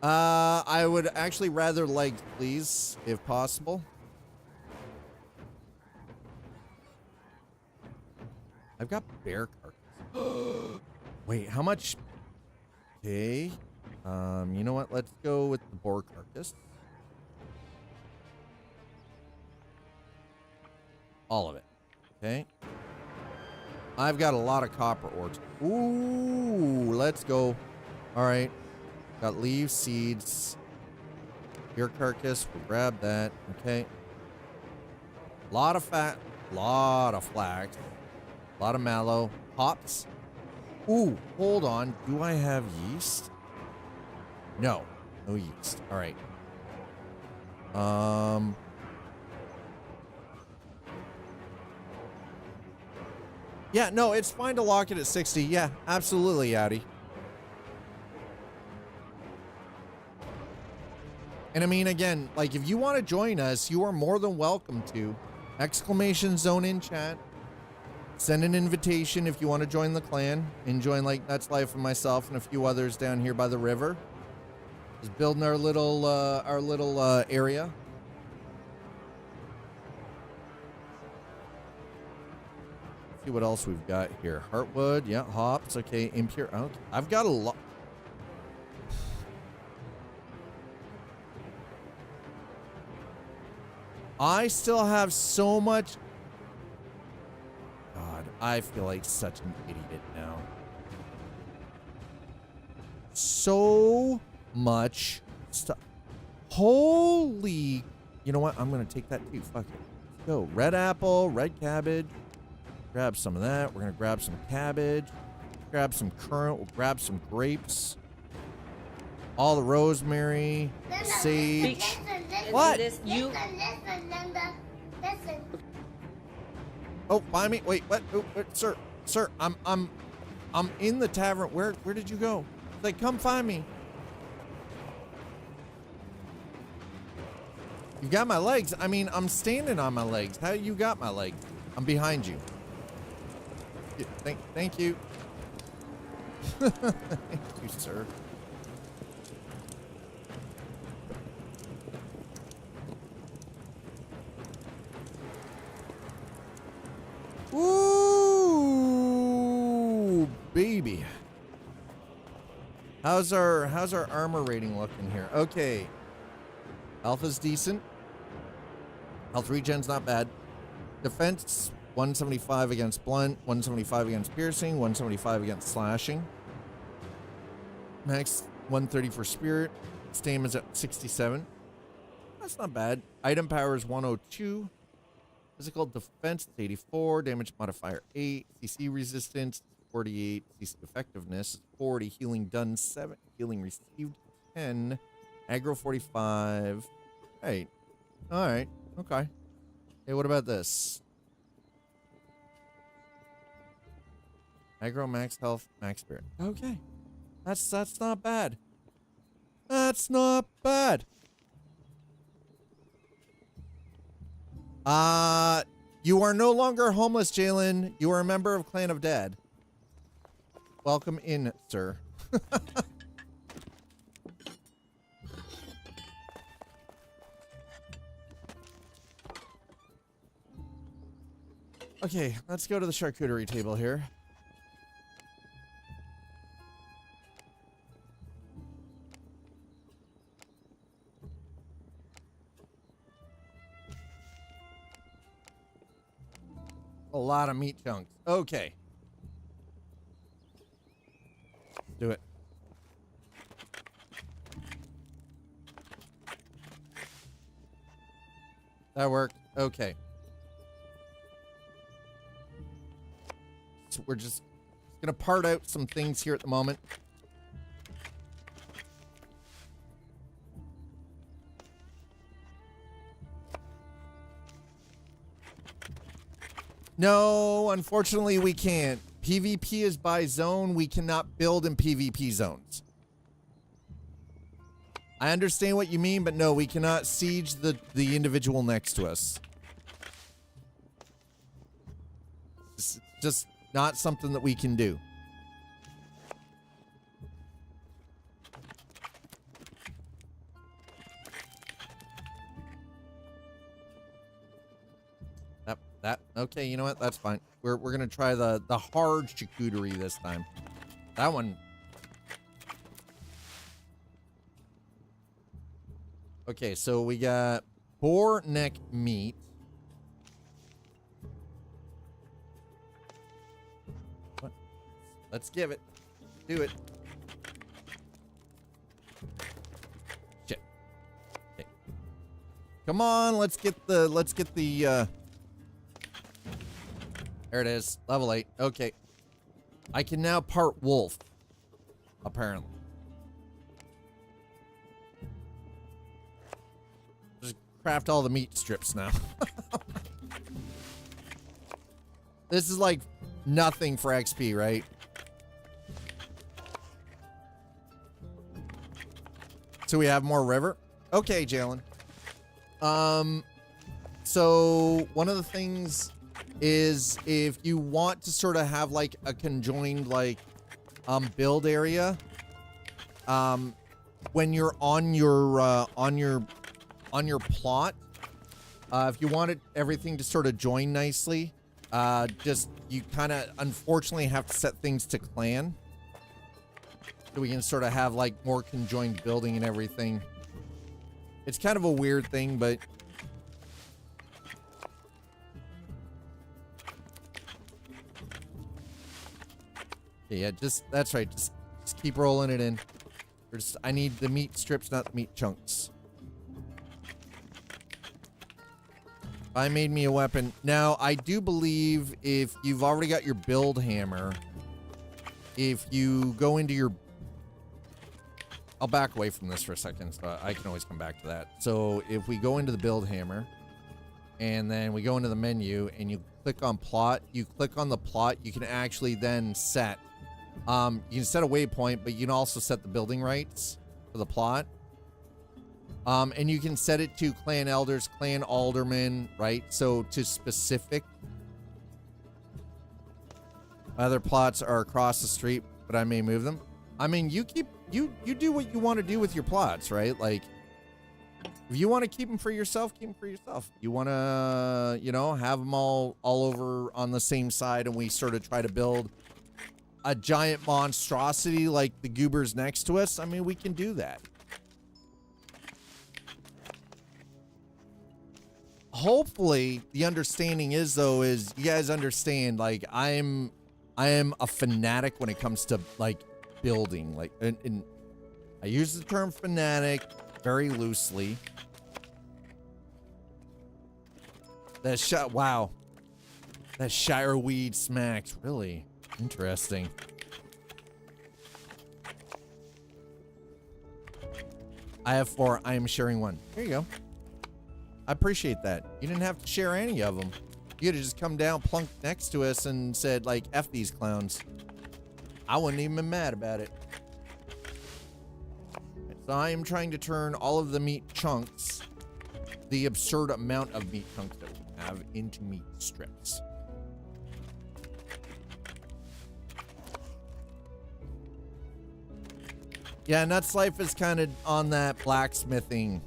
I would actually rather legs, please, if possible. I've got bear carcass. Wait, how much? Okay. You know what? Let's go with the boar carcass. All of it. Okay. I've got a lot of copper ores. Ooh, let's go. All right. Got leaves, seeds, bear carcass. We'll grab that. Okay. Lot of fat, lot of flax, a lot of mallow, hops. Ooh, hold on. Do I have yeast? No, no yeast. All right. Yeah, no, it's fine to lock it at 60. Yeah, absolutely, Addy. And I mean, again, like, if you want to join us, you are more than welcome to. Exclamation zone in chat. Send an invitation if you want to join the clan and join, like, Nuts Life and myself and a few others down here by the river. Just building our little area. See what else we've got here. Heartwood, yeah, hops, okay, impure. Okay. I've got a lot. I still have so much. God, I feel like such an idiot now. So much stuff. Holy. You know what? I'm going to take that too. Fuck it. Let's go. Red apple, red cabbage. Grab some of that. We're going to grab some cabbage. Grab some currant. We'll grab some grapes. All the rosemary, sage. What? You. Oh, find me. Wait, what? Oh, wait, sir, I'm in the tavern. Where did you go? Like, come find me. You got my legs. I mean, I'm standing on my legs. How you got my legs? I'm behind you. Thank you. Thank you, sir. Ooh, baby. How's our armor rating looking here? Okay. Alpha's decent. Health regen's not bad. Defense 175 against blunt, 175 against piercing, 175 against slashing. Max 130 for spirit. Stamina's at 67. That's not bad. Item power is 102. Physical defense is 84. Damage modifier 8. CC resistance 48. CC effectiveness is 40. Healing done 7. Healing received 10. Aggro 45. Hey. Alright. Okay. Hey, what about this? Aggro, max health, max spirit. Okay. That's not bad. That's not bad. You are no longer homeless, Jalen. You are a member of Clan of Dad. Welcome in, sir. Okay, let's go to the charcuterie table here. A lot of meat chunks. Okay. Do it. That worked. Okay. So we're just gonna part out some things here at the moment. No, unfortunately we can't. PvP is by zone. We cannot build in PvP zones. I understand what you mean, but no, we cannot siege the individual next to us. It's just not something that we can do. Okay, you know what? That's fine. We're gonna try the hard charcuterie this time. That one. Okay, so we got boar neck meat. What? Let's give it. Do it. Shit. Okay. Come on, let's get the there it is. Level 8. Okay. I can now part wolf. Apparently. Just craft all the meat strips now. This is like nothing for XP, right? So we have more river? Okay, Jalen. So one of the things is if you want to sort of have like a conjoined like build area, when you're on your plot, if you wanted everything to sort of join nicely, just you kind of unfortunately have to set things to clan, so we can sort of have like more conjoined building and everything. It's kind of a weird thing, but yeah, that's right. Just keep rolling it in. I need the meat strips, not the meat chunks. I made me a weapon. Now, I do believe if you've already got your build hammer, if you go into your... I'll back away from this for a second, so I can always come back to that. So if we go into the build hammer, and then we go into the menu, and you click on plot, you click on the plot, you can actually then set... you can set a waypoint, but you can also set the building rights for the plot. And you can set it to clan elders, clan aldermen, right? So to specific. Other plots are across the street, but I may move them. I mean, you do what you want to do with your plots, right? Like, if you want to keep them for yourself, keep them for yourself. You want to, you know, have them all over on the same side, and we sort of try to build a giant monstrosity like the goobers next to us. I mean, we can do that. Hopefully the understanding is, though, is you guys understand, like, I am a fanatic when it comes to like building, like, and I use the term fanatic very loosely. That shot, wow, that shire weed smacks. Really interesting. I have 4. I am sharing 1. Here you go. I appreciate that. You didn't have to share any of them. You could have just come down, plunked next to us, and said, like, F these clowns. I wouldn't even been mad about it. So I am trying to turn all of the meat chunks, the absurd amount of meat chunks that we have, into meat strips. Yeah, Nuts Life is kind of on that blacksmithing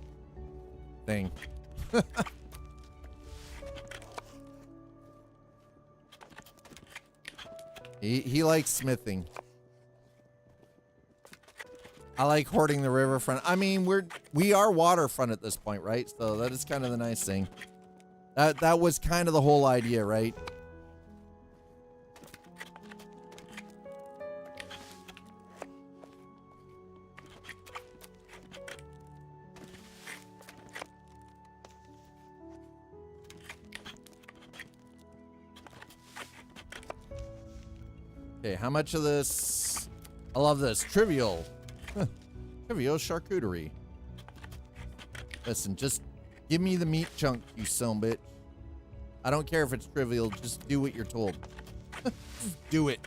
thing. He likes smithing. I like hoarding the riverfront. I mean, we are waterfront at this point, right? So that is kind of the nice thing. That was kind of the whole idea, right? Okay, how much of this? I love this. Trivial. Trivial charcuterie. Listen, just give me the meat chunk, you son bitch. I don't care if it's trivial. Just do what you're told. Just do it.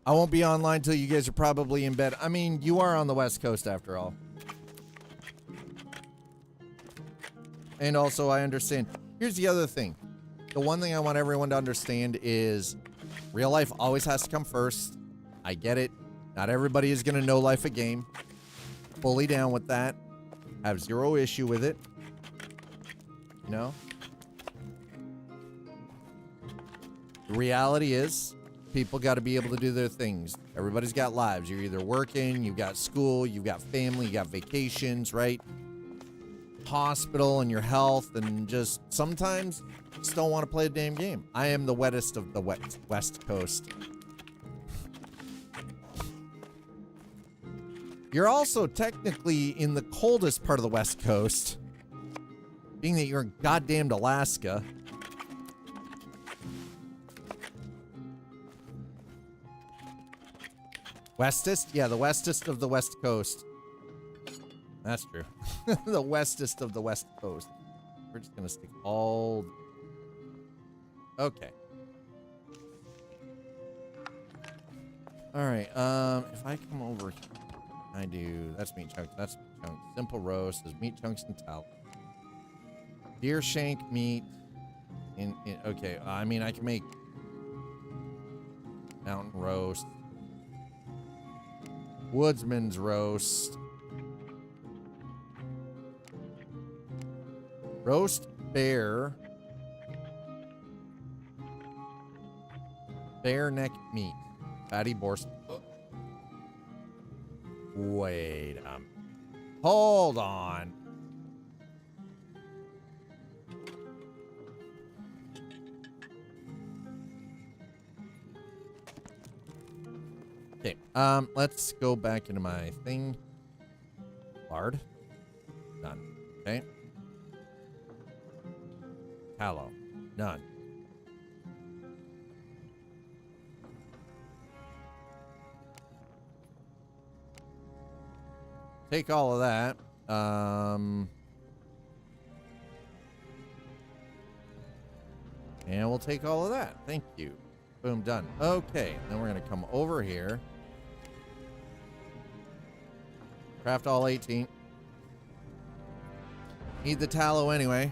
I won't be online till you guys are probably in bed. I mean, you are on the West Coast after all. And also, I understand. Here's the other thing. The one thing I want everyone to understand is real life always has to come first. I get it. Not everybody is going to know life a game. Fully down with that. Have zero issue with it. You know? The reality is, people got to be able to do their things. Everybody's got lives. You're either working, you've got school, you've got family, you got vacations, right? Hospital and your health, and just sometimes just don't want to play a damn game. I am the wettest of the West Coast. You're also technically in the coldest part of the West Coast, being that you're in goddamned Alaska. Westest? Yeah, the westest of the West Coast. That's true. The westest of the West Coast. We're just gonna stick all... Okay. Alright, if I come over here, I do... That's meat chunks, that's meat chunks. Simple roast, there's meat chunks and tallow. Deer shank meat. Okay, I mean, I can make... mountain roast. Woodsman's roast. Roast bear. Bear neck meat. Fatty boar. Wait, hold on. Okay, let's go back into my thing. Lard. Done. Okay. Tallow. None. Take all of that. And we'll take all of that. Thank you. Boom, done. Okay, then we're gonna come over here. Craft all 18. Need the tallow anyway.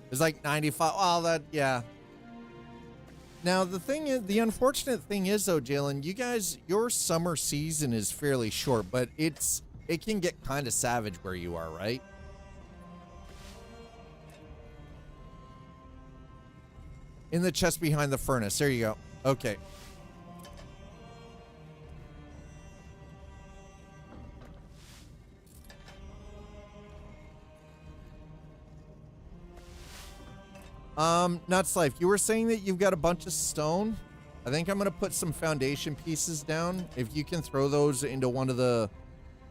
It's like 95. Oh, that, yeah. Now, the thing is, the unfortunate thing is, though, Jalen, you guys, your summer season is fairly short, but it can get kind of savage where you are, right? In the chest behind the furnace. There you go. Okay. Nuts Life, you were saying that you've got a bunch of stone. I think I'm gonna put some foundation pieces down. If you can throw those into one of the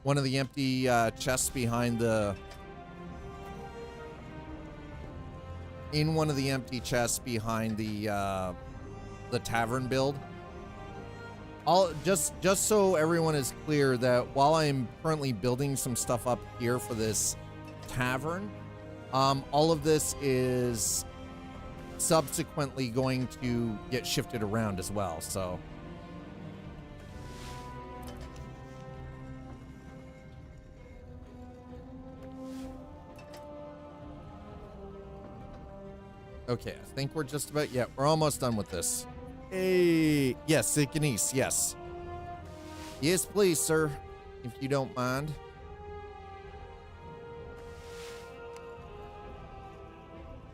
empty chests behind the chests behind the tavern build. I'll just so everyone is clear that while I'm currently building some stuff up here for this tavern, all of this is subsequently going to get shifted around as well, so okay, I think we're just about, yeah, we're almost done with this. Hey, yes, Icanese, yes. Yes, please, sir, if you don't mind.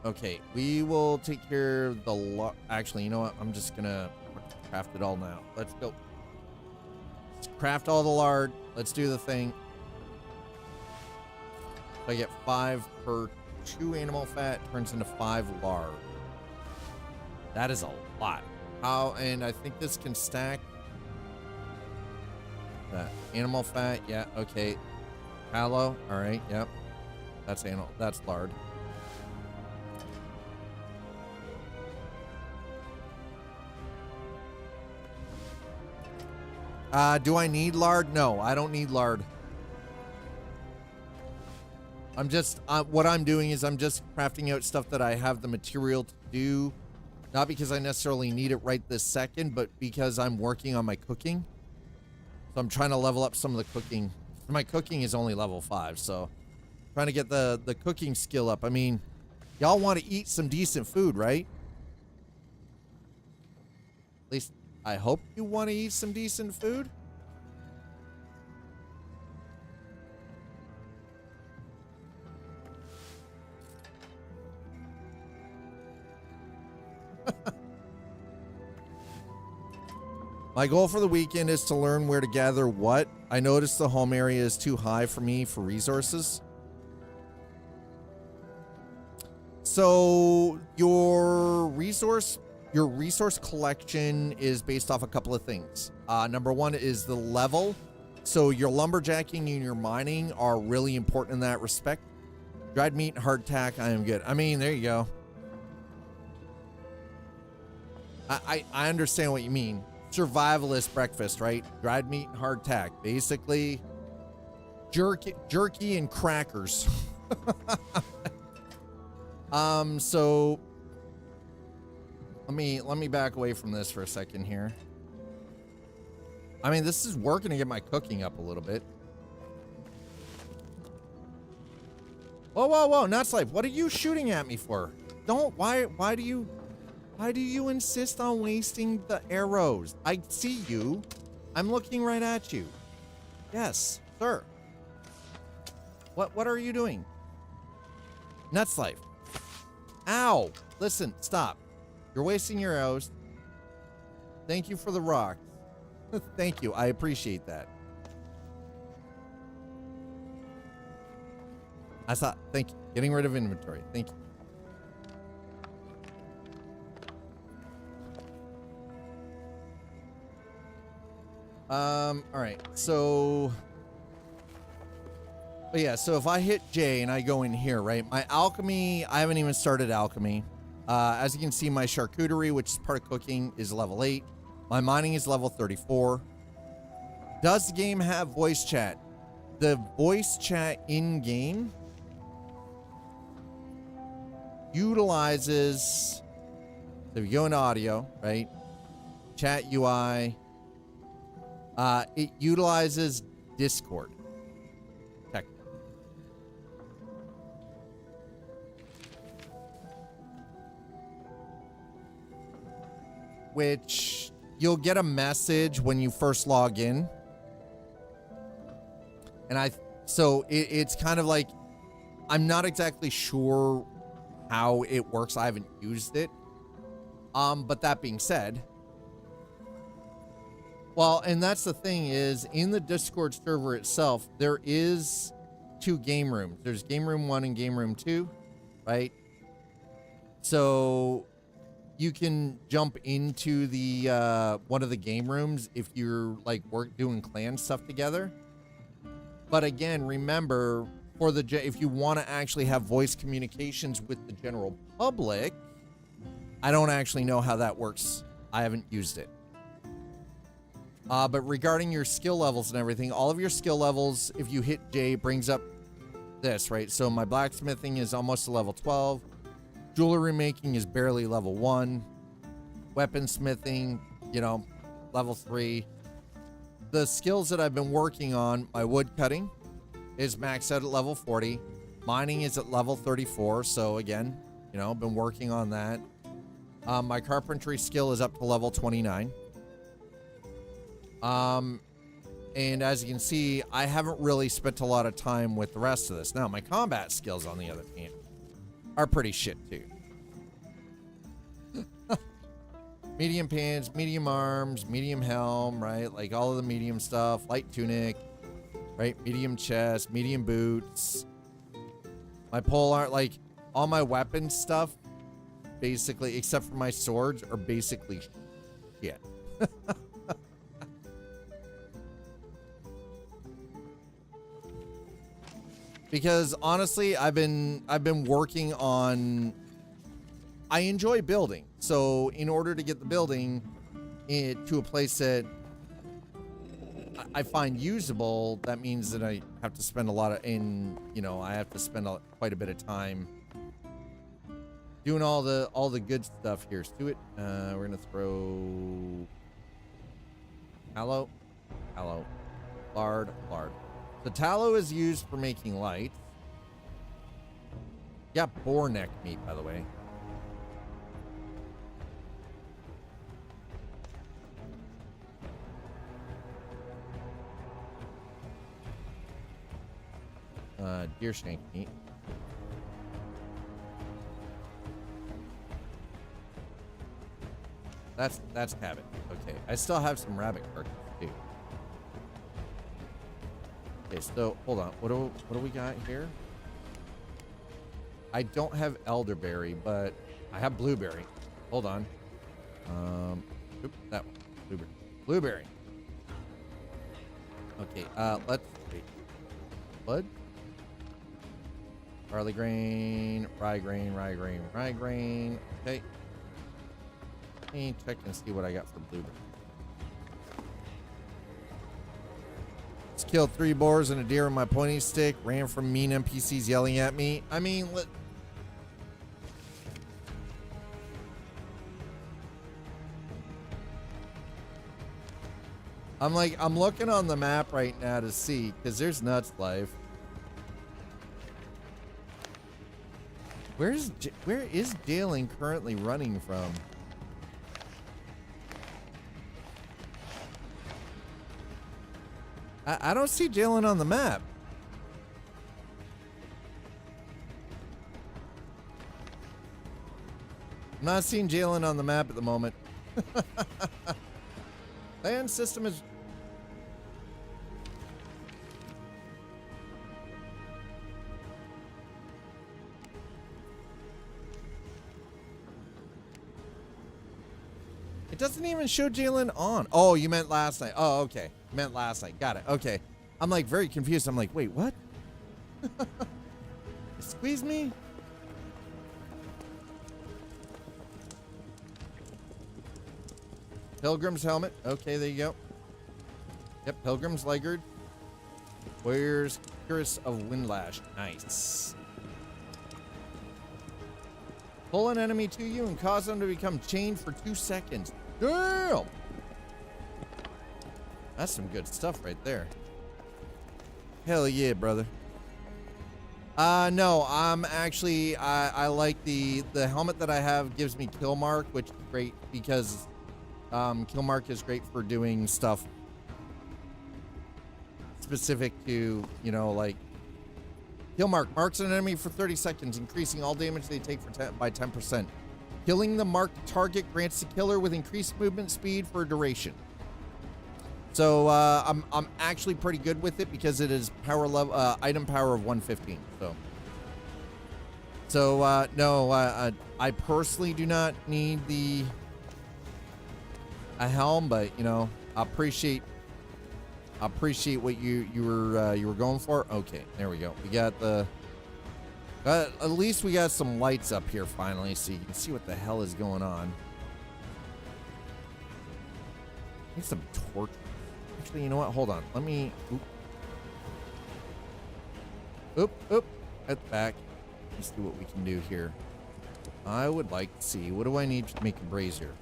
Okay, we will take care of the actually, you know what? I'm just gonna craft it all now. Let's go. Let's craft all the lard. Let's do the thing. I get 5 per 2 animal fat, turns into 5 lard. That is a lot. How, and I think this can stack. Animal fat, yeah, okay. Tallow, all right, yep. That's lard. Do I need lard? No, I don't need lard. I'm just, what I'm doing is I'm just crafting out stuff that I have the material to do. Not because I necessarily need it right this second, but because I'm working on my cooking. So I'm trying to level up some of the cooking. My cooking is only level 5, so Trying to get the cooking skill up. I mean, y'all want to eat some decent food, right? At least I hope you want to eat some decent food. My goal for the weekend is to learn where to gather what. I noticed the home area is too high for me for resources. So your resource collection is based off a couple of things. Number one is the level. So your lumberjacking and your mining are really important in that respect. Dried meat and hardtack, I am good. I mean, there you go. I understand what you mean. Survivalist breakfast, right? Dried meat and hardtack. Basically, jerky and crackers. So let me back away from this for a second here. I mean, this is working to get my cooking up a little bit. Whoa, whoa, whoa, Nuts Life, what are you shooting at me for? Why do you insist on wasting the arrows? I see you. I'm looking right at you. Yes, sir. What are you doing? Nuts Life. Ow. Listen, stop. You're wasting your arrows. Thank you for the rocks. Thank you. I appreciate that. I thought, thank you. Getting rid of inventory. Thank you. All right, so, but yeah, so if I hit J and I go in here, right, my alchemy, I haven't even started alchemy. As you can see, my charcuterie, which is part of cooking, is level 8. My mining is level 34. Does the game have voice chat? The voice chat in game utilizes, so if you go into audio, right, chat UI, it utilizes Discord. Technically. Which you'll get a message when you first log in. And so it's kind of like, I'm not exactly sure how it works. I haven't used it. But that being said, well, and that's the thing is, in the Discord server itself, there is 2 game rooms. There's game room 1 and game room 2, right? So you can jump into the one of the game rooms if you're like doing clan stuff together. But again, remember, for if you want to actually have voice communications with the general public, I don't actually know how that works. I haven't used it. But regarding your skill levels and everything, all of your skill levels, if you hit J, brings up this, right? So my blacksmithing is almost to level 12. Jewelry making is barely level 1. Weaponsmithing, level 3. The skills that I've been working on, my wood cutting is maxed out at level 40. Mining is at level 34. So again, I've been working on that. My carpentry skill is up to level 29. And as you can see, I haven't really spent a lot of time with the rest of this. Now, my combat skills, on the other hand, are pretty shit, too. Medium pants, medium arms, medium helm, right? Like all of the medium stuff, light tunic, right? Medium chest, medium boots. My pole art, like all my weapon stuff, basically, except for my swords, are basically shit. Because honestly, I've been working on, I enjoy building. So in order to get the building to a place that I find usable, that means that I have to spend a lot of, I have to spend quite a bit of time doing all the good stuff here. We're gonna throw tallow, lard. The tallow is used for making light. Yeah, boar neck meat, by the way. Deer shank meat. That's cabbage. Okay, I still have some rabbit carcass too. Okay, so hold on. What do we got here? I don't have elderberry, but I have blueberry. Hold on. Oop, that one. Blueberry. Blueberry. Okay, let's wait. Blood? Barley grain, rye grain, rye grain, rye grain. Okay. Let me check and see what I got for blueberry. Just killed 3 boars and a deer with my pointing stick. Ran from mean NPCs yelling at me. I mean, I'm looking on the map right now to see, because there's nuts life. Where is Dalen currently running from? I don't see Jalen on the map. I'm not seeing Jalen on the map at the moment. Land system is... It doesn't even show Jalen on. Oh, you meant last night. Oh, okay. You meant last night. Got it. Okay. I'm like very confused. I'm like, wait, what? Squeeze me? Pilgrim's helmet. Okay, there you go. Yep, Pilgrim's laggard. Warrior's Curse of Windlash. Nice. Pull an enemy to you and cause them to become chained for 2 seconds. Damn! That's some good stuff right there. Hell yeah, brother. No, I'm actually, I like the helmet that I have gives me kill mark, which is great because kill mark is great for doing stuff specific to, you know, like kill mark marks an enemy for 30 seconds, increasing all damage they take by 10%. Killing the marked target grants the killer with increased movement speed for a duration. So I'm actually pretty good with it because it is power level item power of 115. So no, I personally do not need a helm, but you know, I appreciate what you were going for. Okay, there we go. We got the at least we got some lights up here finally, so you can see what the hell is going on. Need some torch. Actually, you know what? Hold on. Let me. Oop. At the back. Let's see what we can do here. I would like to see. What do I need to make a brazier?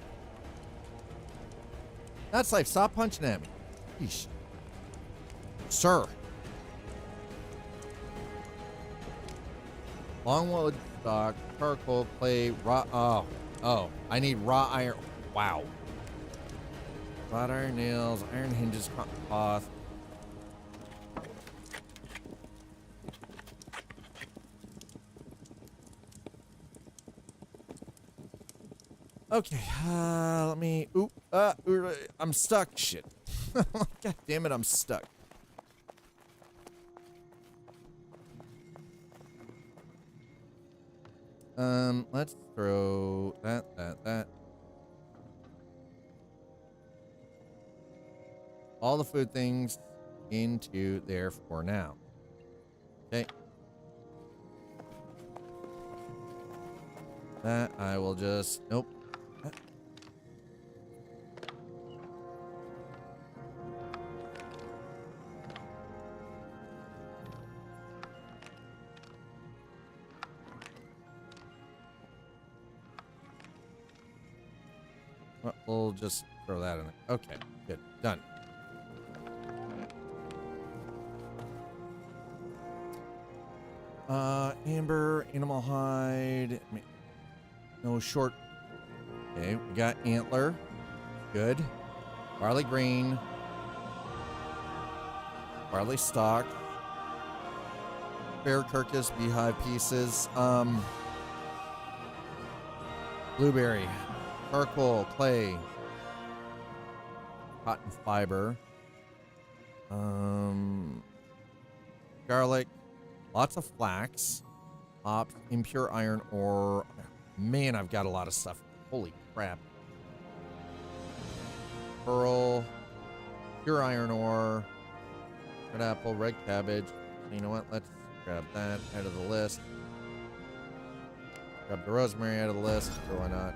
That's life. Stop punching at me. Yeesh. Sir. Longwood stock, charcoal, clay, raw. Oh, I need raw iron. Wow. Wrought iron nails, iron hinges, cotton cloth. Okay, let me. I'm stuck. Shit. God damn it, I'm stuck. Let's throw that. All the food things into there for now. Okay. That I will just, nope. Well, we'll just throw that in there. Okay, good. Done. Amber, animal hide. No short. Okay, we got antler. Good. Barley grain. Barley stalk. Bear carcass, beehive pieces. Blueberry. Charcoal, clay. Cotton fiber. Garlic. Lots of flax. Hops, impure iron ore. Man, I've got a lot of stuff. Holy crap. Pearl. Pure iron ore. Red apple, red cabbage. You know what? Let's grab that out of the list. Grab the rosemary out of the list. Sure, why not?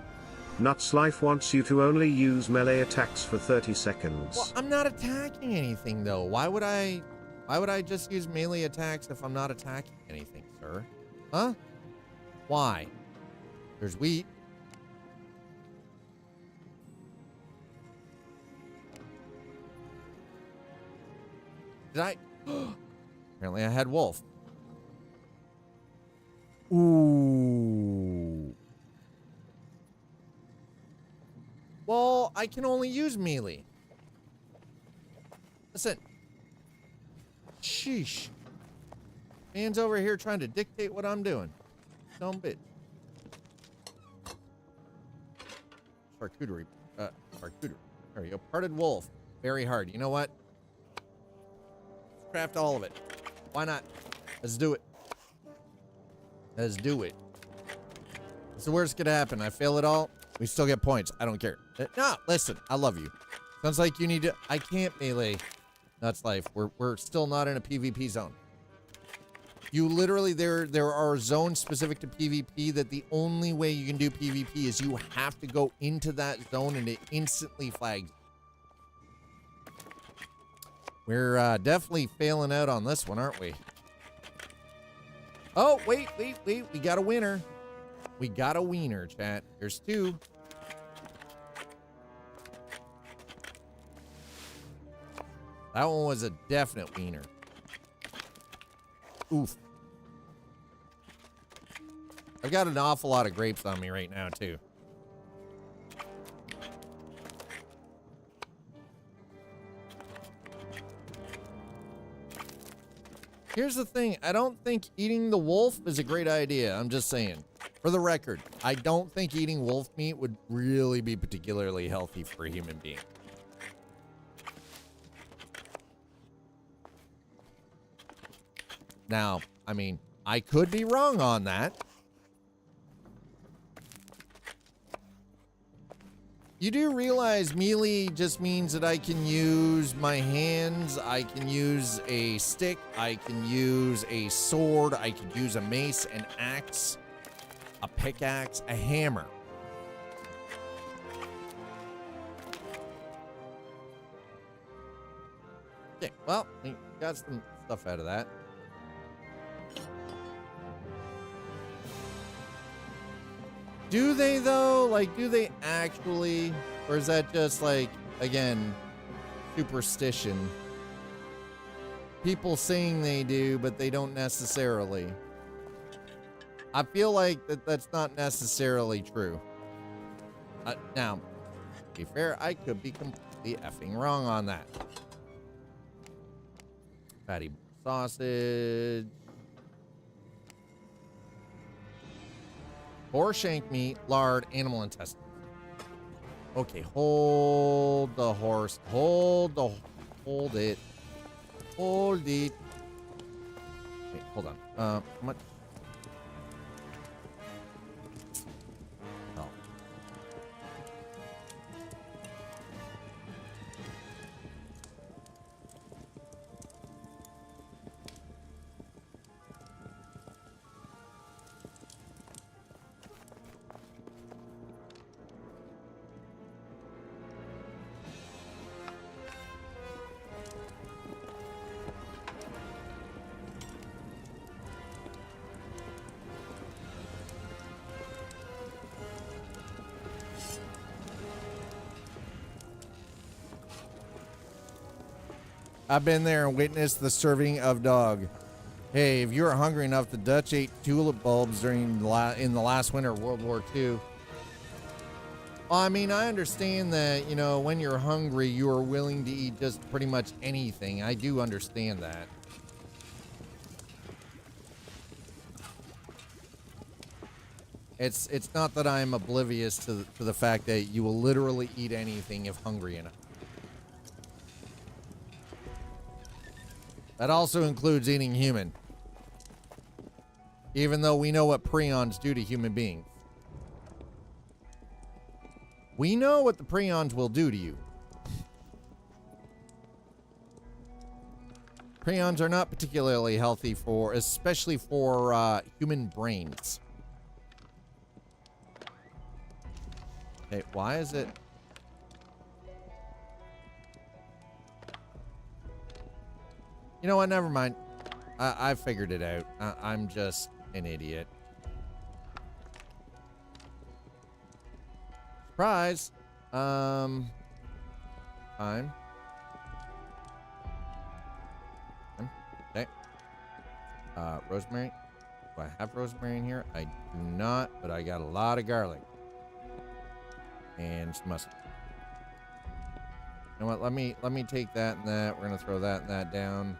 Nuts Life wants you to only use melee attacks for 30 seconds. Well, I'm not attacking anything, though. Why would I just use melee attacks if I'm not attacking anything, sir? Huh? Why? There's wheat. Did I? Apparently I had wolf. Ooh. Well, I can only use melee. Listen. Sheesh. Man's over here trying to dictate what I'm doing. Dumb bitch. Charcuterie. Charcuterie. There we go. Parted wolf. Very hard. You know what? Let's craft all of it. Why not? Let's do it. Let's do it. What's the worst could happen? I fail it all. We still get points. I don't care. No, listen. I love you. Sounds like you need to. I can't melee. That's life. We're still not in a PvP zone. You literally there are zones specific to PvP that the only way you can do PvP is you have to go into that zone and it instantly flags. We're definitely failing out on this one, aren't we? Oh, wait. We got a winner. We got a wiener, chat. There's two. That one was a definite wiener. Oof. I've got an awful lot of grapes on me right now, too. Here's the thing. I don't think eating the wolf is a great idea. I'm just saying. For the record, I don't think eating wolf meat would really be particularly healthy for a human being. Now, I mean, I could be wrong on that. You do realize melee just means that I can use my hands, I can use a stick, I can use a sword, I could use a mace, an axe, a pickaxe, a hammer. Okay, well, we got some stuff out of that. Do they, though? Like, do they actually? Or is that just, like, again, superstition? People saying they do, but they don't necessarily. I feel like that's not necessarily true. Now, to be fair, I could be completely effing wrong on that. Fatty sausage. Boar shank meat, lard, animal intestines. Okay, hold the horse. Hold it. Hold it. Okay, hold on. How much? Oh. I've been there and witnessed the serving of dog. Hey, if you were hungry enough, the Dutch ate tulip bulbs during in the last winter of World War II. Well, I mean, I understand that, you know, when you're hungry, you are willing to eat just pretty much anything. I do understand that. It's not that I'm oblivious to the fact that you will literally eat anything if hungry enough. That also includes eating human. Even though we know what prions do to human beings. We know what the prions will do to you. Prions are not particularly healthy especially for human brains. Okay, why is it? You know what? Never mind. I figured it out. I'm just an idiot. Surprise. Time. Okay. Rosemary. Do I have rosemary in here? I do not, but I got a lot of garlic. And some mustard. You know what? Let me take that and that. We're gonna throw that and that down.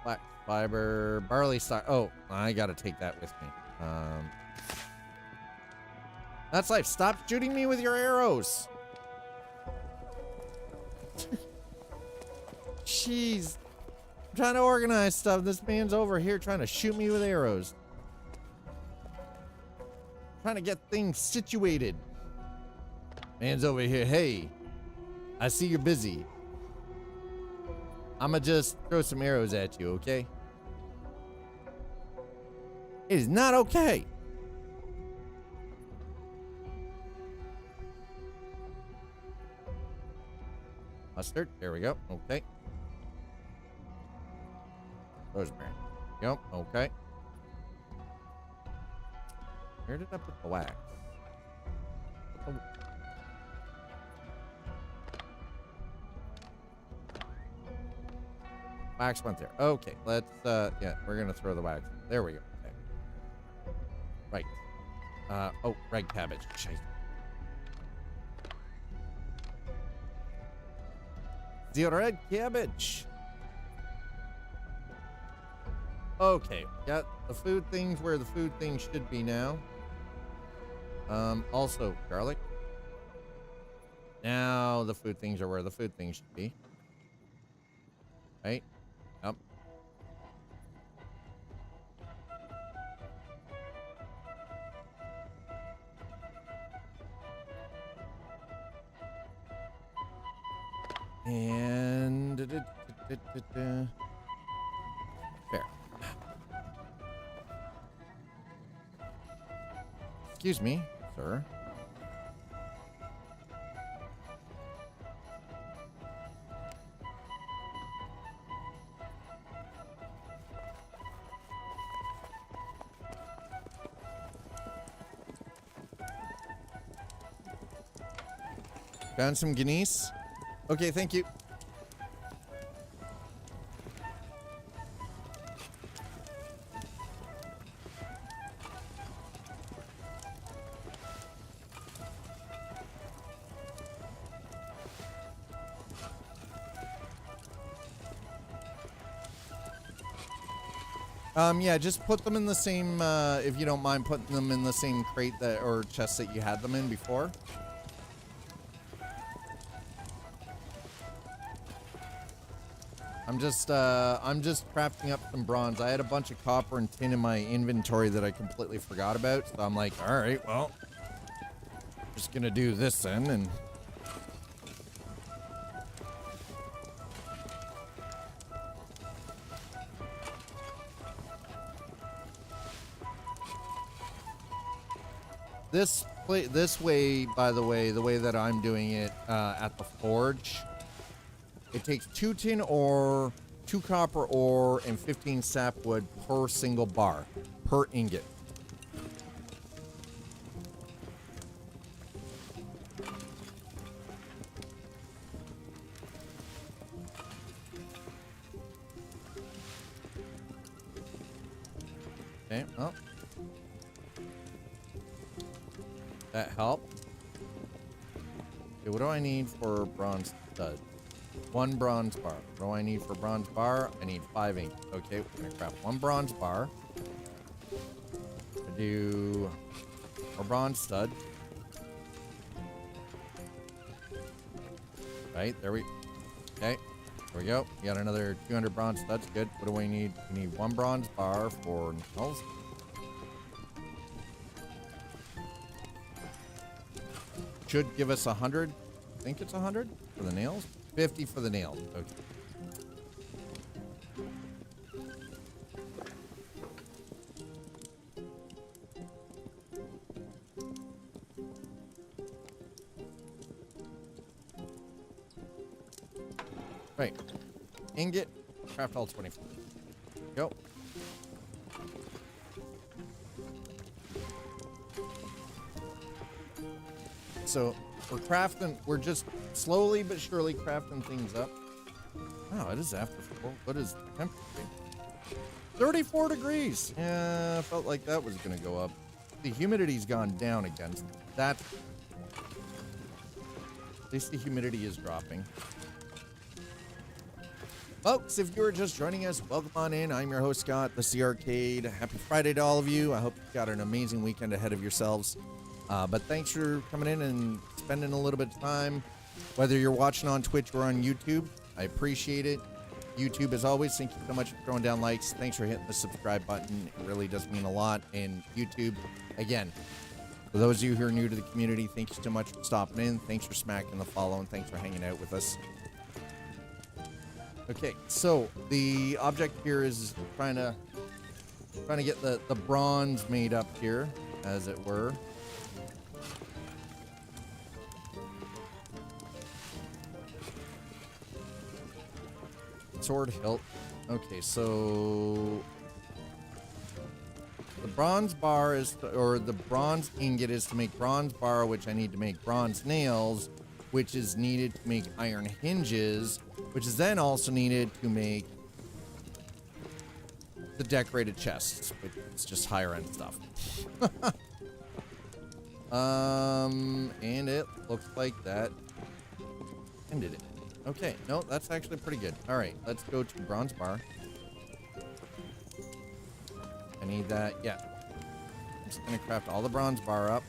Black fiber, barley stock. Oh, I gotta take that with me. That's life. Stop shooting me with your arrows. Jeez. I'm trying to organize stuff. This man's over here trying to shoot me with arrows. Trying to get things situated. Man's over here. Hey, I see you're busy. I'ma just throw some arrows at you, okay? It is not okay. Mustard. There we go. Okay. Rosemary. Yep. Okay. Where did I put the wax? Wax went there. Okay. Let's, yeah, we're gonna throw the wax. There we go. Okay. Right. Oh, red cabbage. Shite. The red cabbage. Okay, got the food things where the food things should be now. Also garlic. Now the food things are where the food things should be. Right? Yep. And fair. Excuse me, sir. Found some guineas. Okay, thank you. Yeah, just put them in the same, if you don't mind putting them in the same crate that, or chest that you had them in before. I'm just crafting up some bronze. I had a bunch of copper and tin in my inventory that I completely forgot about. So I'm like, all right, well, just gonna do this then, and this way, by the way, the way that I'm doing it at the forge, It takes 2 tin ore, 2 copper ore, and 15 sapwood per single bar, per ingot. Okay, well. That helped. Okay, what do I need for bronze stud? 1 bronze bar. What do I need for bronze bar? I need 5 ink. Okay, we're gonna craft 1 bronze bar. I do a bronze stud. Right, there we okay. There we go. We got another 200 bronze studs. Good. What do we need? We need 1 bronze bar for nails. Should give us 100. I think it's 100 for the nails. 50 for the nails. Okay. Right. Ingot. Craft all 24. Go. So we're crafting, we're just slowly but surely crafting things up. Wow, it is after 4. What is the temperature? 34 degrees. Yeah, I felt like that was going to go up. The humidity's gone down again. That, at least the humidity is dropping. Folks, if you're just joining us, welcome on in. I'm your host, Scott, the Sea Arcade. Happy Friday to all of you. I hope you've got an amazing weekend ahead of yourselves. But thanks for coming in and spending a little bit of time, whether you're watching on Twitch or on YouTube. I appreciate it. YouTube, as always, thank you so much for throwing down likes. Thanks for hitting the subscribe button. It really does mean a lot. And YouTube, again, for those of you who are new to the community, thank you so much for stopping in. Thanks for smacking the follow, and thanks for hanging out with us. Okay, so the object here is trying to get the bronze made up here, as it were. Sword hilt. Okay, so the bronze bar is, or the bronze ingot is to make bronze bar, which I need to make bronze nails, which is needed to make iron hinges, which is then also needed to make the decorated chests, which is just higher end stuff. And it looks like that ended it. Okay, no, that's actually pretty good. All right, let's go to bronze bar. I need that, yeah. I'm just gonna craft all the bronze bar up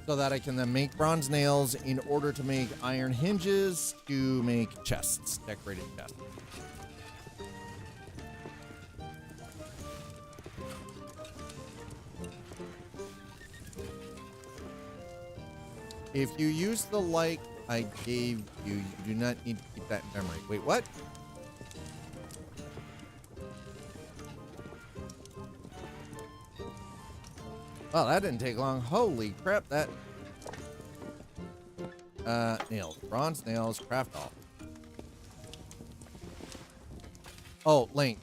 so that I can then make bronze nails in order to make iron hinges to make chests, decorated chests. If you use the like I gave you, you do not need to keep that in memory. Wait, what? Well, that didn't take long. Holy crap, that... nails. Bronze nails, craft all. Oh, link.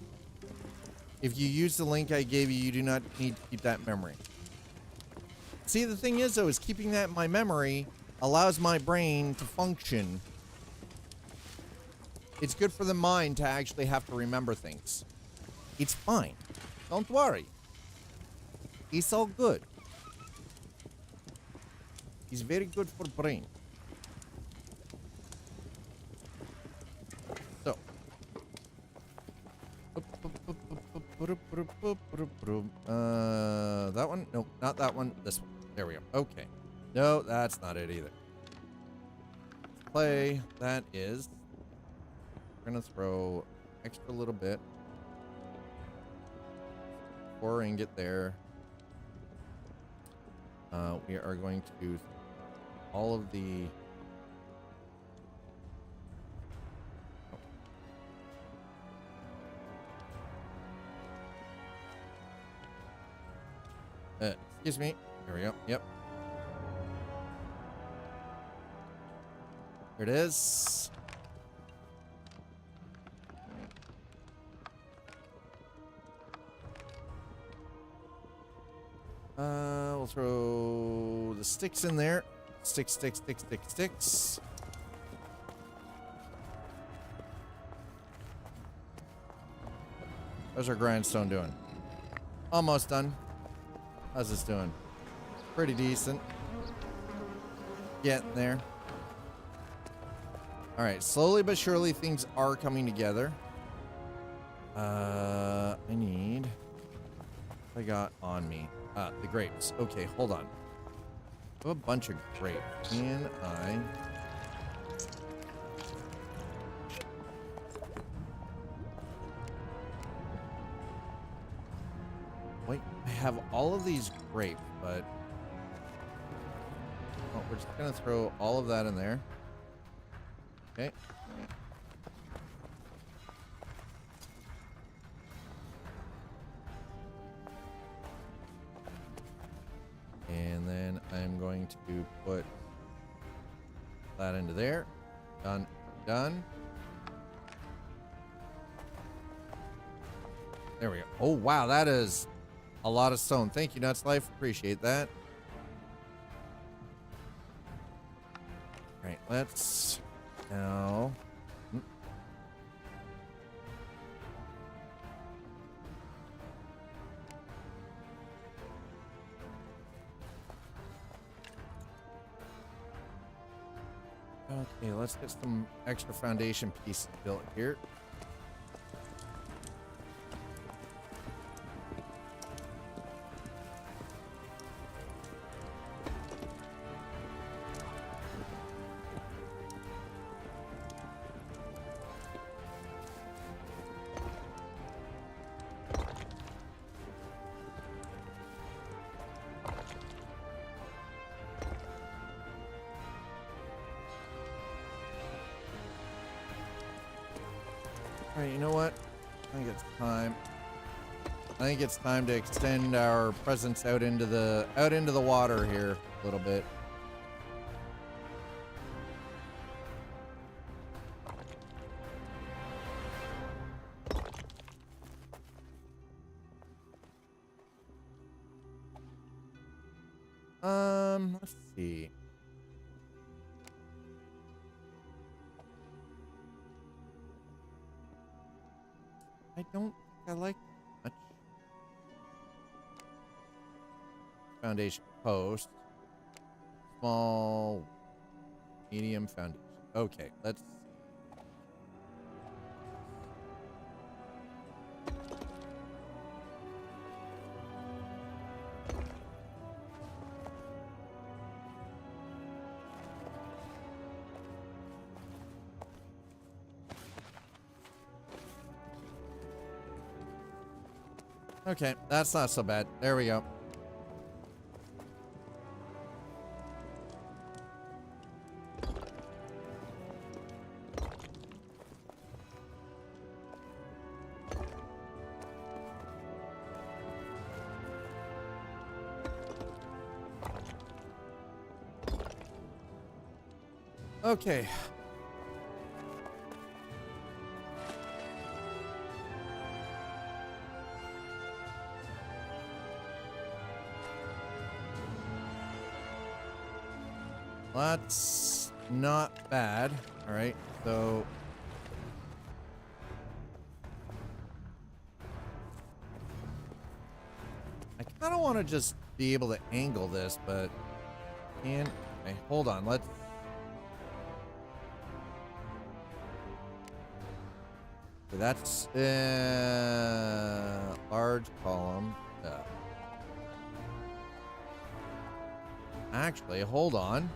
If you use the link I gave you, you do not need to keep that in memory. See, the thing is, though, is keeping that in my memory allows my brain to function. It's good for the mind to actually have to remember things. It's fine. Don't worry. It's all good. It's very good for brain. So. That one? Nope, not that one. This one. There we go. Okay. No, that's not it either. Play. That is. We're gonna throw extra little bit. 4 ingot there. We are going to do all of the. Excuse me. Here we go. Yep. Here it is. We'll throw the sticks in there. Sticks, sticks, sticks, sticks, sticks. How's our grindstone doing? Almost done. How's this doing? Pretty decent. Getting there. All right, slowly but surely things are coming together. I need... what I got on me. The grapes. Okay, hold on. I have a bunch of grapes. Can I... wait, I have all of these grapes, but... oh, we're just gonna throw all of that in there. Okay. And then I'm going to put that into there. Done. Done. There we go. Oh, wow. That is a lot of stone. Thank you, Nuts Life. Appreciate that. All right. Let's now... okay, let's get some extra foundation pieces built here. All right, you know what? I think it's time. I think it's time to extend our presence out into the water here a little bit. Let's see. I don't think I like much. Foundation post. Small, medium foundation. Okay, let's see. Okay, that's not so bad. There we go. Okay. That's not bad. All right, so I kind of want to just be able to angle this, but okay, hold on. Let's that's large column. Actually, hold on.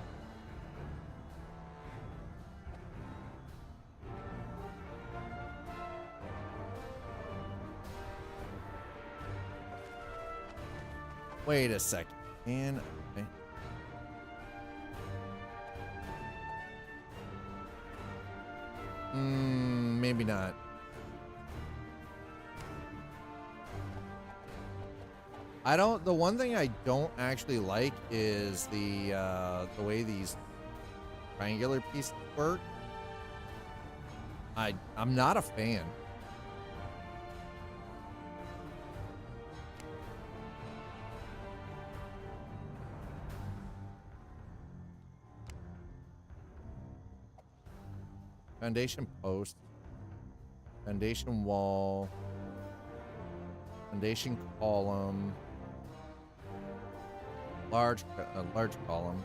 Wait a second. Okay. Maybe not. The one thing I don't actually like is the way these triangular pieces work. I'm not a fan. Foundation post. Foundation wall. Foundation column. Large column.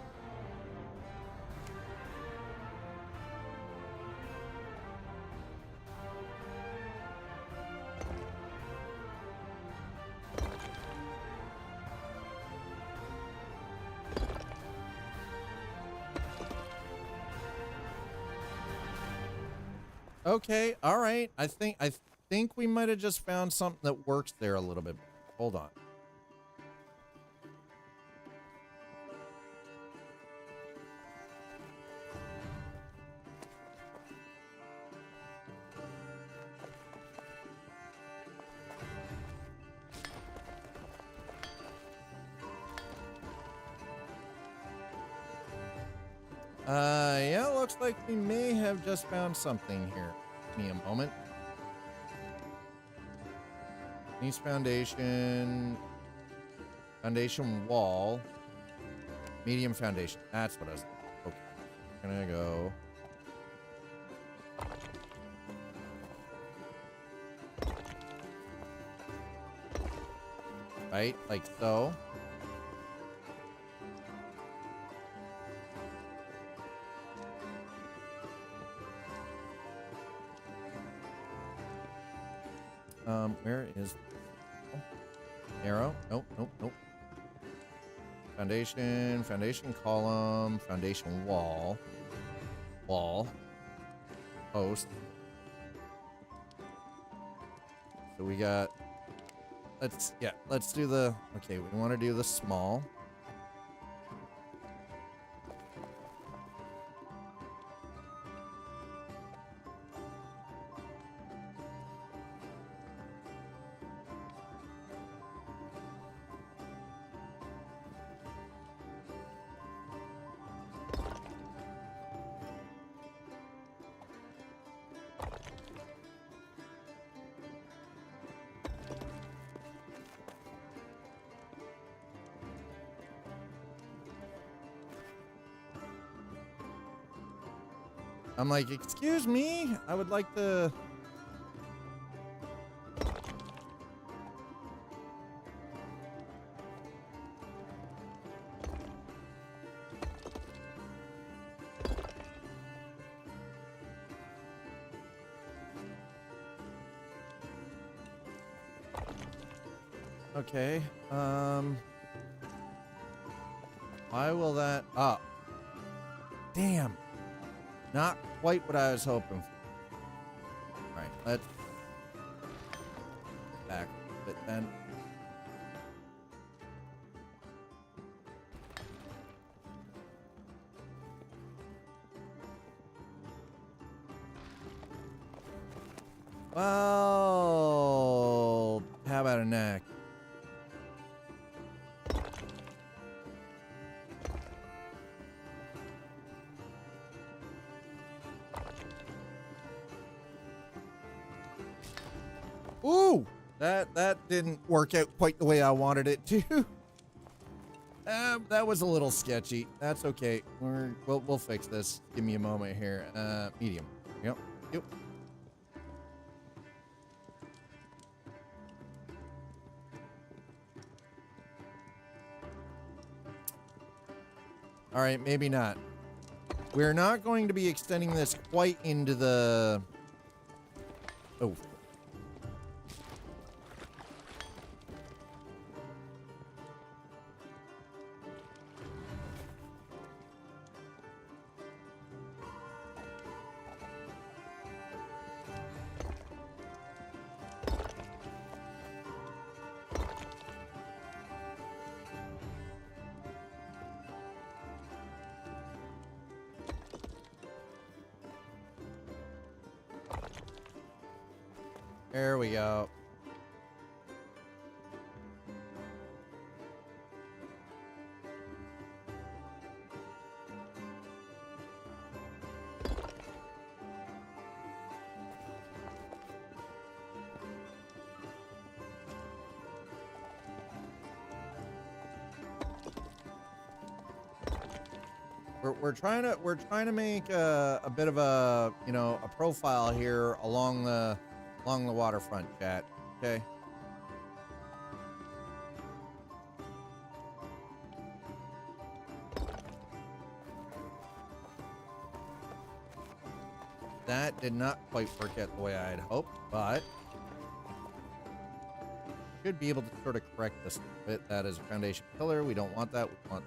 Okay, all right. I think we might have just found something that works there a little bit. Hold on. Yeah, looks like we may have just found something here. Give me a moment. Needs foundation. Foundation wall. Medium foundation. That's what I was thinking. Okay. We're gonna go. Right, like so. Where is arrow? Nope, nope, nope. Foundation column, foundation wall, post. So we got, let's do the, okay, we want to do the small. I'm like, excuse me, I would like to. Okay, why will that, oh, damn. Not quite what I was hoping for. All right, let's back a bit then. Well, how about a neck? Ooh, that didn't work out quite the way I wanted it to. That was a little sketchy. That's okay. We'll fix this. Give me a moment here. Medium. Yep. All right, maybe not. We're not going to be extending this quite into the. Oh. There we go. we're trying to make a bit of a, you know, a profile here along the waterfront, chat. Okay. That did not quite work out the way I had hoped, but should be able to sort of correct this a bit. That is a foundation pillar. We don't want that. We want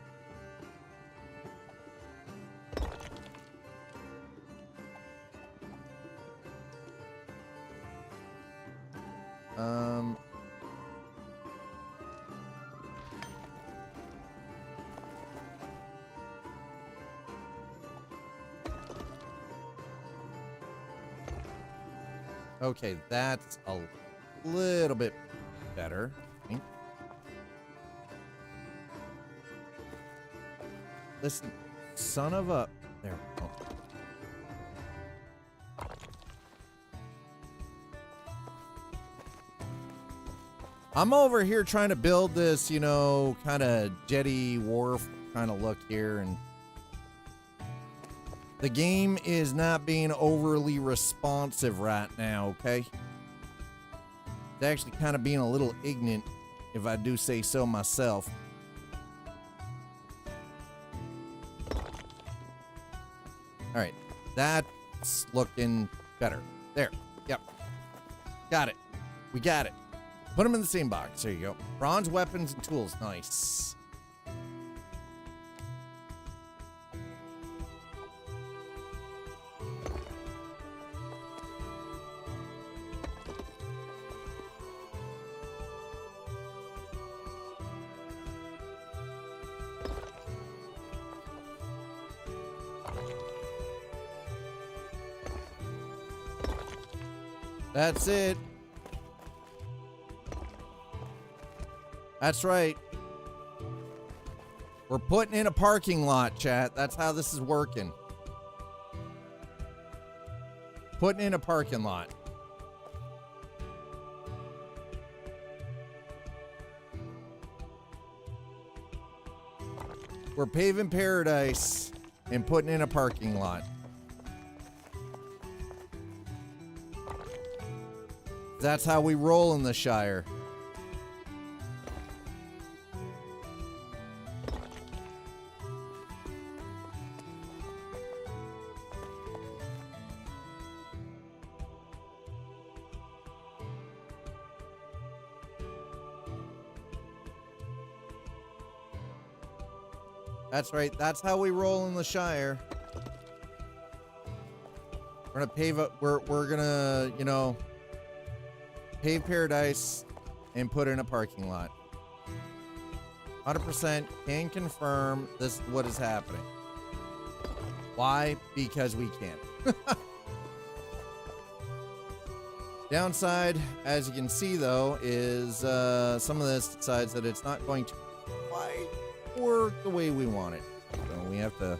okay, that's a little bit better, I think. Listen, son of a... There we go. I'm over here trying to build this, you know, kind of jetty wharf kind of look here, and the game is not being overly responsive right now, okay? It's actually kind of being a little ignorant, if I do say so myself. All right, that's looking better. There, yep. Got it. We got it. Put them in the same box. There you go. Bronze weapons and tools. Nice. That's it. That's right. We're putting in a parking lot, chat. That's how this is working. Putting in a parking lot. We're paving paradise and putting in a parking lot. That's how we roll in the Shire. That's right. That's how we roll in the Shire. We're gonna pave it. We're gonna, you know, pave paradise and put in a parking lot. 100% can confirm this is what is happening. Why? Because we can. Downside, as you can see though, is some of this decides that it's not going to quite work the way we want it. So we have to...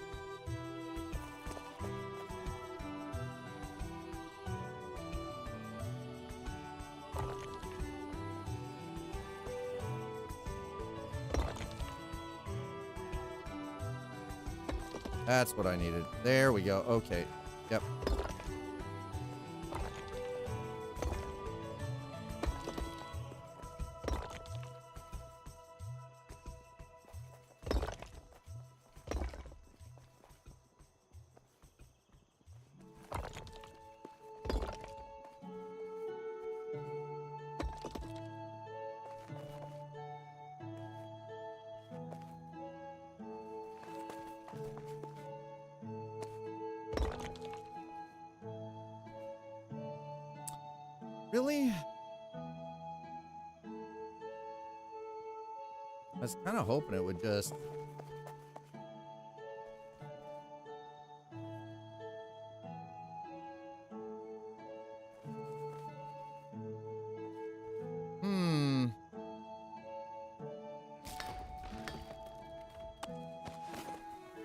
That's what I needed. There we go. Okay. Yep. Really? I was kind of hoping it would just...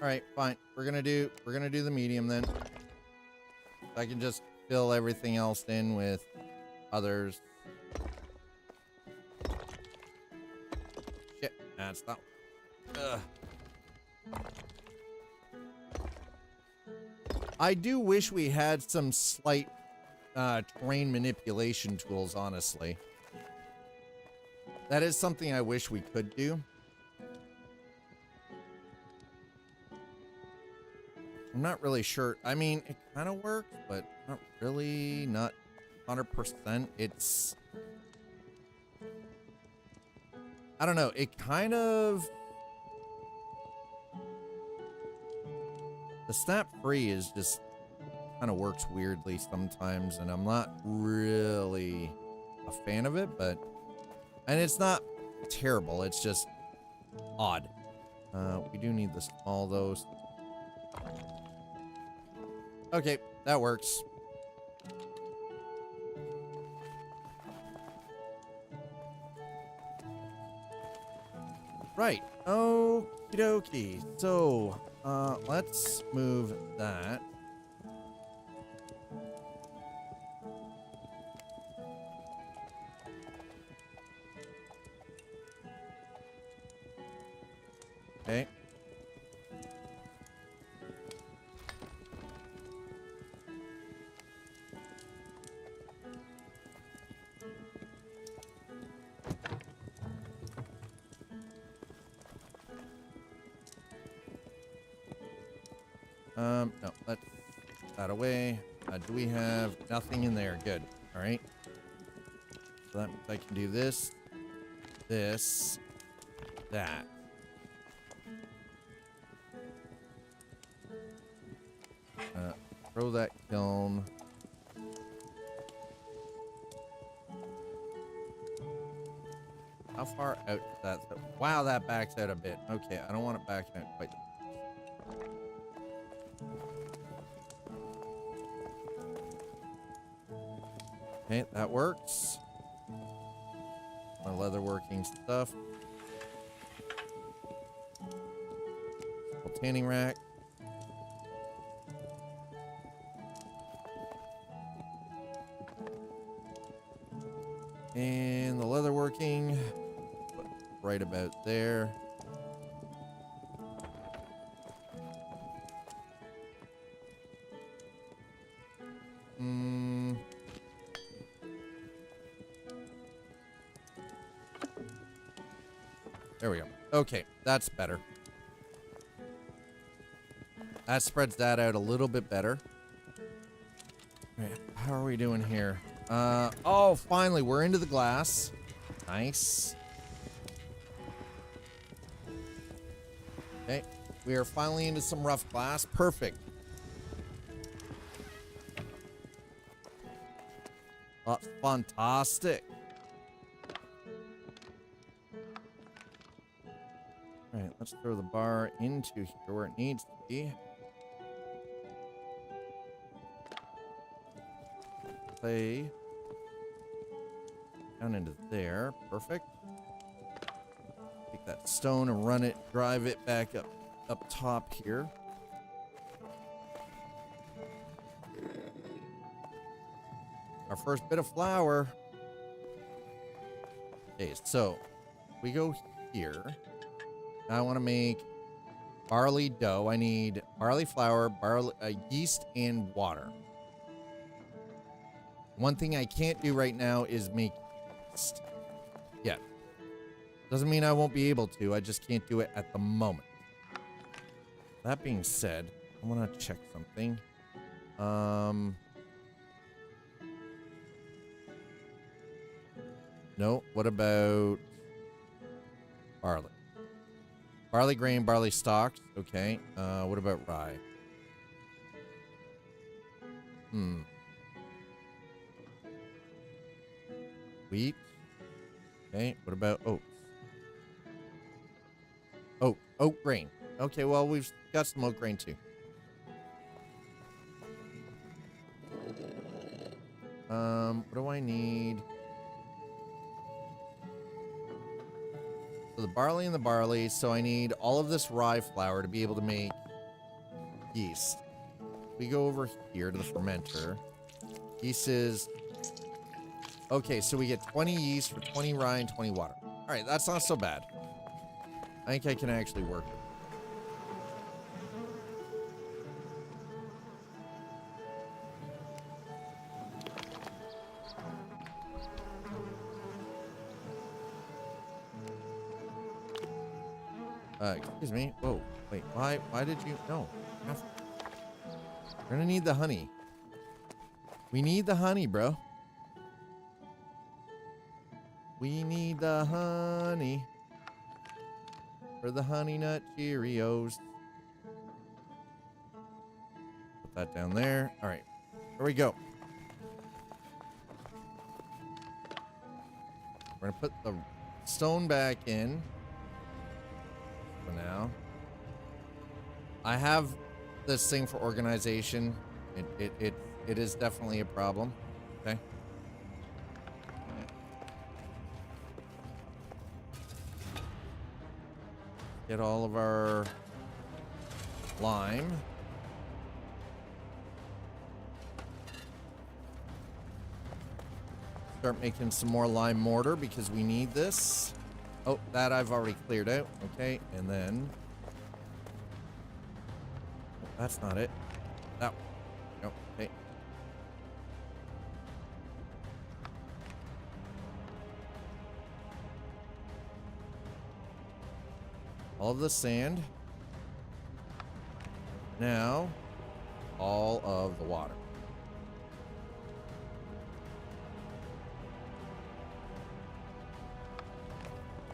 All right, fine. We're gonna do the medium then. I can just fill everything else in with others. Shit, that's not. Ugh. I do wish we had some slight terrain manipulation tools, honestly. That is something I wish we could do. I'm not really sure. I mean, it kind of works, but not really, not 100%. It's... I don't know. It kind of... The snap free is just kind of works weirdly sometimes, and I'm not really a fan of it, but... And it's not terrible. It's just odd. We do need the small, though. Okay, that works. Right. Okie dokie. So, let's move that. Okay. No, let's put that away. Do we have nothing in there? Good. All right. So that means I can do this, this, that. Throw that kiln. How far out is that? Wow, that backs out a bit. Okay, I don't want it backing out quite. Okay, that works. My leatherworking stuff. Tanning rack. And the leatherworking, right about there. There we go. Okay, that's better. That spreads that out a little bit better. Right, how are we doing here? Oh, finally, we're into the glass. Nice. Okay, we are finally into some rough glass. Perfect. That's fantastic. All right, let's throw the bar into here where it needs to be. Play down into there. Perfect. Take that stone and run it, drive it back up top here. Our first bit of flour. Okay, so we go here. Now I want to make barley dough. I need barley flour, yeast, and water. One thing I can't do right now is make yeast. Yeah. Doesn't mean I won't be able to. I just can't do it at the moment. That being said, I want to check something. No. What about barley? Barley grain, barley stalks. Okay. What about rye? Wheat. Okay. What about oats? Oat grain. Okay, well, we've got some oat grain too. What do I need? So the barley and the barley. So I need all of this rye flour to be able to make yeast. We go over here to the fermenter. Yeast is... Okay, so we get 20 yeast for 20 rye and 20 water. All right, that's not so bad. I think I can actually work it. Excuse me. Whoa. Wait, why did you? No. We're gonna need the honey. We need the honey, bro. We need the honey for the Honey Nut Cheerios. Put that down there. All right, here we go. We're gonna put the stone back in for now. I have this thing for organization. It is definitely a problem. Okay. Get all of our lime. Start making some more lime mortar because we need this. Oh, that I've already cleared out. Okay, and then that's not it. That one. Nope. Okay. All of the sand. Now, all of the water.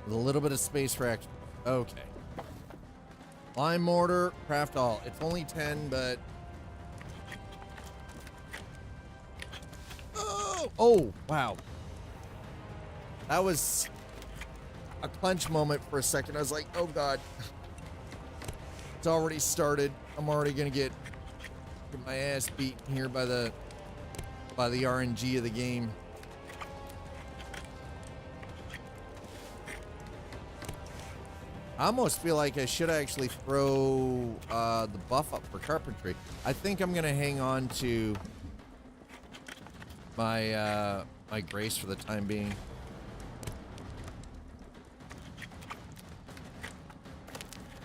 With a little bit of space for extra. Okay. Lime mortar, craft all. It's only 10, but... Oh, wow. That was a clench moment for a second. I was like, oh God. It's already started. I'm already gonna get my ass beaten here by the RNG of the game. I almost feel like I should actually throw the buff up for carpentry. I think I'm gonna hang on to my my grace for the time being.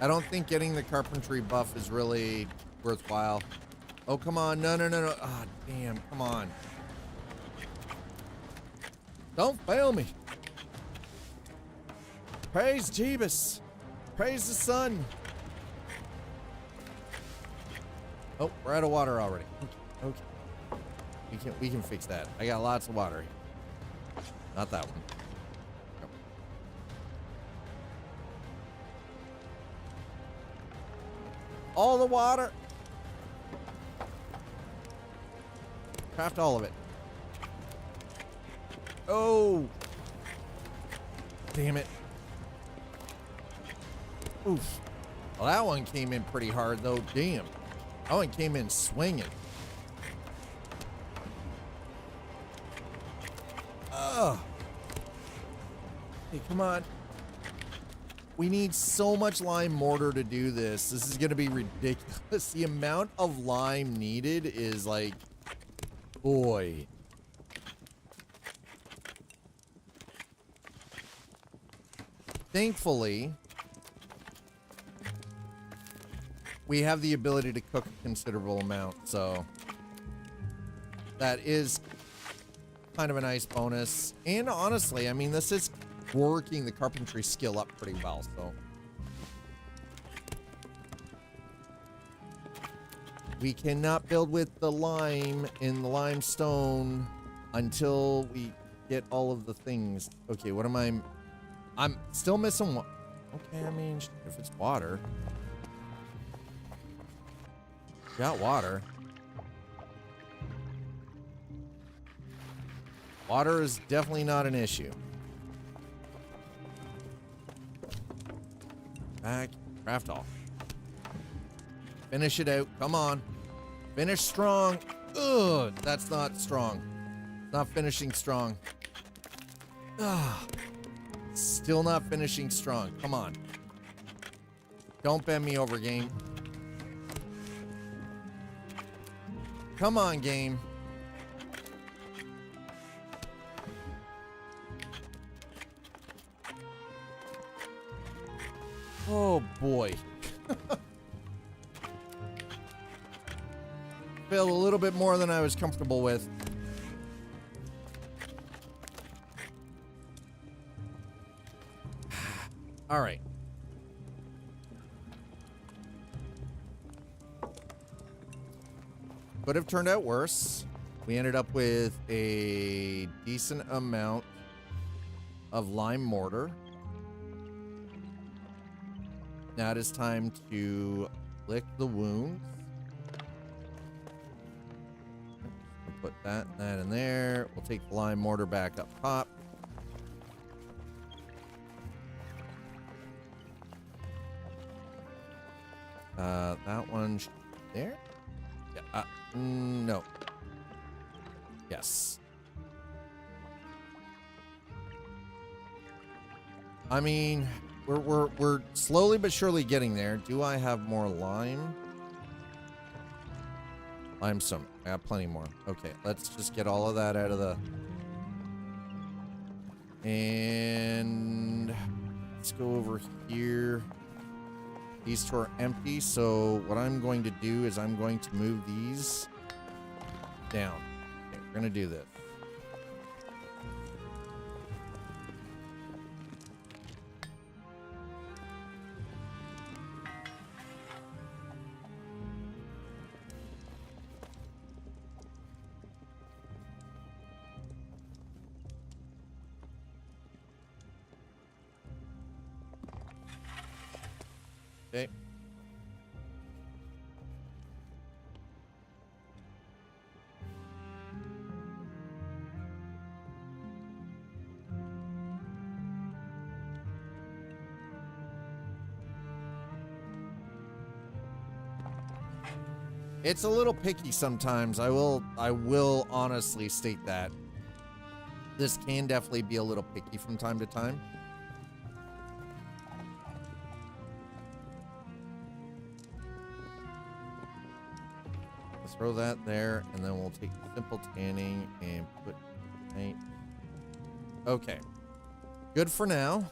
I don't think getting the carpentry buff is really worthwhile. Oh, come on. No. Ah, damn. Come on. Don't fail me. Praise Jeebus. Praise the sun. Oh, we're out of water already. Okay. We can fix that. I got lots of water here. Not that one. Nope. All the water. Craft all of it. Oh. Damn it. Oof. Well, that one came in pretty hard, though. Damn. That one came in swinging. Ugh. Hey, come on. We need so much lime mortar to do this. This is going to be ridiculous. The amount of lime needed is like, boy. Thankfully, we have the ability to cook a considerable amount, so that is kind of a nice bonus. And honestly, I mean, this is working the carpentry skill up pretty well, so we cannot build with the lime and the limestone until we get all of the things. Okay, what am I'm still missing one. Okay, I mean, if it's water. Got water. Water is definitely not an issue. Back, craft all. Finish it out. Come on. Finish strong. Ugh, that's not strong. Not finishing strong. Ugh. Still not finishing strong. Come on. Don't bend me over, game. Come on, game. Oh, boy. Failed a little bit more than I was comfortable with. All right. Could have turned out worse. We ended up with a decent amount of lime mortar. Now it is time to lick the wounds. Put that in there. We'll take the lime mortar back up top. That one there? Yeah, no. Yes. I mean, we're slowly but surely getting there. Do I have more lime? Limestone. I got plenty more. Okay, let's just get all of that out of the... And let's go over here. These two are empty, so what I'm going to do is I'm going to move these down. Okay, we're going to do this. Okay. It's a little picky sometimes. I will honestly state that. This can definitely be a little picky from time to time. Throw that there, and then we'll take simple tanning and put paint. Okay. Good for now.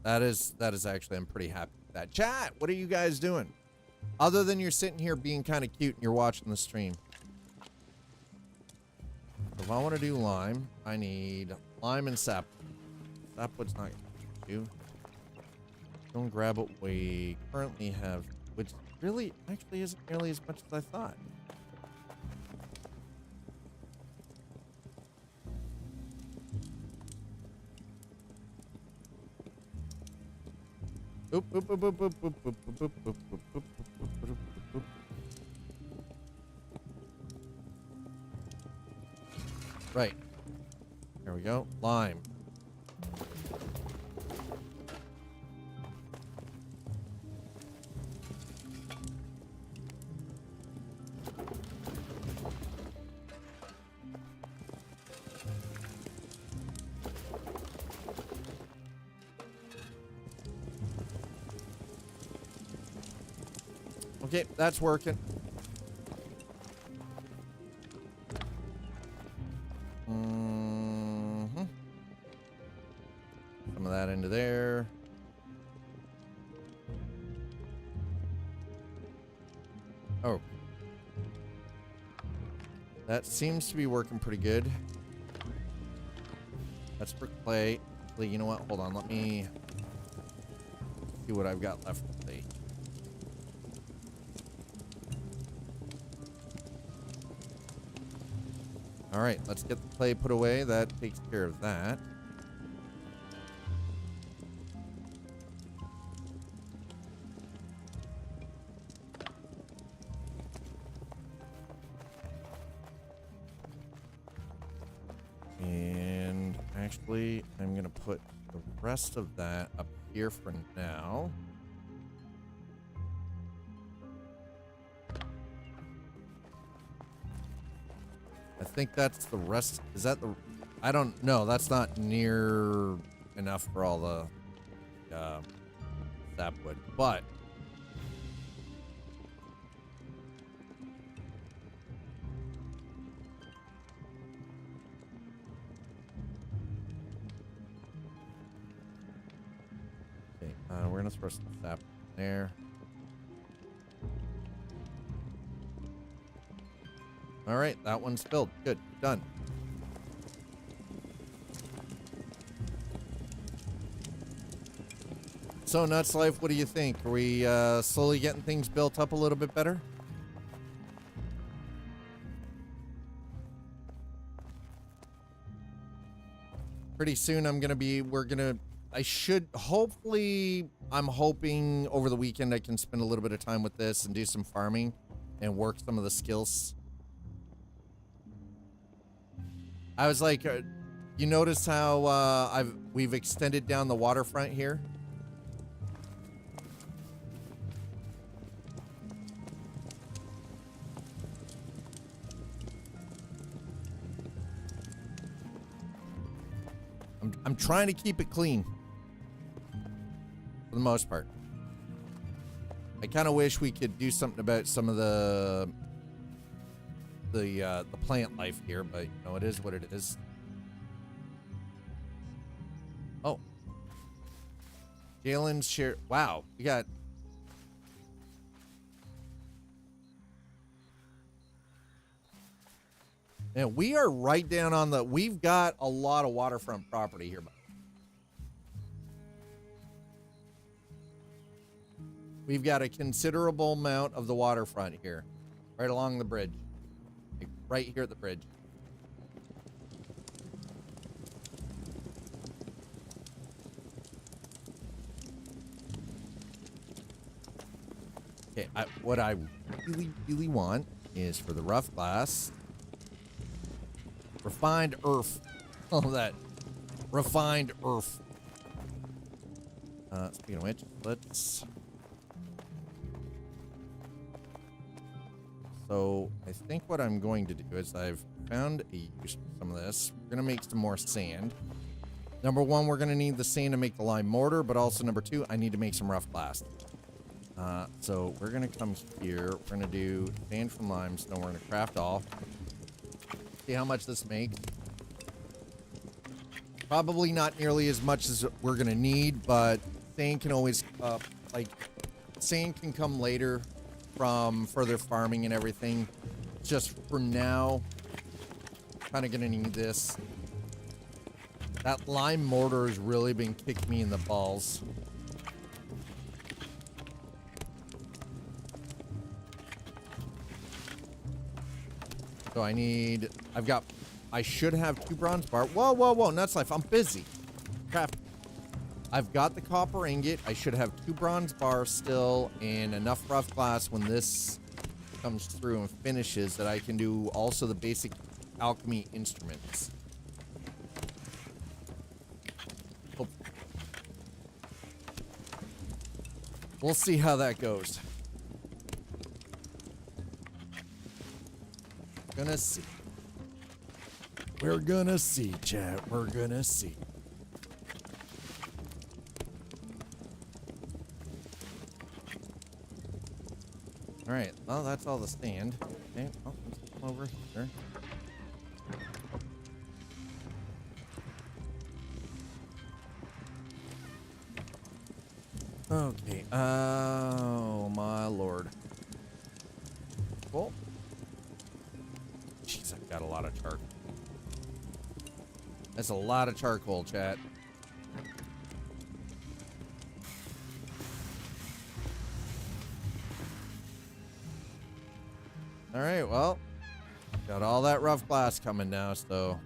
That is actually, I'm pretty happy with that. Chat, what are you guys doing? Other than you're sitting here being kind of cute and you're watching the stream. If I want to do lime, I need lime and sap. Sapwood's not going to do. Don't grab what we currently have, which really actually isn't nearly as much as I thought. Oop, oop, oop, oop, oop, oop, oop, oop, oop, oop, oop, oop, oop. Right. There we go. Lime. Okay, that's working. Some of that into there. Oh. That seems to be working pretty good. That's for clay. Actually, you know what? Hold on. Let me see what I've got left for clay. All right, let's get the clay put away. That takes care of that. And actually, I'm going to put the rest of that up here for now. I think that's the rest. Is that the... I don't know. That's not near enough for all the sapwood, but... Okay, we're going to throw some sap in there. All right, that one's filled. Good, done. So, Nuts Life, what do you think? Are we slowly getting things built up a little bit better? Pretty soon I'm hoping over the weekend I can spend a little bit of time with this and do some farming and work some of the skills. I was like, you notice how we've extended down the waterfront here? I'm trying to keep it clean for the most part. I kind of wish we could do something about some of the plant life here, but you know, it is what it is. Oh, Jalen's share. Wow, we got. And we are right down on the. We've got a lot of waterfront property here. We've got a considerable amount of the waterfront here, right along the bridge, like right here at the bridge. Okay, what I really want is for the rough glass. Refined earth. All that. Refined earth. Speaking of which, let's... So, I think what I'm going to do is I've found a use for some of this. We're going to make some more sand. Number one, we're going to need the sand to make the lime mortar, but also number two, I need to make some rough glass. So, we're going to come here. We're going to do sand from limestone. We're going to craft all. See how much this makes. Probably not nearly as much as we're gonna need, but sand can always sand can come later from further farming and everything. Just for now, kind of gonna need this. That lime mortar has really been kicking me in the balls. So I should have 2 bronze bar. Whoa, Nuts Life, I'm busy. Crap. I've got the copper ingot. I should have 2 bronze bars still and enough rough glass when this comes through and finishes that I can do also the basic alchemy instruments. Oh. We'll see how that goes. Gonna see. We're gonna see, chat. We're gonna see. All right. Well, that's all the stand. Okay. Oh, let's come over here. Okay. Oh my lord. Cool. Jeez, I've got a lot of charcoal. That's a lot of charcoal, chat. All right, well, got all that rough glass coming now, so.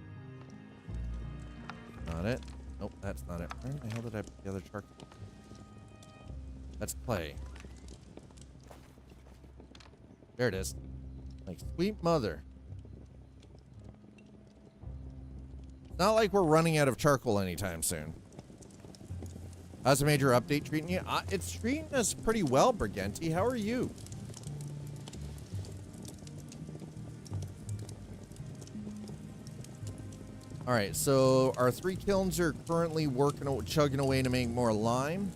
Not it. Nope, that's not it. Where the hell did I put the other charcoal? That's clay. There it is. Like, sweet mother. Not like we're running out of charcoal anytime soon. How's the major update treating you? It's treating us pretty well, Briganti. How are you? All right, so our 3 kilns are currently chugging away to make more lime.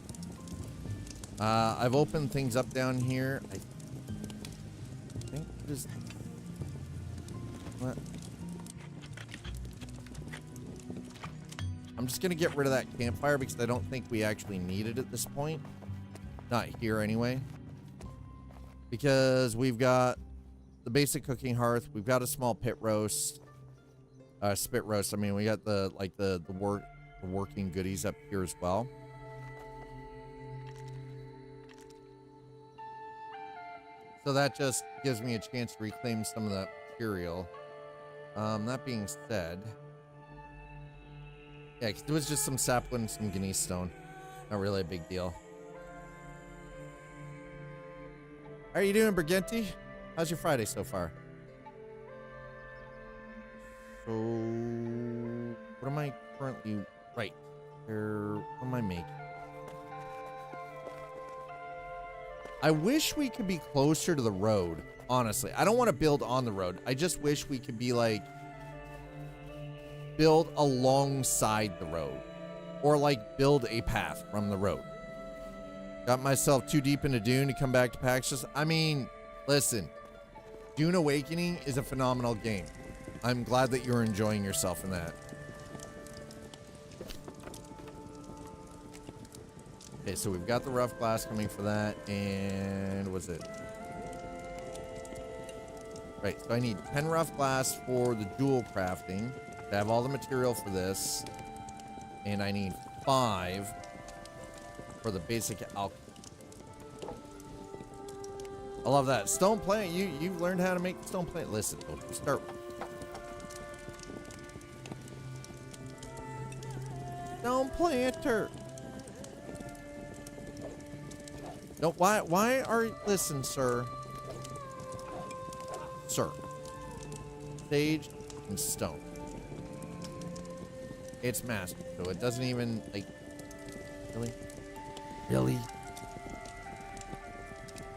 I've opened things up down here. I think just what? I'm just gonna get rid of that campfire because I don't think we actually need it at this point. Not here anyway. Because we've got the basic cooking hearth. We've got a small pit roast. Spit roast. I mean, we got the working goodies up here as well. So that just gives me a chance to reclaim some of that material. That being said, yeah, 'cause it was just some sapwood and some guinea stone. Not really a big deal. How are you doing, Briganti? How's your Friday so far? So, what am I currently... Right. What am I making? I wish we could be closer to the road, honestly. I don't want to build on the road. I just wish we could be, like, build alongside the road. Or, like, build a path from the road. Got myself too deep into Dune to come back to Pax. I mean, listen. Dune Awakening is a phenomenal game. I'm glad that you're enjoying yourself in that. Okay, so we've got the rough glass coming for that, and what's it? Right, so I need 10 rough glass for the jewel crafting to have all the material for this, and I need 5 for the basic alchemy. I love that. Stone plant, you've learned how to make stone plant. Listen, don't you start. Stone planter. No, why are, listen, sir. Sir. Sage and stone. It's mastered, so it doesn't even, like, really? Really?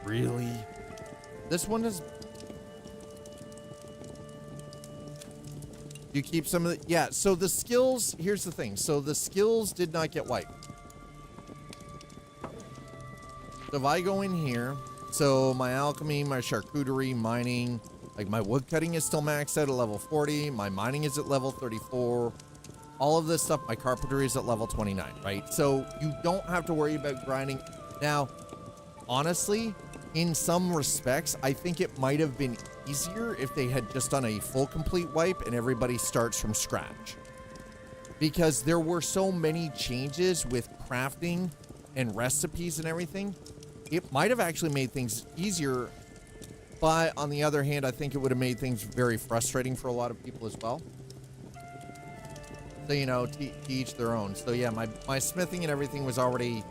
Really? This one is... You keep some of the... Yeah, so the skills... Here's the thing. So the skills did not get wiped. So if I go in here... So my alchemy, my charcuterie, mining... Like, my wood cutting is still maxed out at level 40. My mining is at level 34. All of this stuff, my carpentry is at level 29, right? So you don't have to worry about grinding. Now, honestly, in some respects, I think it might have been easier if they had just done a full complete wipe and everybody starts from scratch. Because there were so many changes with crafting and recipes and everything. It might have actually made things easier. But on the other hand, I think it would have made things very frustrating for a lot of people as well. So, you know, to each their own. So, yeah, my smithing and everything was already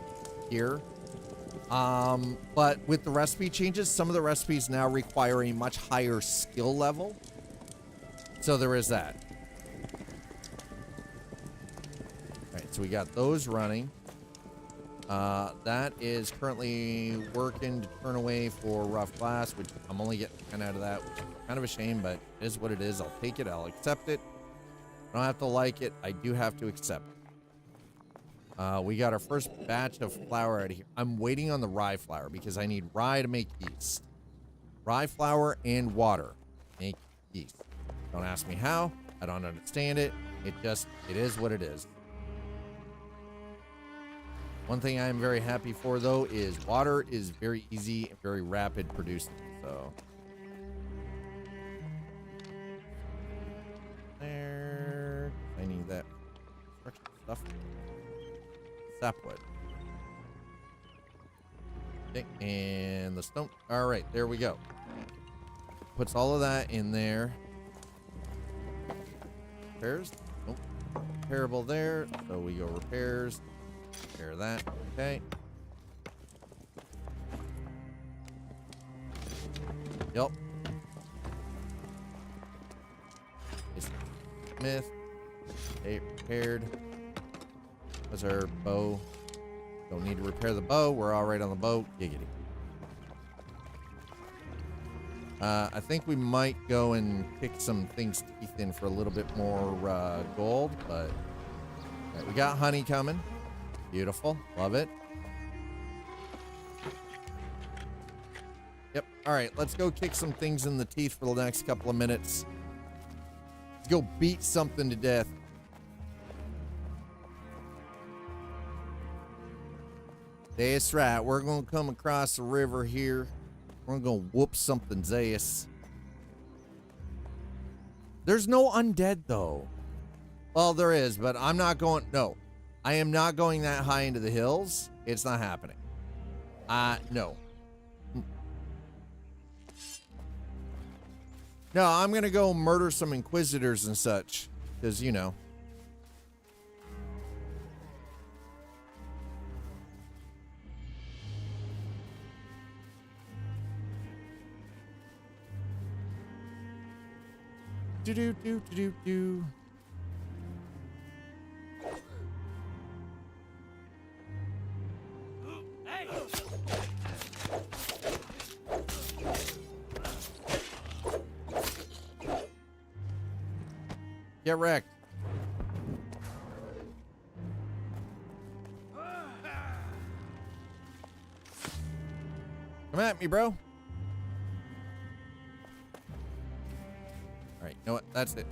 here. But with the recipe changes, some of the recipes now require a much higher skill level. So there is that. All right, so we got those running. That is currently working to turn away for rough glass, which I'm only getting 10 out of that, which is kind of a shame, but it is what it is. I'll take it. I'll accept it. I don't have to like it. I do have to accept it. We got our first batch of flour out of here. I'm waiting on the rye flour because I need rye to make yeast. Rye flour and water make yeast. Don't ask me how. I don't understand it. It is what it is. One thing I am very happy for, though, is water is very easy and very rapid producing. So there, I need that stuff. Sapwood. Okay, and the stone. All right, there we go. Puts all of that in there. Repairs. Nope. Repairable there. So we go repairs. Repair that. Okay. Yep. Smith. Okay, repaired. That's our bow. Don't need to repair the bow. We're all right on the bow. Giggity. I think we might go and kick some things teeth in for a little bit more gold, but right, we got honey coming. Beautiful. Love it. Yep. All right, let's go kick some things in the teeth for the next couple of minutes. Let's go beat something to death. That's right. We're going to come across the river here. We're going to whoop something's ass. There's no undead, though. Well, there is, but I'm not going... No. I am not going that high into the hills. It's not happening. No. No, I'm gonna go murder some inquisitors and such, because you know. Do do do do do do. Get wrecked. Come at me, bro. All right, you know what? That's it.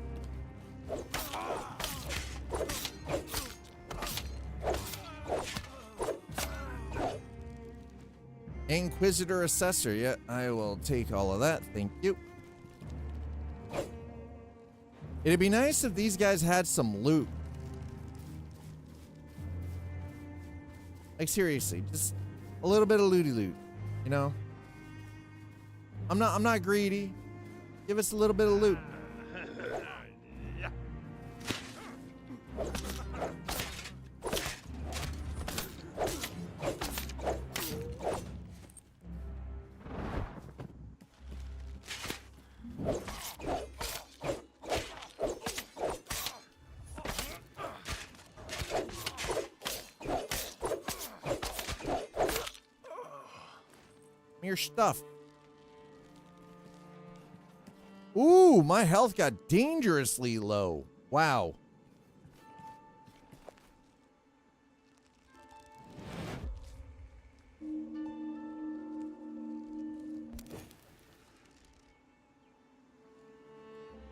Inquisitor Assessor. Yeah, I will take all of that. Thank you. It'd be nice if these guys had some loot. Like seriously, just a little bit of looty loot, you know? I'm not greedy. Give us a little bit of loot. Your stuff. Ooh, my health got dangerously low. Wow.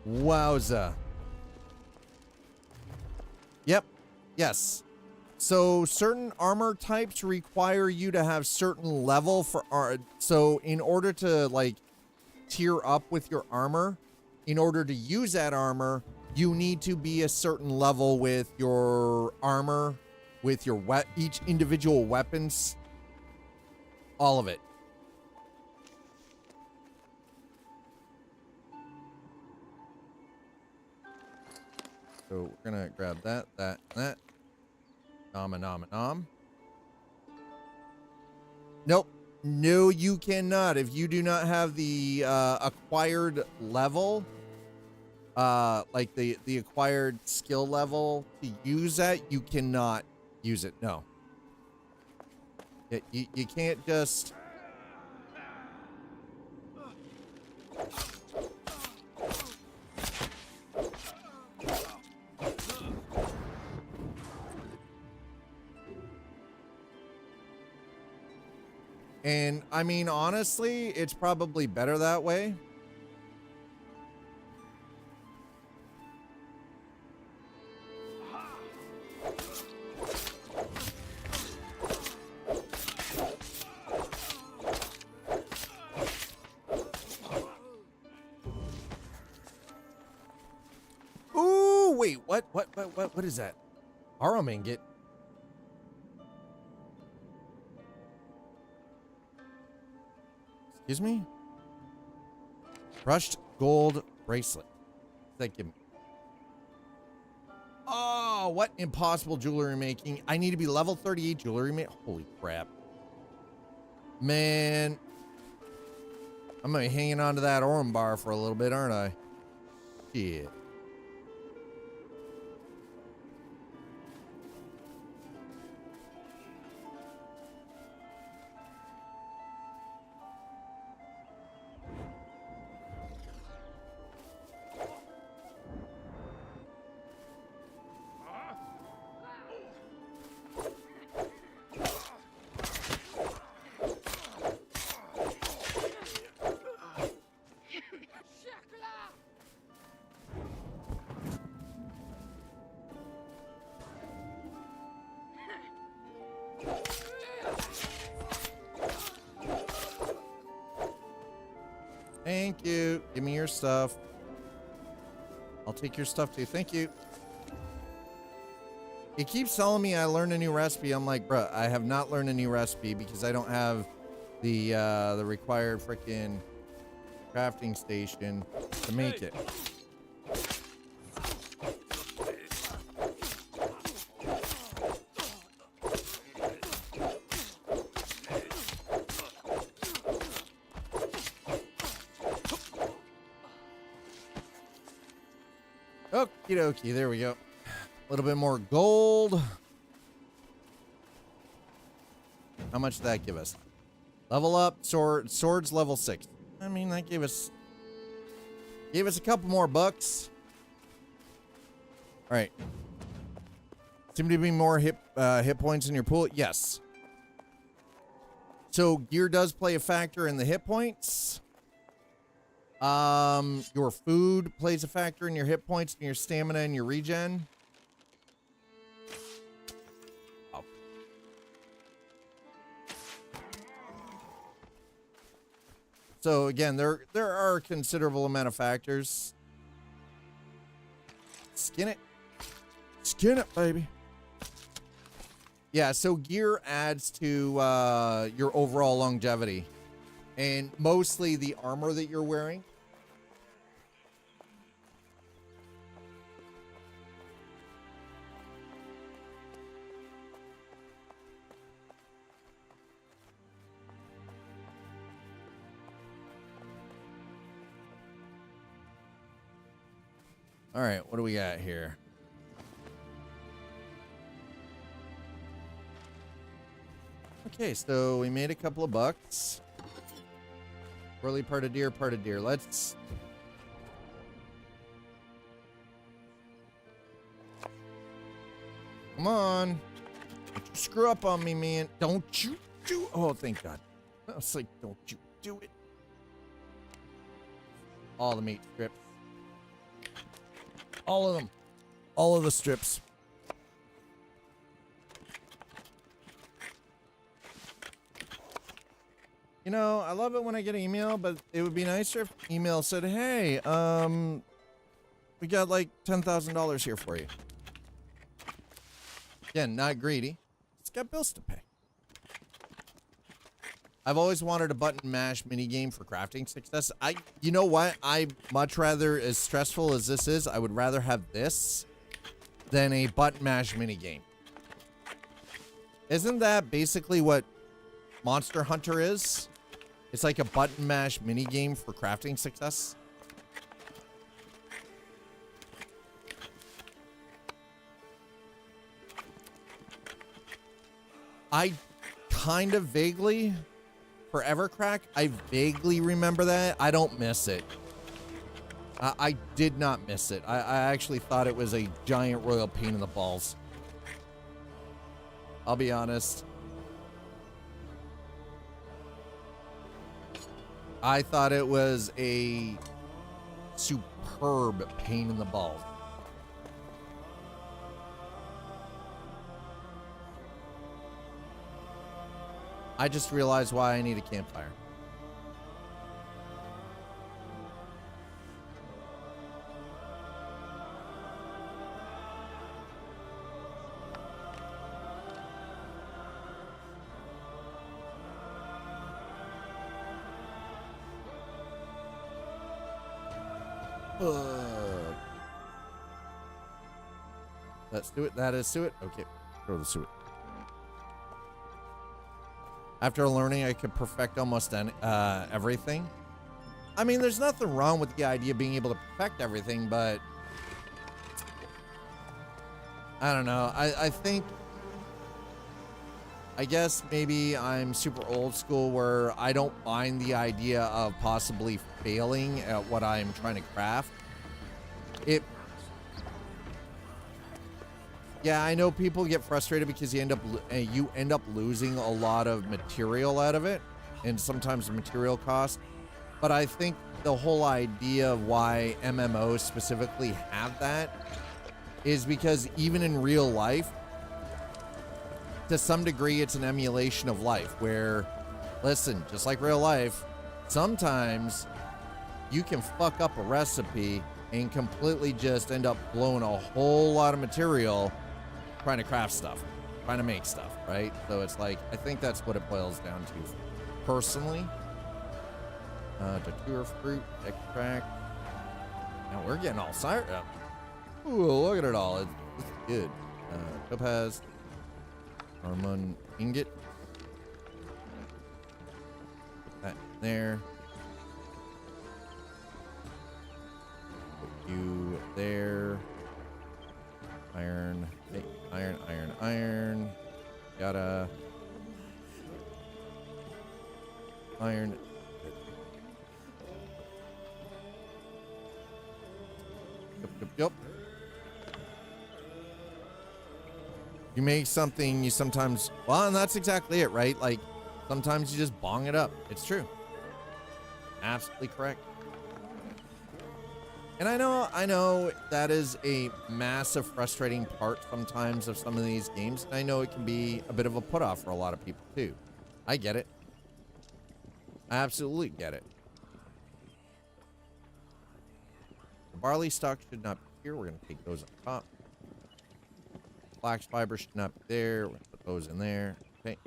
Wowza. Yep. Yes. So certain armor types require you to have certain level for so in order to like tier up with your armor, in order to use that armor, you need to be a certain level with your armor, with your each individual weapons, all of it. So we're gonna grab that, that, and that. Nom. Nope. No, you cannot. If you do not have the acquired level, like the acquired skill level to use that, you cannot use it. No. You can't just... And I mean, honestly, it's probably better that way. Ooh, wait, what is that? Arrowman get... Excuse me? Brushed gold bracelet. That give me... Oh, what impossible jewelry making. I need to be level 38 jewelry making. Holy crap. Man. I'm gonna be hanging on to that Orm bar for a little bit, aren't I? Shit. Thank you. Give me your stuff. I'll take your stuff too. Thank you. It keeps telling me I learned a new recipe. I'm like, bruh, I have not learned a new recipe because I don't have the required freaking crafting station to make it. Okie dokie, there we go. A little bit more gold. How much did that give us? Level up, swords level 6. I mean, that gave us a couple more bucks. All right. Seem to be more hit points in your pool. Yes. So gear does play a factor in the hit points. Your food plays a factor in your hit points and your stamina and your regen. Oh. So again, there are a considerable amount of factors. Skin it. Skin it, baby. Yeah, so gear adds to your overall longevity. And mostly the armor that you're wearing. All right, what do we got here? Okay, so we made a couple of bucks. Early part of deer, part of deer. Let's... Come on. Don't you screw up on me, man. Don't you do... Oh, thank God. I was like, don't you do it. All the meat strips. All of them. All of the strips. You know, I love it when I get an email, but it would be nicer if email said, hey, we got like $10,000 here for you. Again, not greedy. It's got bills to pay. I've always wanted a button mash minigame for crafting success. You know what? I much rather, as stressful as this is, I would rather have this than a button mash minigame. Isn't that basically what Monster Hunter is? It's like a button mash minigame for crafting success. I kind of vaguely, Forever Crack, I vaguely remember that. I don't miss it. I did not miss it. I actually thought it was a giant royal pain in the balls. I'll be honest. I thought it was a superb pain in the balls. I just realized why I need a campfire. Let's do it. That is suet. Okay, throw the suet. After learning I could perfect almost everything. I mean, there's nothing wrong with the idea of being able to perfect everything, but I don't know. I guess maybe I'm super old school where I don't mind the idea of possibly failing at what I'm trying to craft. Yeah, I know people get frustrated because you end up losing a lot of material out of it, and sometimes the material cost. But I think the whole idea of why MMOs specifically have that is because even in real life, to some degree, it's an emulation of life where, listen, just like real life, sometimes you can fuck up a recipe and completely just end up blowing a whole lot of material trying to craft stuff, trying to make stuff, right? So it's like, I think that's what it boils down to personally. Datura fruit extract. Now we're getting all sired up. Ooh, look at it all. It's good. Topaz. Harmon ingot. Put that in there. Put you there. Iron. Hey, iron, iron, iron. Gotta. Iron. Yep. You make something, you sometimes, well, and that's exactly it, right? Like, sometimes you just bong it up. It's true. Absolutely correct. And I know that is a massive frustrating part sometimes of some of these games. And I know it can be a bit of a put off for a lot of people too. I get it. I absolutely get it. The barley stock should not be here. We're going to take those up top. Flax fiber should not be there. We're going to put those in there. Okay.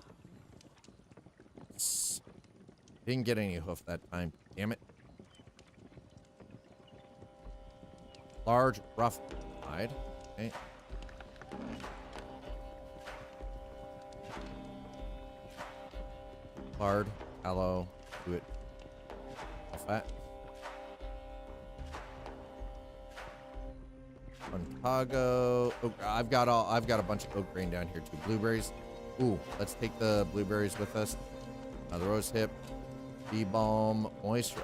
Didn't get any hoof that time. Damn it. Large, rough hide. Okay. Hard, tallow, do it. Fat. Montago. Oh, I've got a bunch of oak grain down here too. Blueberries. Ooh, let's take the blueberries with us. The rose hip, bee balm, moisture.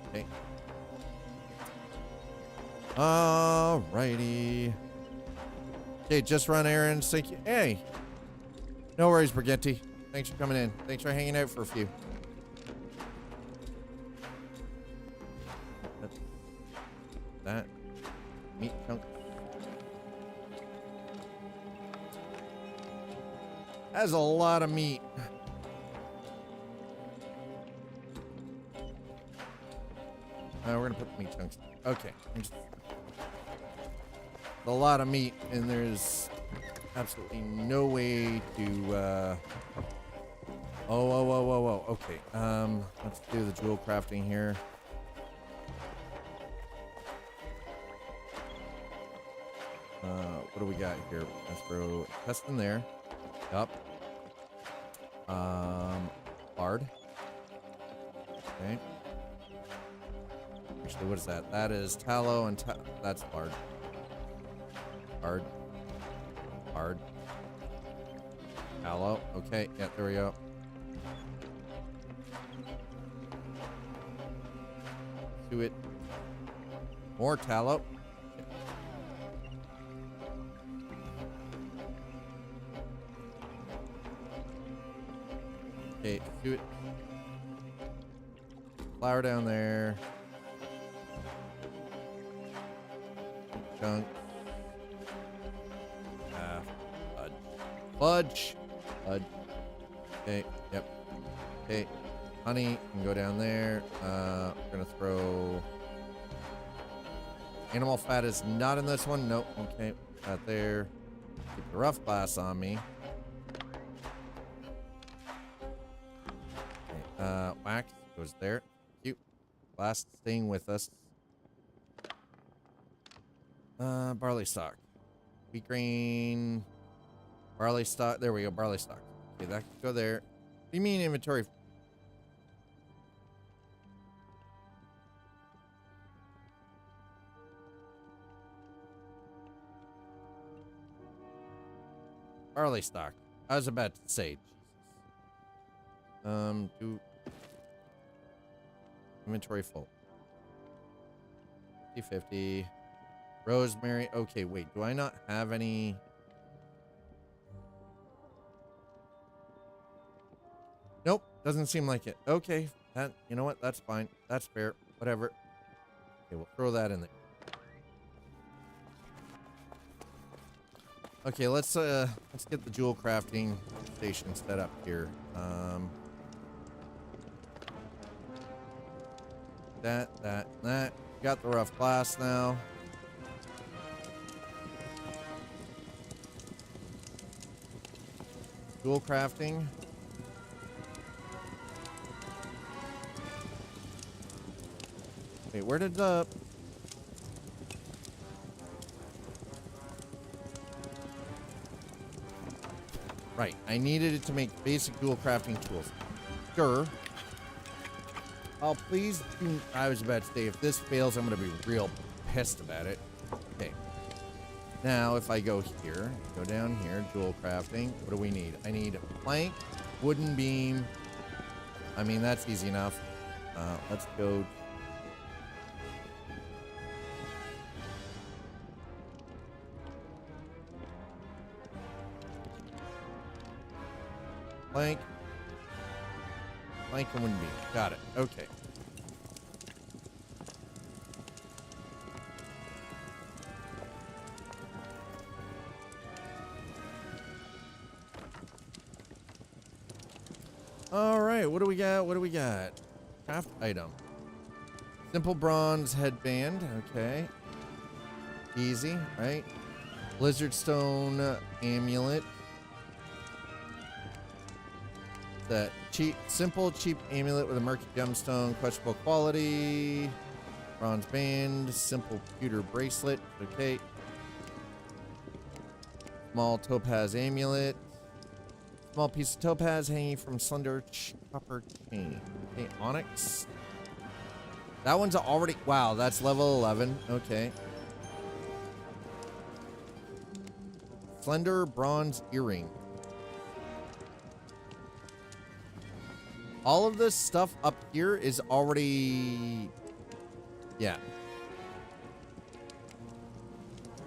Okay. Alrighty. Okay, just run errands. Thank you. Hey. No worries, Brigetti. Thanks for coming in. Thanks for hanging out for a few. That meat chunk. That's a lot of meat. We're gonna put the meat chunks. Okay. A lot of meat, and there's absolutely no way to. Oh. Okay. Let's do the jewel crafting here. What do we got here? Let's throw a test in there. Yup. Hard. Okay. Actually, what is that? That is tallow and that's hard. Hard. Hard. Tallow. Okay. Yeah, there we go. Do it. More tallow. Okay, do it. Flour down there. Chunk. Fudge. Fudge. Okay, yep. Okay, honey can go down there. We're gonna throw. Animal fat is not in this one. Nope. Okay, that there. Keep the rough glass on me. Okay, wax goes there. Cute. Glass staying with us. Barley stock. Wheat grain. Barley stock. There we go. Barley stock. Okay, that can go there. What do you mean inventory? Barley stock. I was about to say. Jesus. Do inventory full. 50-50. Rosemary. Okay, wait. Do I not have any? Nope. Doesn't seem like it. Okay. That, you know what? That's fine. That's fair. Whatever. Okay, we'll throw that in there. Okay, let's get the jewel crafting station set up here. That. Got the rough glass now. Jewel crafting. Wait, where did the... Right, I needed it to make basic dual crafting tools. Sure. Oh, please do... I was about to say, if this fails, I'm going to be real pissed about it. Okay. Now, if I go here, go down here, dual crafting, what do we need? I need plank, wooden beam. I mean, that's easy enough. Let's go... Plank. Plank and wooden beam. Got it. Okay. All right, what do we got? What do we got? Craft item. Simple bronze headband. Okay. Easy, right? Blizzard stone amulet. That simple, cheap amulet with a murky gemstone, questionable quality. Bronze band, simple pewter bracelet. Okay. Small topaz amulet. Small piece of topaz hanging from slender copper chain. Okay, onyx. That one's already... Wow, that's level 11. Okay. Slender bronze earring. All of this stuff up here is already... Yeah.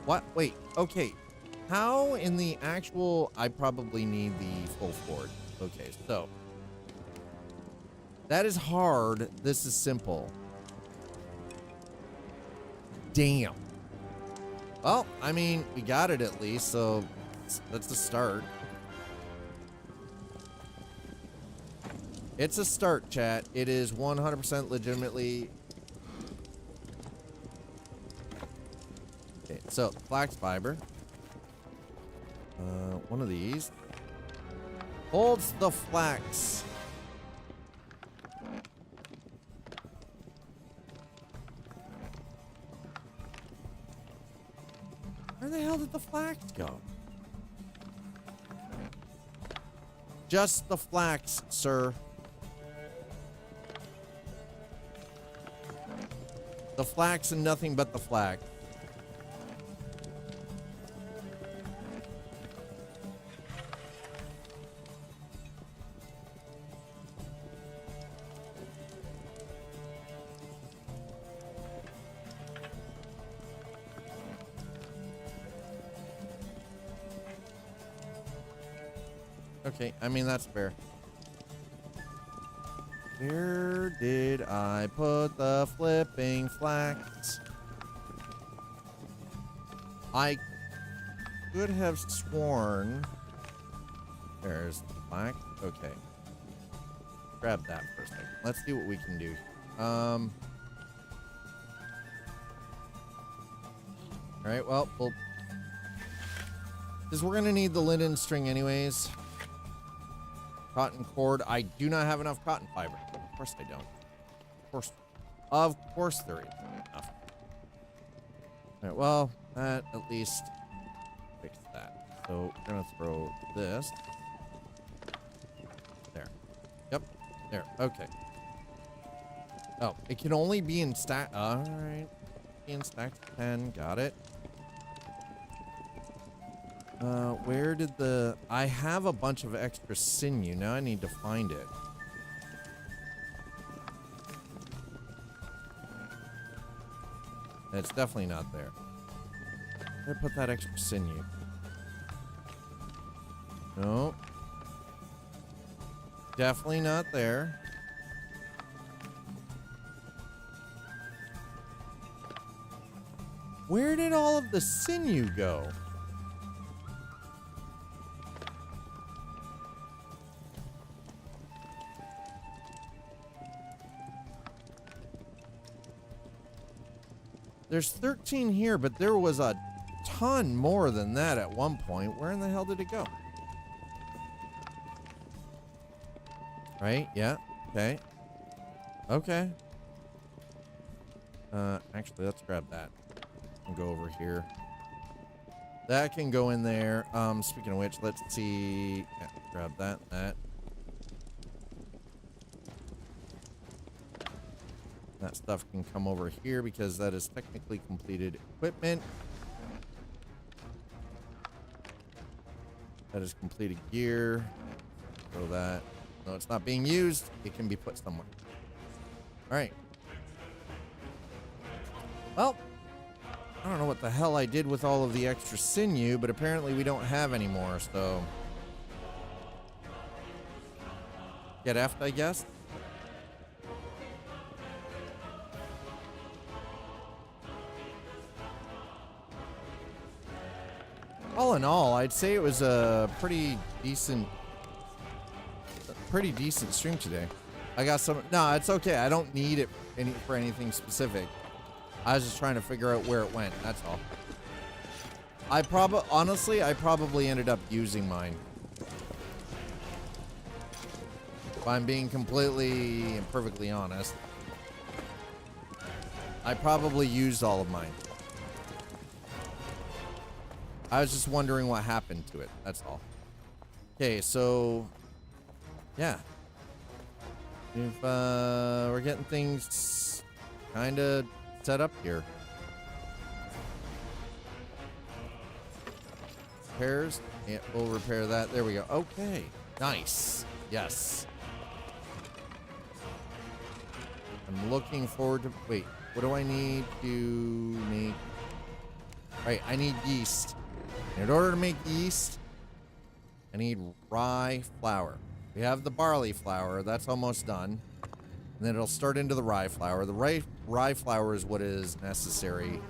What? Wait. Okay. How in the actual... I probably need the full forge. Okay, so... That is hard. This is simple. Damn. Well, I mean, we got it at least, so that's the start. It's a start, chat. It is 100% legitimately... Okay, so, flax fiber. One of these. Holds the flax. Where the hell did the flax go? Just the flax, sir. The flax and nothing but the flax. Okay, I mean, that's fair. Where did I put the flipping flax? I could have sworn... There's the flax. Okay. Grab that for a second. Let's see what we can do. Alright, well, because we're going to need the linen string anyways. Cotton cord. I do not have enough cotton fiber. Of course I don't. Of course there isn't enough. Alright, well, that at least fixed that. So we're gonna throw this. There. Yep. There. Okay. Oh, it can only be in stack. Alright. In stack 10. Got it. Where did the... I have a bunch of extra sinew. Now I need to find it. It's definitely not there. Where did I put that extra sinew? No. Definitely not there. Where did all of the sinew go? There's 13 here, but there was a ton more than that at one point. Where in the hell did it go? Right? Yeah. Okay. Okay. Actually, let's grab that and go over here. That can go in there. Speaking of which, let's see. Yeah, grab that. That stuff can come over here because that is technically completed equipment. That is completed gear. Throw that. No, it's not being used. It can be put somewhere. All right. Well, I don't know what the hell I did with all of the extra sinew, but apparently we don't have any more, so get effed, I guess. All in all, I'd say it was a pretty decent stream today. I got some. No, it's okay. I don't need it for anything specific. I was just trying to figure out where it went. That's all. Honestly, I probably ended up using mine. If I'm being completely and perfectly honest, I probably used all of mine. I was just wondering what happened to it. That's all. Okay, so yeah, if we're getting things kind of set up here. Repairs. Yeah, we'll repair that. There we go. Okay, nice. Yes. I'm looking forward to. Wait, what do I need to make? Right, I need yeast. In order to make yeast, I need rye flour. We have the barley flour. That's almost done. And then it'll start into the rye flour. The rye flour is what is necessary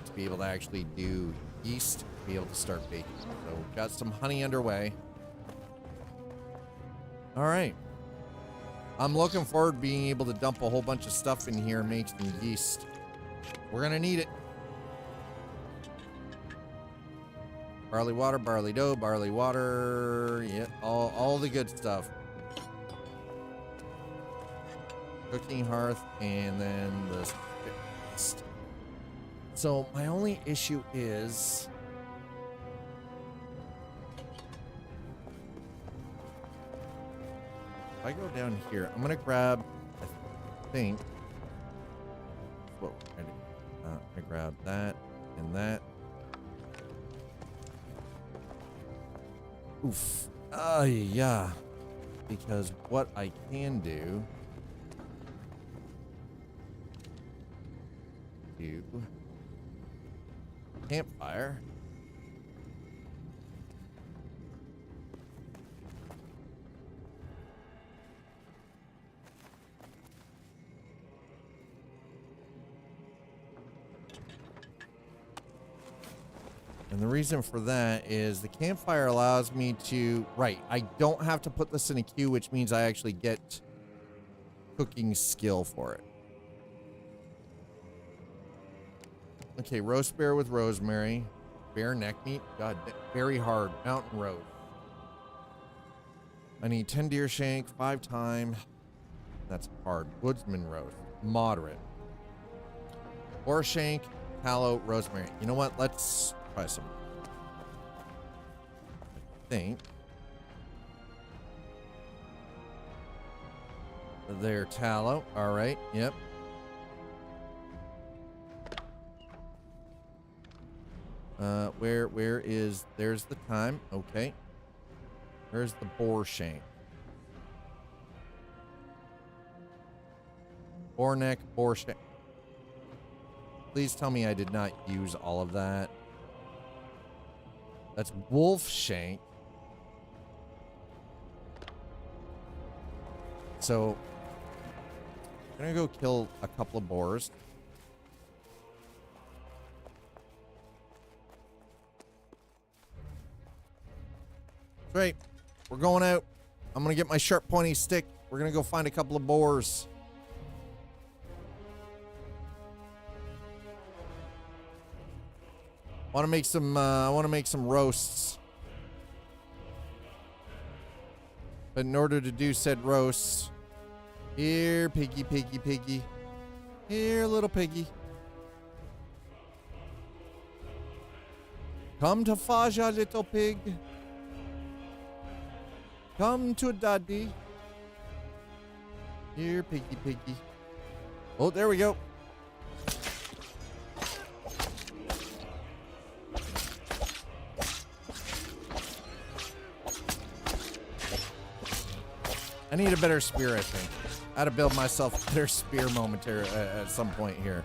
to be able to actually do yeast, to be able to start baking. So we've got some honey underway. All right. I'm looking forward to being able to dump a whole bunch of stuff in here and make some yeast. We're going to need it. Barley water, barley dough, barley water. Yeah, all the good stuff. Cooking hearth, and then the spit. So my only issue is if I go down here, I'm gonna grab, I think, what we're gonna do. I'm gonna grab that and that. Oof. Yeah. Because what I can do campfire. And the reason for that is the campfire allows me to, right, I don't have to put this in a queue, which means I actually get cooking skill for it. Okay, roast bear with rosemary. Bear neck meat. God, very hard. Mountain roast. I need 10 deer shank, 5 thyme. That's hard. Woodsman roast. Moderate. Boar shank, tallow, rosemary. You know what? Let's try some. I think. There, tallow. All right. Yep. Where is, there's the thyme. Okay. Where's the boar shank? Boar neck, boar shank. Please tell me I did not use all of that. That's wolf shank. So, I'm gonna go kill a couple of boars. Right, we're going out. I'm gonna get my sharp pointy stick. We're gonna go find a couple of boars. I want to make some roasts. But in order to do said roasts, here, piggy, piggy, piggy. Here, little piggy. Come to Faja, little pig. Come to daddy. Here, piggy, piggy. Oh, there we go. I need a better spear, I think. I had to build myself a better spear momentarily at some point here.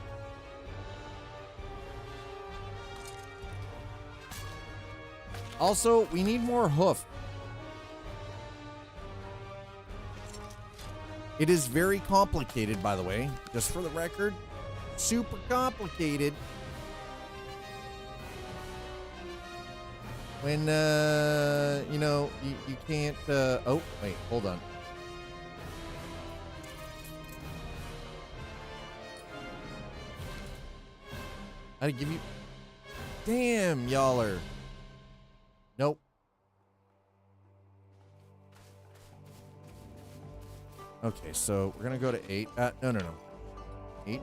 Also, we need more hoof. It is very complicated, by the way, just for the record. Super complicated. When, you know, you can't, oh, wait, hold on. I give you, damn, y'all. Nope. Okay, so we're gonna go to 8. No. 8.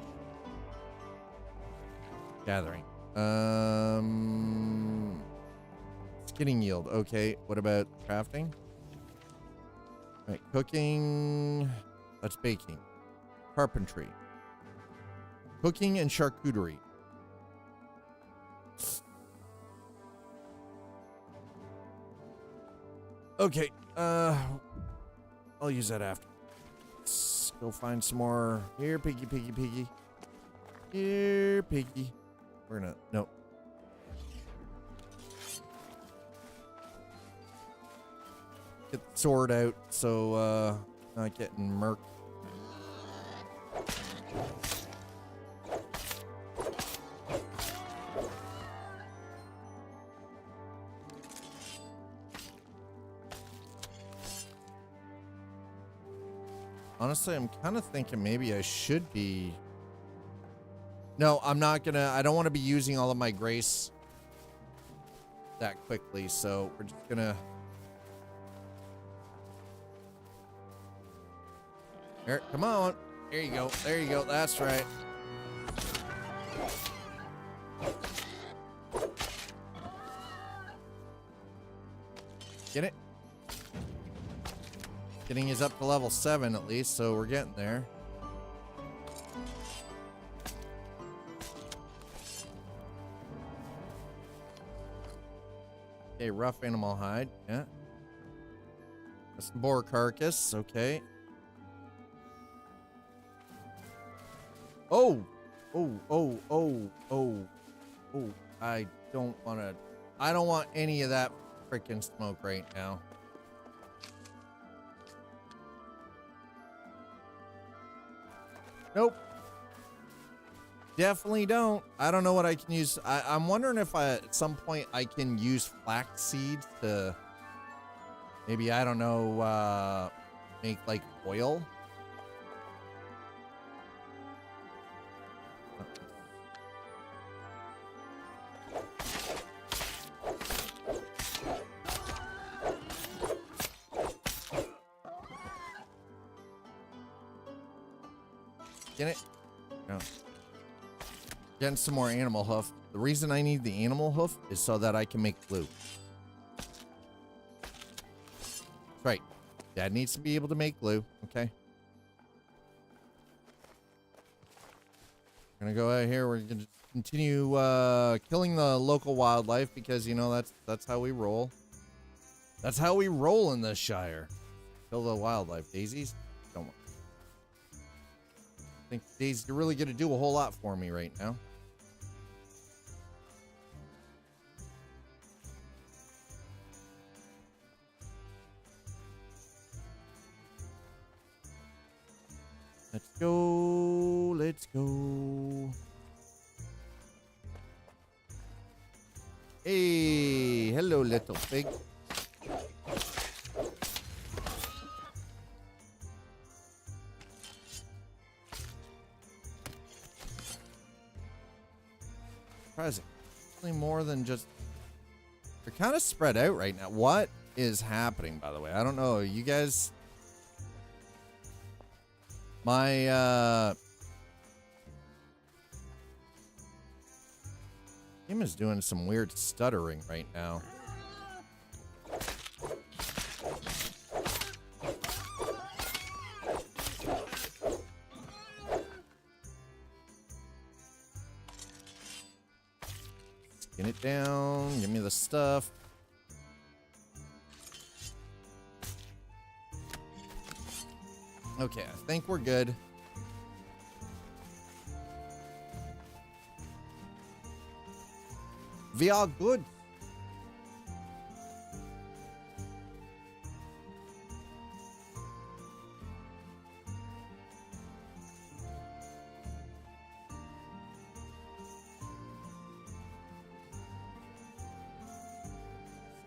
Gathering. Skinning yield. Okay, what about crafting? All right, cooking. That's baking. Carpentry. Cooking and charcuterie. Okay, I'll use that after. Let's go find some more. Here, piggy, piggy, piggy. Here, piggy. We're gonna, nope. Get the sword out so, not getting murked. Honestly, I'm kind of thinking maybe I should be... No, I'm not gonna... I don't want to be using all of my grace that quickly, so we're just gonna... Here, come on. There you go. There you go. That's right. Get it? Getting us up to level 7 at least, so we're getting there. Okay, rough animal hide. Yeah. That's some boar carcass. Okay. Oh! Oh. I don't want any of that freaking smoke right now. Nope. Definitely don't. I don't know what I can use. I'm wondering if at some point I can use flax seeds to maybe, I don't know, make like oil. Get it? No. Getting some more animal hoof. The reason I need the animal hoof is so that I can make glue. That's right. Dad needs to be able to make glue. Okay. We're gonna go out here. We're gonna continue killing the local wildlife because, you know, that's how we roll. That's how we roll in this Shire. Kill the wildlife. Daisies? Don't want. I think Daisy are really gonna do a whole lot for me right now. Let's go. Let's go. Hey, hello, little pig. Surprising. More than just... They're kind of spread out right now. What is happening, by the way? I don't know. You guys... My Game is doing some weird stuttering right now. Skin it down. Give me the stuff. Okay, I think we're good. We are good.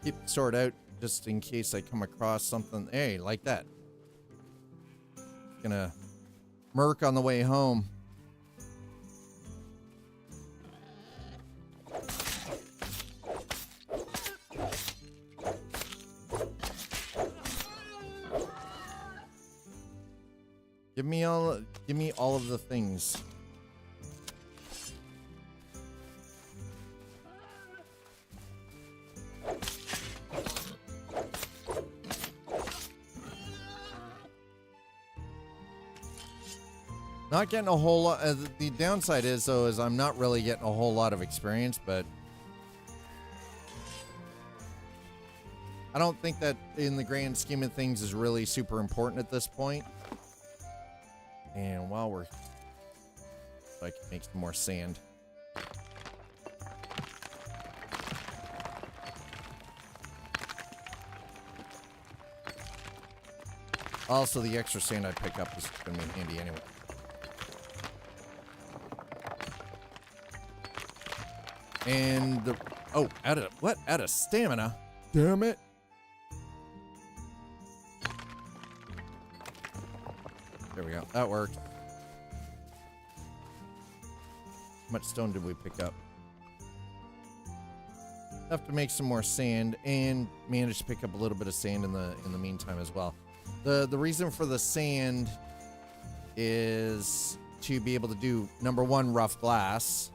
Keep the sword out just in case I come across something. Hey, like that. Gonna murk on the way home. Give me all of the things. Not getting a whole lot. The downside is, though, is I'm not really getting a whole lot of experience, but I don't think that in the grand scheme of things is really super important at this point. And while we're, so I can make some more sand. Also, the extra sand I pick up is going to be handy anyway. And the, oh, out of stamina. Damn it. There we go. That worked. How much stone did we pick up? Have to make some more sand and manage to pick up a little bit of sand in the meantime as well. The reason for the sand is to be able to do, number one, rough glass.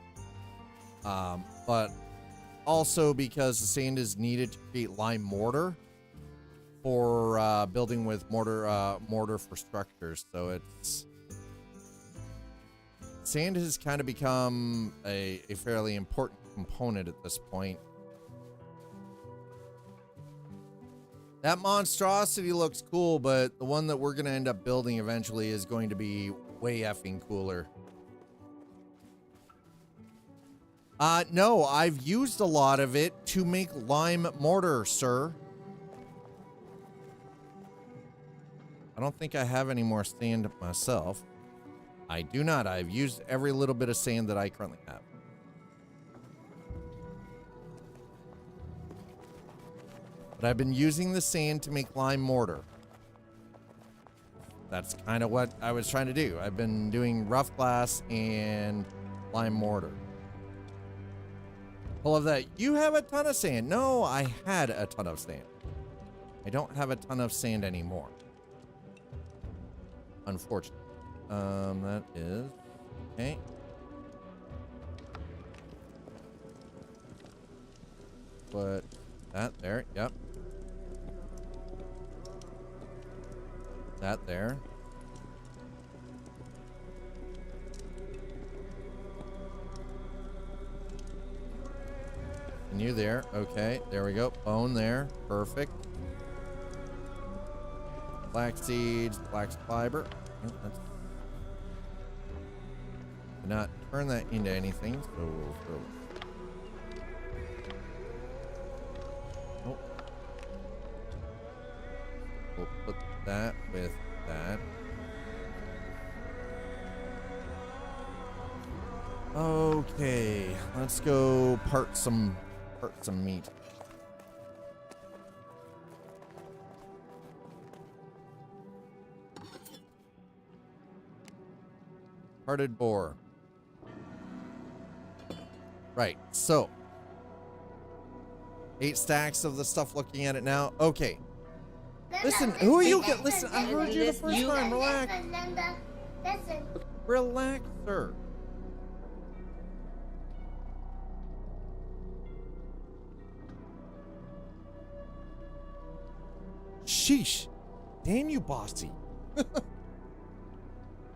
But also because the sand is needed to create lime mortar for building with mortar for structures. So it's, sand has kind of become a fairly important component at this point. That monstrosity looks cool, but the one that we're going to end up building eventually is going to be way effing cooler. No, I've used a lot of it to make lime mortar, sir. I don't think I have any more sand myself. I do not. I've used every little bit of sand that I currently have. But I've been using the sand to make lime mortar. That's kind of what I was trying to do. I've been doing rough glass and lime mortar. Full of that. You have a ton of sand. No, I had a ton of sand. I don't have a ton of sand anymore. Unfortunately. That is okay. Put that there. Yep. That there. And you there. Okay, there we go. Bone there. Perfect. Black seeds, black fiber. Oh, that's, cannot turn that into anything, so we'll throw it. Oh. We'll put that with that. Okay, let's go part some meat. Hearted boar. Right, so 8 stacks of the stuff looking at it now. Okay. Listen, who are you? Listen, I heard you the first time. Relax. Relax, sir. Sheesh. Damn you, bossy.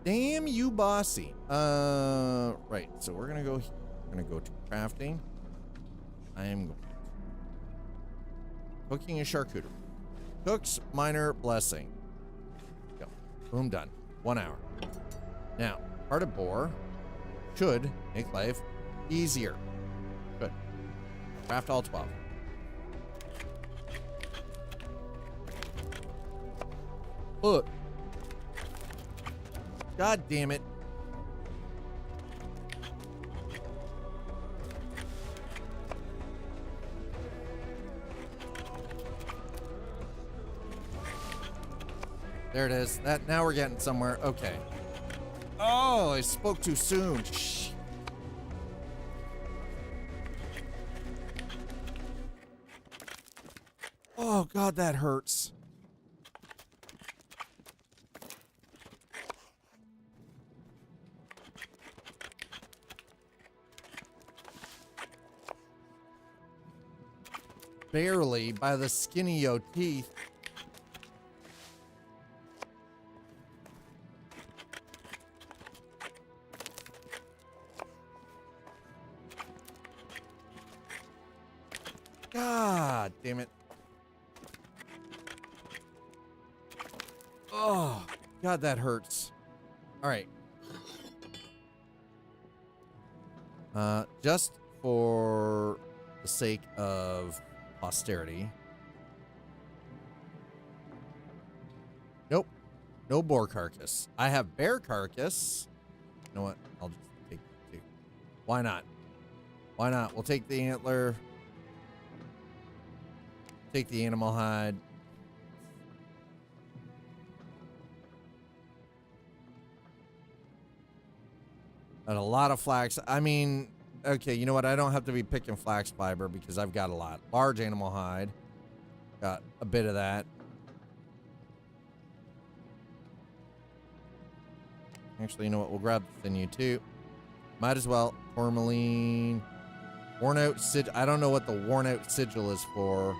Damn you, bossy. Right. So we're gonna go. We're gonna go to crafting. I am going. Cooking and charcuterie. Cook's minor blessing. Go. Boom, done. 1 hour. Now, hearted boar should make life easier. Good. Craft all 12. Look. God damn it. There it is. That now we're getting somewhere. Okay. Oh, I spoke too soon. Shh. Oh God, that hurts. Barely by the skinny o teeth. God damn it. Oh, God, that hurts. All right. Just for the sake of posterity. Nope. No boar carcass. I have bear carcass. You know what? I'll just take two. Why not? Why not? We'll take the antler. Take the animal hide. And a lot of flax. I mean, okay, you know what? I don't have to be picking flax fiber because I've got a lot. Large animal hide. Got a bit of that. Actually, you know what? We'll grab the sinew too. Might as well. Tourmaline. Worn out sigil. I don't know what the worn out sigil is for.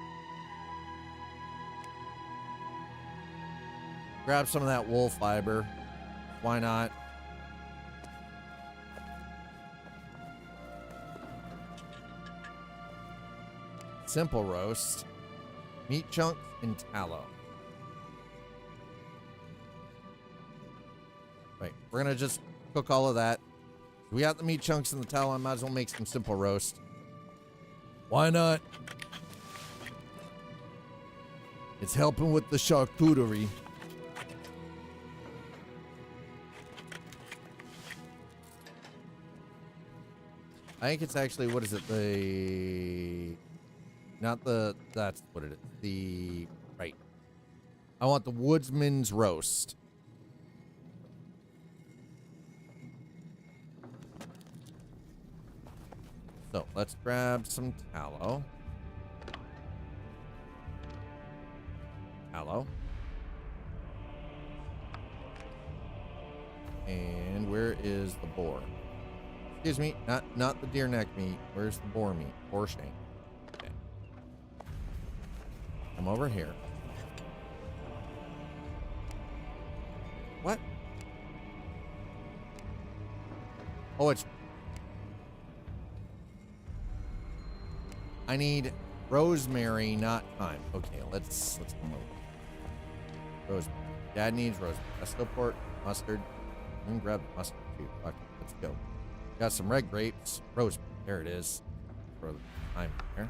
Grab some of that wool fiber. Why not? Simple roast. Meat chunks and tallow. Right, we're gonna just cook all of that. We got the meat chunks and the tallow. I might as well make some simple roast. Why not? It's helping with the charcuterie. I think it's actually, what is it? That's what it is. Right. I want the woodsman's roast. So let's grab some tallow. And where is the boar? Excuse me, not the deer neck meat. Where's the boar meat? Boar shank. Okay. Come over here. What? Oh, it's... I need rosemary, not thyme. Okay, let's come over. Rosemary. Dad needs rosemary. Pesto pork, mustard. I'm gonna grab the mustard too. Fuck it, let's go. Got some red grapes. Rosemary. There it is. Throw the thyme in there.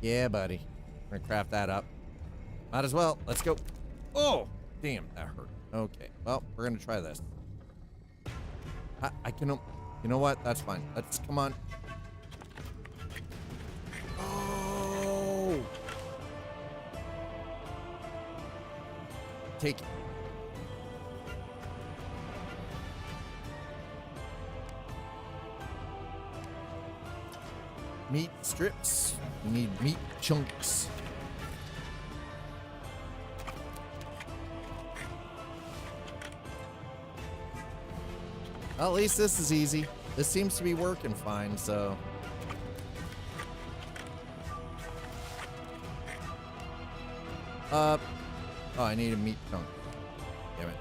Yeah, buddy. We're gonna craft that up. Might as well. Let's go. Oh, damn, that hurt. Okay, well, we're gonna try this. I can, you know what? That's fine. Let's, come on. Oh! Take it. Meat strips. We need meat chunks. Well, at least this is easy. This seems to be working fine, so. Oh, I need a meat chunk. Damn it.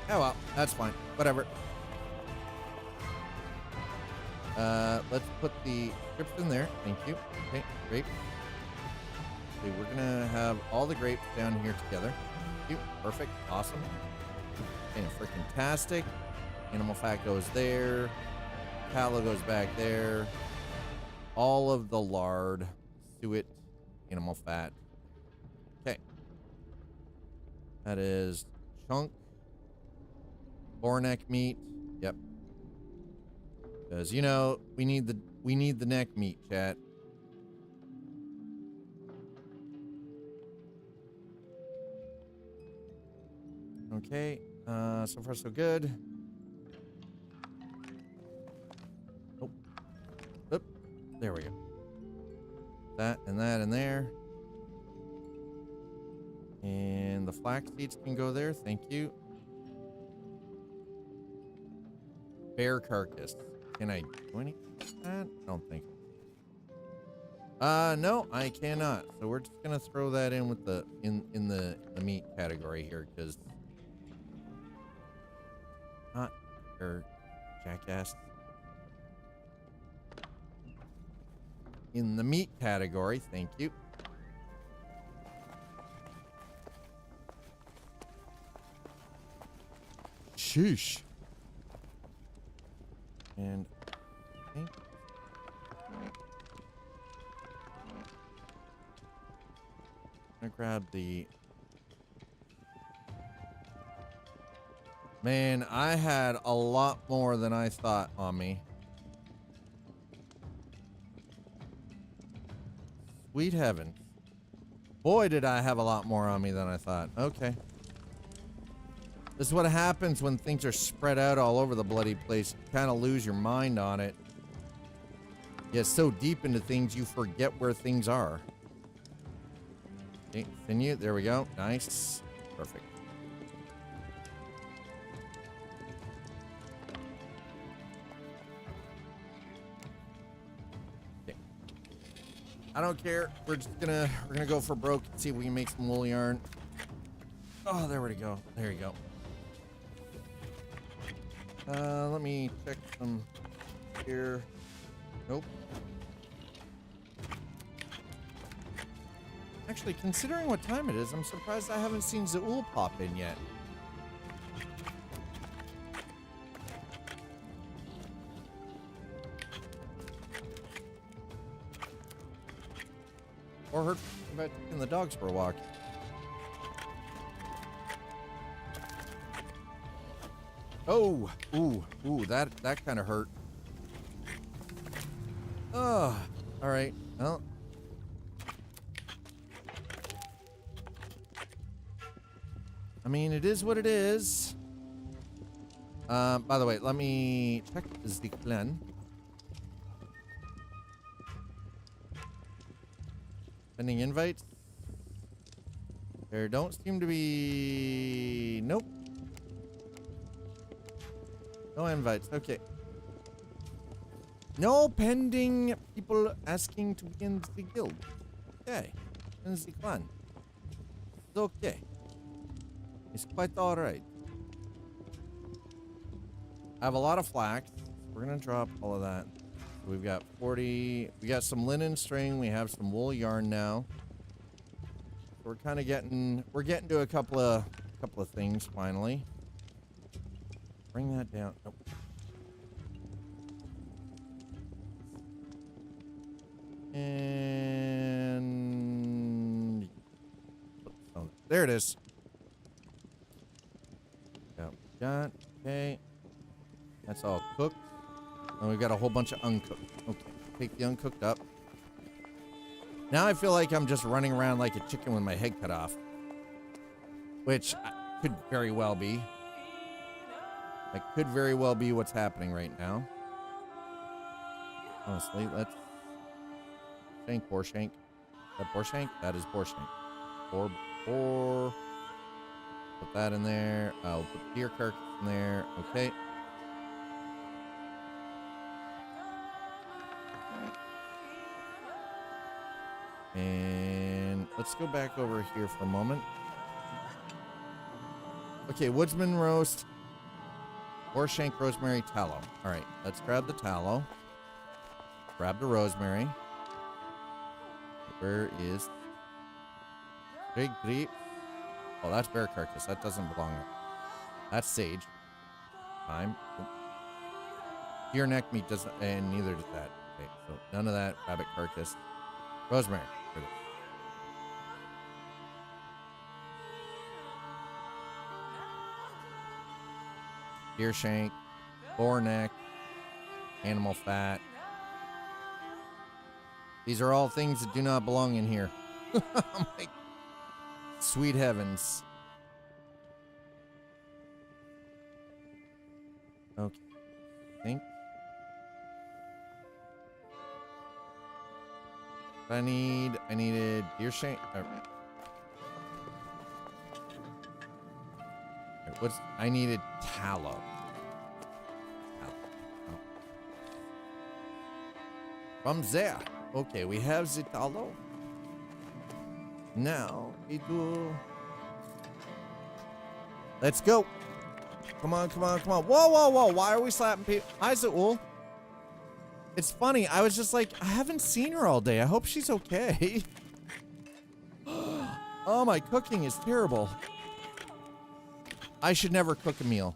Oh well, that's fine. Whatever. Let's put the grapes in there. Thank you. Okay, grape. Okay, we're gonna have all the grapes down here together. Thank you. Perfect. Awesome. Okay, freaking tastic. Animal fat goes there. Tallow goes back there. All of the lard, suet, animal fat. Okay. That is chunk. Boar neck meat. Yep. Because you know, we need the neck meat, chat. Okay. So far so good. Oh. Oop. There we go. That and that and there. And the flax seeds can go there. Thank you. Bear carcass. Can I do anything with that? I don't think. No, I cannot. So we're just gonna throw that in with the in the meat category here, because not or jackass. In the meat category, thank you. Sheesh. And okay. I'm gonna grab the. Man, I had a lot more than I thought on me. Sweet heaven. Boy, did I have a lot more on me than I thought. Okay. This is what happens when things are spread out all over the bloody place. You kind of lose your mind on it. You get so deep into things, you forget where things are. Okay, continue. There we go. Nice. Perfect. Okay. I don't care. We're gonna go for broke and see if we can make some wool yarn. Oh, there we go. There you go. Let me check some here. Nope. Actually, considering what time it is, I'm surprised I haven't seen Zaul pop in yet. Or heard about taking the dogs for a walk. Oh, ooh, that kind of hurt. Oh, all right. Well, I mean, it is what it is. By the way, let me check the clan. Sending invites. There don't seem to be. Nope. No invites. Okay. No pending people asking to be in the guild. Okay. In the clan. It's okay. It's quite alright. I have a lot of flax. We're gonna drop all of that. So we've got 40. We got some linen string. We have some wool yarn now. We're kind of getting. We're getting to a couple of things finally. Bring that down. Nope. And oh, there it is. Got okay. That's all cooked. And we've got a whole bunch of uncooked. Okay, take the uncooked up. Now I feel like I'm just running around like a chicken with my head cut off, which could very well be. That could very well be what's happening right now. Honestly, let's shank, boar shank. Is that boar shank? That is boar shank. Boar. Put that in there. I'll put deer carcass in there. Okay. And let's go back over here for a moment. Okay, woodsman roast, horse shank, rosemary, tallow. All right, let's grab the tallow. Grab the rosemary. Where is big grape? Oh, that's bear carcass. That doesn't belong there. That's sage. Thyme. Deer neck meat doesn't, and neither does that. Okay, so none of that. Rabbit carcass. Rosemary. Here it is. Deer shank, boar neck, animal fat. These are all things that do not belong in here. Oh my sweet heavens. Okay. I think I needed deer shank. I needed tallow. Oh. From there. Okay, we have the tallow. Now we do. Let's go. Come on, come on, come on. Whoa, whoa, whoa. Why are we slapping people? Hi, Zaul. It's funny. I was just like, I haven't seen her all day. I hope she's okay. Oh, my cooking is terrible. I should never cook a meal.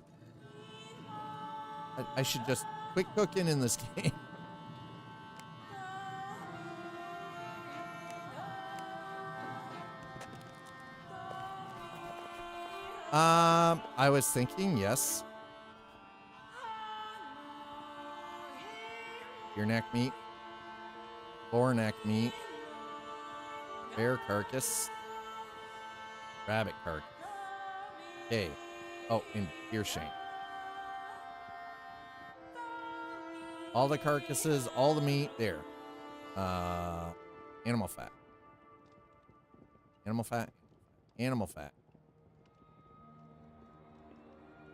I should just quit cooking in this game. I was thinking, yes. Deer neck meat. Boar neck meat. Bear carcass. Rabbit carcass. Okay. Oh, and deer shank. All the carcasses, all the meat there. Animal fat. Animal fat. Animal fat.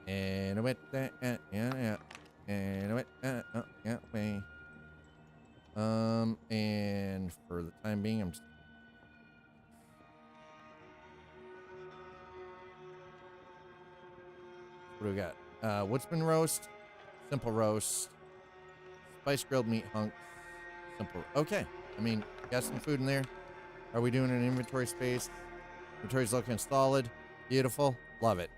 And I went that, yeah. And I went yeah, way. And for the time being, I'm just. What do we got? Woodsman roast, simple roast, spice grilled meat hunk, simple. Okay, I mean, got some food in there. Are we doing an inventory space? Inventory's looking solid, beautiful, love it.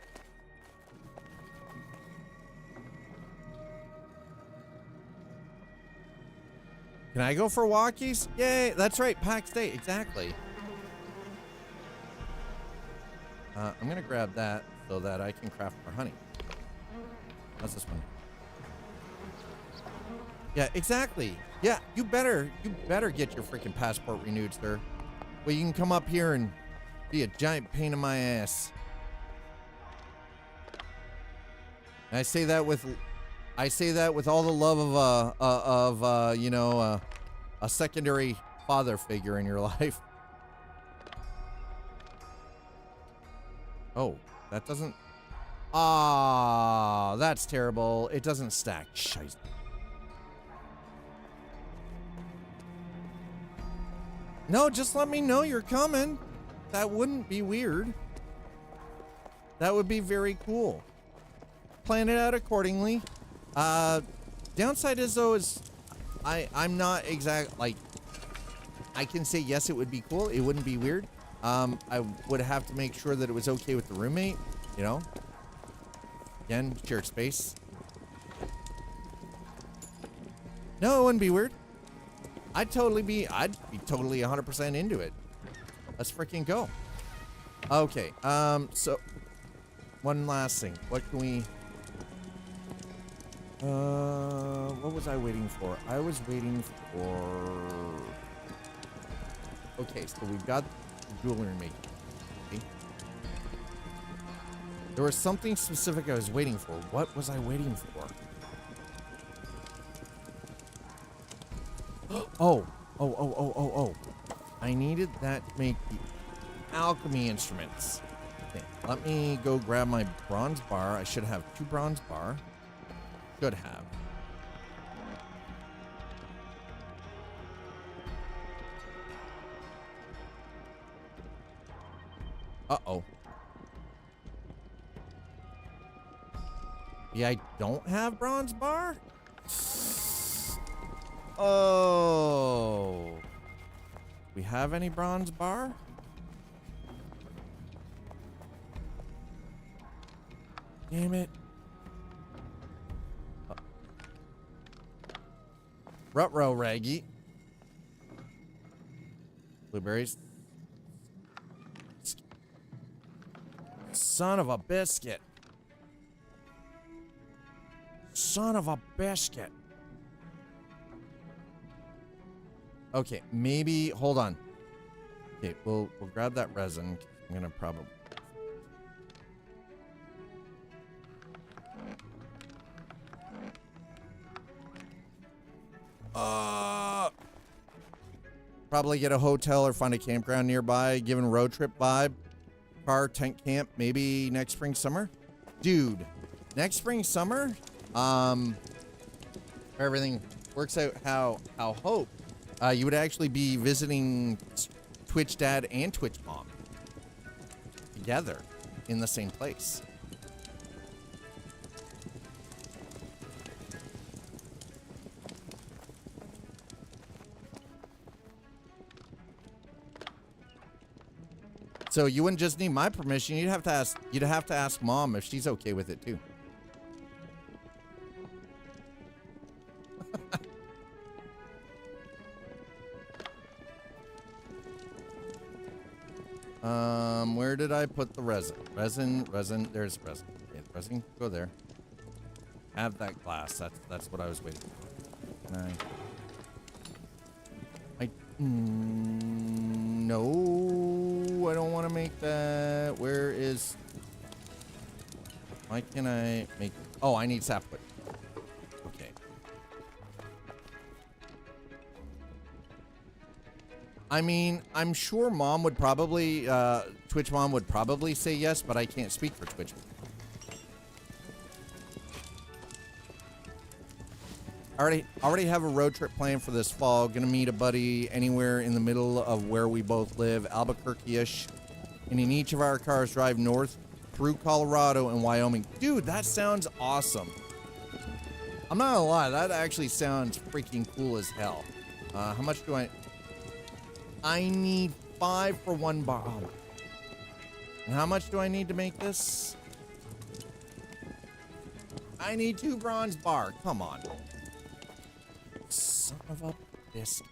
Can I go for walkies? Yay, that's right, Pax Dei, exactly. I'm gonna grab that so that I can craft more honey. How's this one? Yeah, exactly. Yeah, you better get your freaking passport renewed, sir. Well, you can come up here and be a giant pain in my ass. And I say that with all the love of you know, a secondary father figure in your life. Oh, that doesn't. Ah, that's terrible. It doesn't stack. Scheiße. No, just let me know you're coming. That wouldn't be weird. That would be very cool. Plan it out accordingly. Downside is though is I'm not like I can say yes, it would be cool. It wouldn't be weird. I would have to make sure that it was okay with the roommate, you know. Again, shared space. No, it wouldn't be weird. I'd be totally 100% into it. Let's freaking go. Okay, so one last thing. What can we what was I waiting for? I was waiting for. Okay, so we've got jewelry making. Okay. There was something specific I was waiting for. What was I waiting for? Oh. I needed that to make the alchemy instruments. Okay, let me go grab my bronze bar. I should have 2 bronze bar. Should have. Uh-oh. Yeah, I don't have bronze bar? Oh. We have any bronze bar? Damn it. Ruh-roh, Raggy. Blueberries. Son of a biscuit. Son of a biscuit. Okay, maybe hold on. Okay, we'll grab that resin. I'm gonna probably probably get a hotel or find a campground nearby, given road trip vibe. Car, tent camp, maybe next spring, summer. Dude, next spring, summer, everything works out how hope, you would actually be visiting Twitch Dad and Twitch Mom together in the same place. So you wouldn't just need my permission, you'd have to ask Mom if she's okay with it too. Where did I put the resin? Resin, there's resin. Okay, the resin, go there. Have that glass, that's what I was waiting for. No, I don't want to make that. Where is... Why can I make... Oh, I need sapwood. Okay. I mean, I'm sure Mom would probably... Twitch Mom would probably say yes, but I can't speak for Twitch. Already have a road trip planned for this fall. Gonna meet a buddy anywhere in the middle of where we both live, Albuquerque-ish. And in each of our cars drive north through Colorado and Wyoming. Dude, that sounds awesome. I'm not gonna lie, that actually sounds freaking cool as hell. How much do I need 5 for 1 bar. Oh. And how much do I need to make this? I need 2 bronze bar. Come on. Son of a biscuit.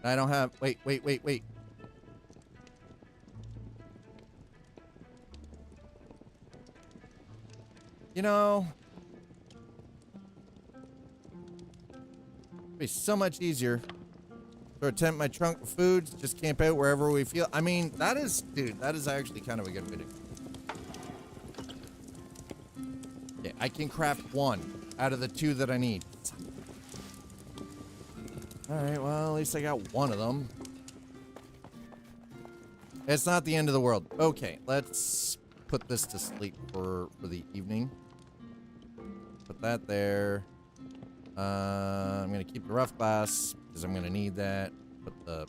I don't have... Wait. You know... It'd be so much easier. So attempt my trunk of foods, just camp out wherever we feel. I mean, that is, dude, that is actually kind of a good video. Okay, I can craft 1 out of the 2 that I need. All right, well, at least I got 1 of them. It's not the end of the world. Okay, let's put this to sleep for the evening. Put that there. I'm gonna keep the rough glass because I'm gonna need that. Put the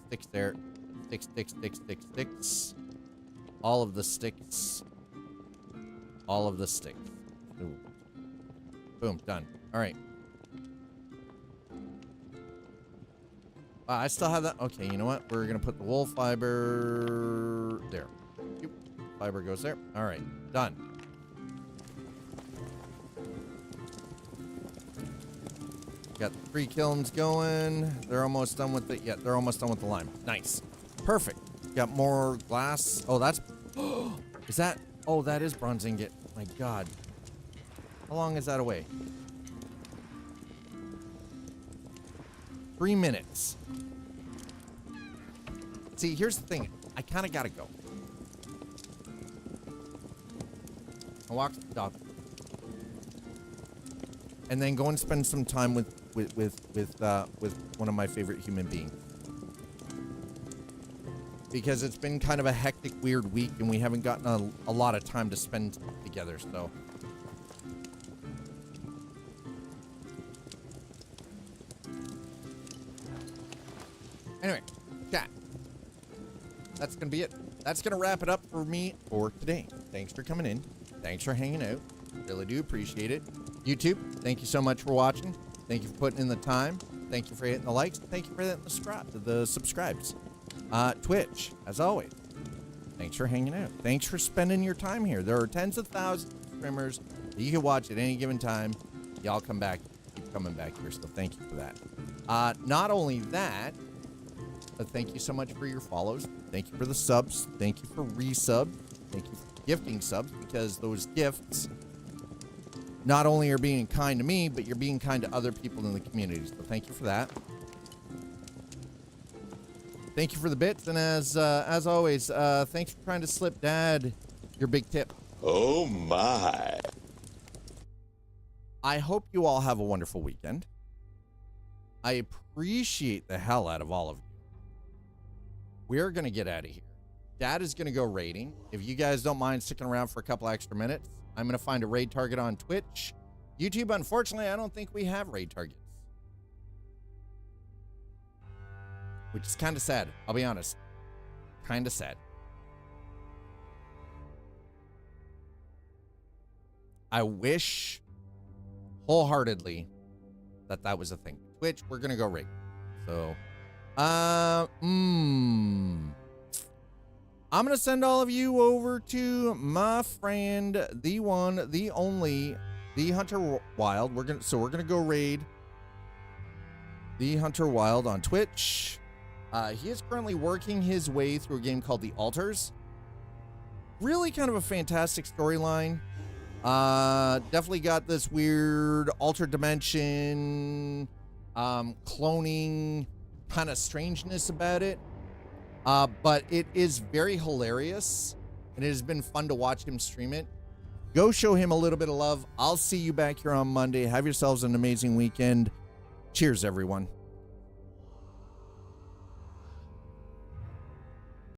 sticks there. Sticks. All of the sticks. Ooh. Boom, done. All right. I still have that. Okay, you know what? We're gonna put the wool fiber there. Fiber goes there. All right, done. Got the 3 kilns going. They're almost done with it. Yeah, they're almost done with the lime. Nice. Perfect. Got more glass. Oh, that's... Is that... Oh, that is bronze ingot. My God. How long is that away? 3 minutes. See, here's the thing. I kind of got to go. I walk the dog. And then go and spend some time with one of my favorite human beings. Because it's been kind of a hectic, weird week, and we haven't gotten a lot of time to spend together, so. that's going to be it. That's going to wrap it up for me for today. Thanks for coming in. Thanks for hanging out. Really do appreciate it. YouTube, thank you so much for watching. Thank you for putting in the time. Thank you for hitting the likes. Thank you for hitting the subscribes. Twitch, as always, thanks for hanging out. Thanks for spending your time here. There are tens of thousands of streamers that you can watch at any given time. Y'all come back, keep coming back here, so thank you for that. Not only that, but thank you so much for your follows. Thank you for the subs. Thank you for resub. Thank you for gifting subs, because those gifts not only are being kind to me, but you're being kind to other people in the community. So thank you for that. Thank you for the bits, and as always, thanks for trying to slip Dad your big tip. Oh my. I hope you all have a wonderful weekend. I appreciate the hell out of all of you. We're going to get out of here. Dad is going to go raiding. If you guys don't mind sticking around for a couple extra minutes, I'm going to find a raid target on Twitch. YouTube, unfortunately, I don't think we have raid targets, which is kind of sad. I'll be honest. Kind of sad. I wish wholeheartedly that was a thing. Twitch, we're going to go raid. So, I'm going to send all of you over to my friend, the one, the only, the Hunter Wild. We're going to go raid the Hunter Wild on Twitch. He is currently working his way through a game called The Altars. Really kind of a fantastic storyline. Definitely got this weird altered dimension, cloning kind of strangeness about it. But it is very hilarious, and it has been fun to watch him stream it. Go show him a little bit of love. I'll see you back here on Monday. Have yourselves an amazing weekend. Cheers, everyone.